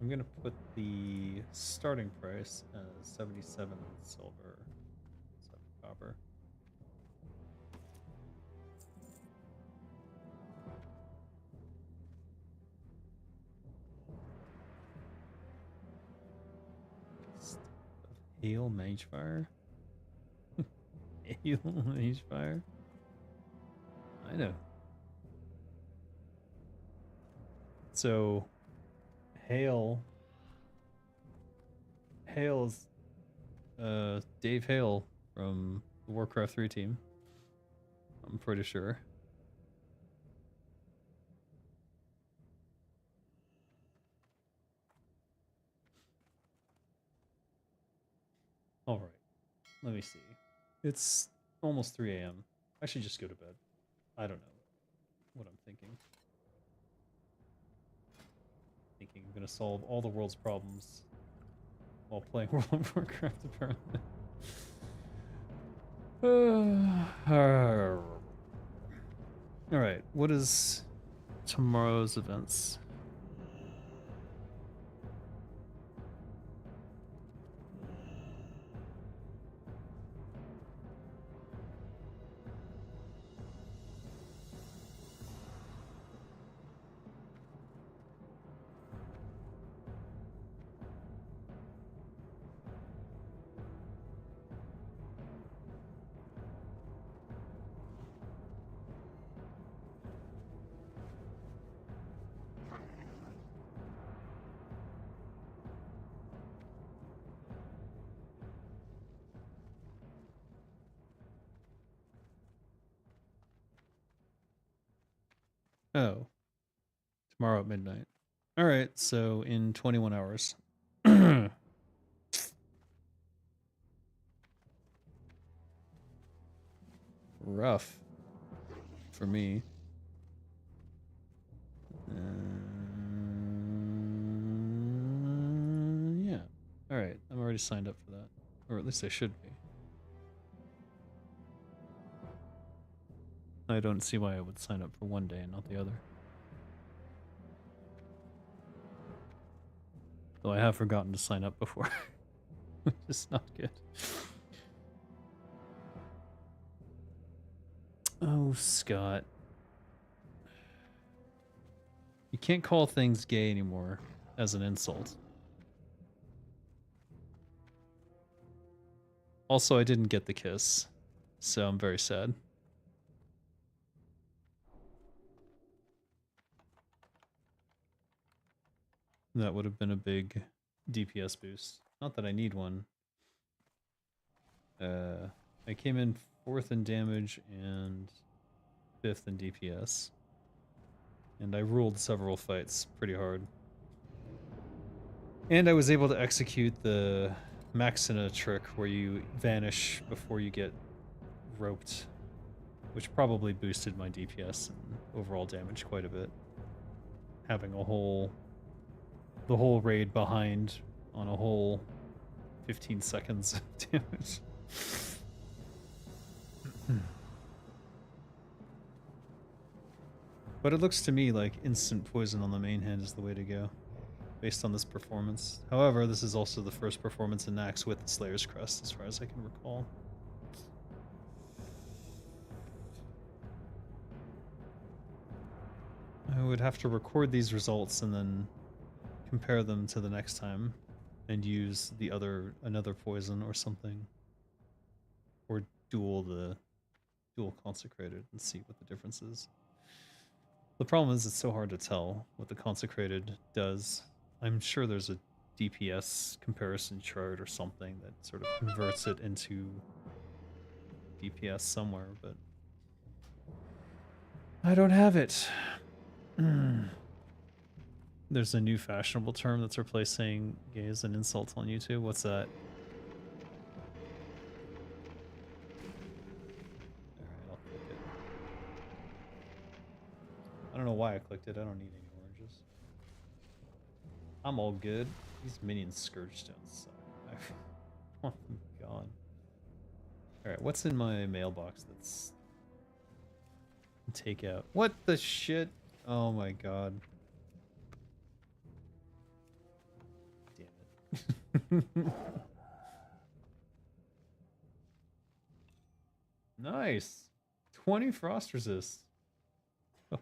gonna put the starting price as 77 silver, 7 copper. Hail Magefire? Hail Magefire? I know. So, Hail's Dave Hale from the Warcraft 3 team. I'm pretty sure. All right. Let me see. It's almost 3 a.m. I should just go to bed. I don't know what I'm thinking. Thinking I'm gonna solve all the world's problems while playing World of Warcraft, apparently. Alright, what is tomorrow's events? Oh, tomorrow at midnight. All right, so in 21 hours. Rough for me. Yeah. All right, I'm already signed up for that, or at least I should be. I don't see why I would sign up for one day and not the other. Though I have forgotten to sign up before, which is not good. Oh, Scott. You can't call things gay anymore as an insult. Also, I didn't get the kiss, so I'm very sad. That would have been a big DPS boost. Not that I need one. I came in 4th in damage and 5th in DPS. And I ruled several fights pretty hard. And I was able to execute the Maxina trick where you vanish before you get roped, which probably boosted my DPS and overall damage quite a bit. Having the whole raid behind on a whole 15 seconds of damage. But it looks to me like instant poison on the main hand is the way to go, based on this performance. However, this is also the first performance in Naxx with the Slayer's Crest, as far as I can recall. I would have to record these results and then compare them to the next time and use another poison or something. Or dual consecrated and see what the difference is. The problem is it's so hard to tell what the consecrated does. I'm sure there's a DPS comparison chart or something that sort of converts it into DPS somewhere, but I don't have it. There's a new fashionable term that's replacing gay as an insult on YouTube. What's that? Alright, I'll click it. I don't know why I clicked it. I don't need any oranges. I'm all good. These minion scourge stones suck. I want them gone. Alright, what's in my mailbox that's take out? What the shit? Oh my god. Damn it. Nice. 20 frost resists. Oh.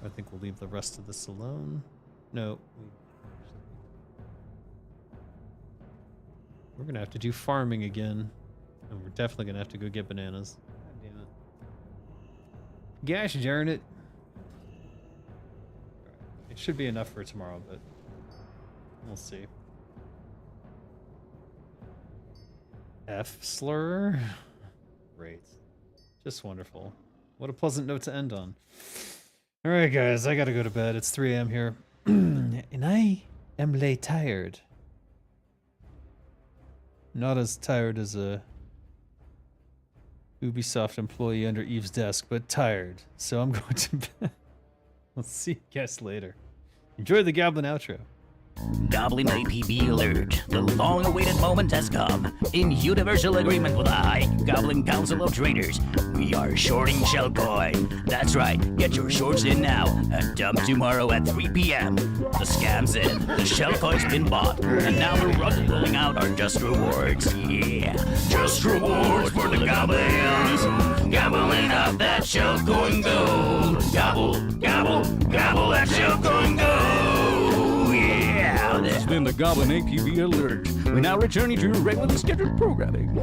I think we'll leave the rest of this alone. No. We're gonna have to do farming again. And we're definitely gonna have to go get bananas. God damn it. Gosh darn it. It should be enough for tomorrow, but we'll see. F slur? Great. Just wonderful. What a pleasant note to end on. Alright guys, I gotta go to bed. It's 3 AM here. And I am late tired. Not as tired as a Ubisoft employee under Eve's desk, but tired. So I'm going to bed. We'll see you guys later. Enjoy the Goblin outro. Goblin APB alert. The long-awaited moment has come. In universal agreement with the High Goblin Council of Traders, we are shorting shell coin. That's right, get your shorts in now and dump tomorrow at 3 p.m. The scam's in, the shell coin's been bought, and now the rug rolling out are just rewards. Yeah, just rewards for the goblins. Gobbling up that shell coin gold. Gobble, gobble, gobble that shell coin gold. This has been the Goblin APB Alert. We're now returning to regularly scheduled programming.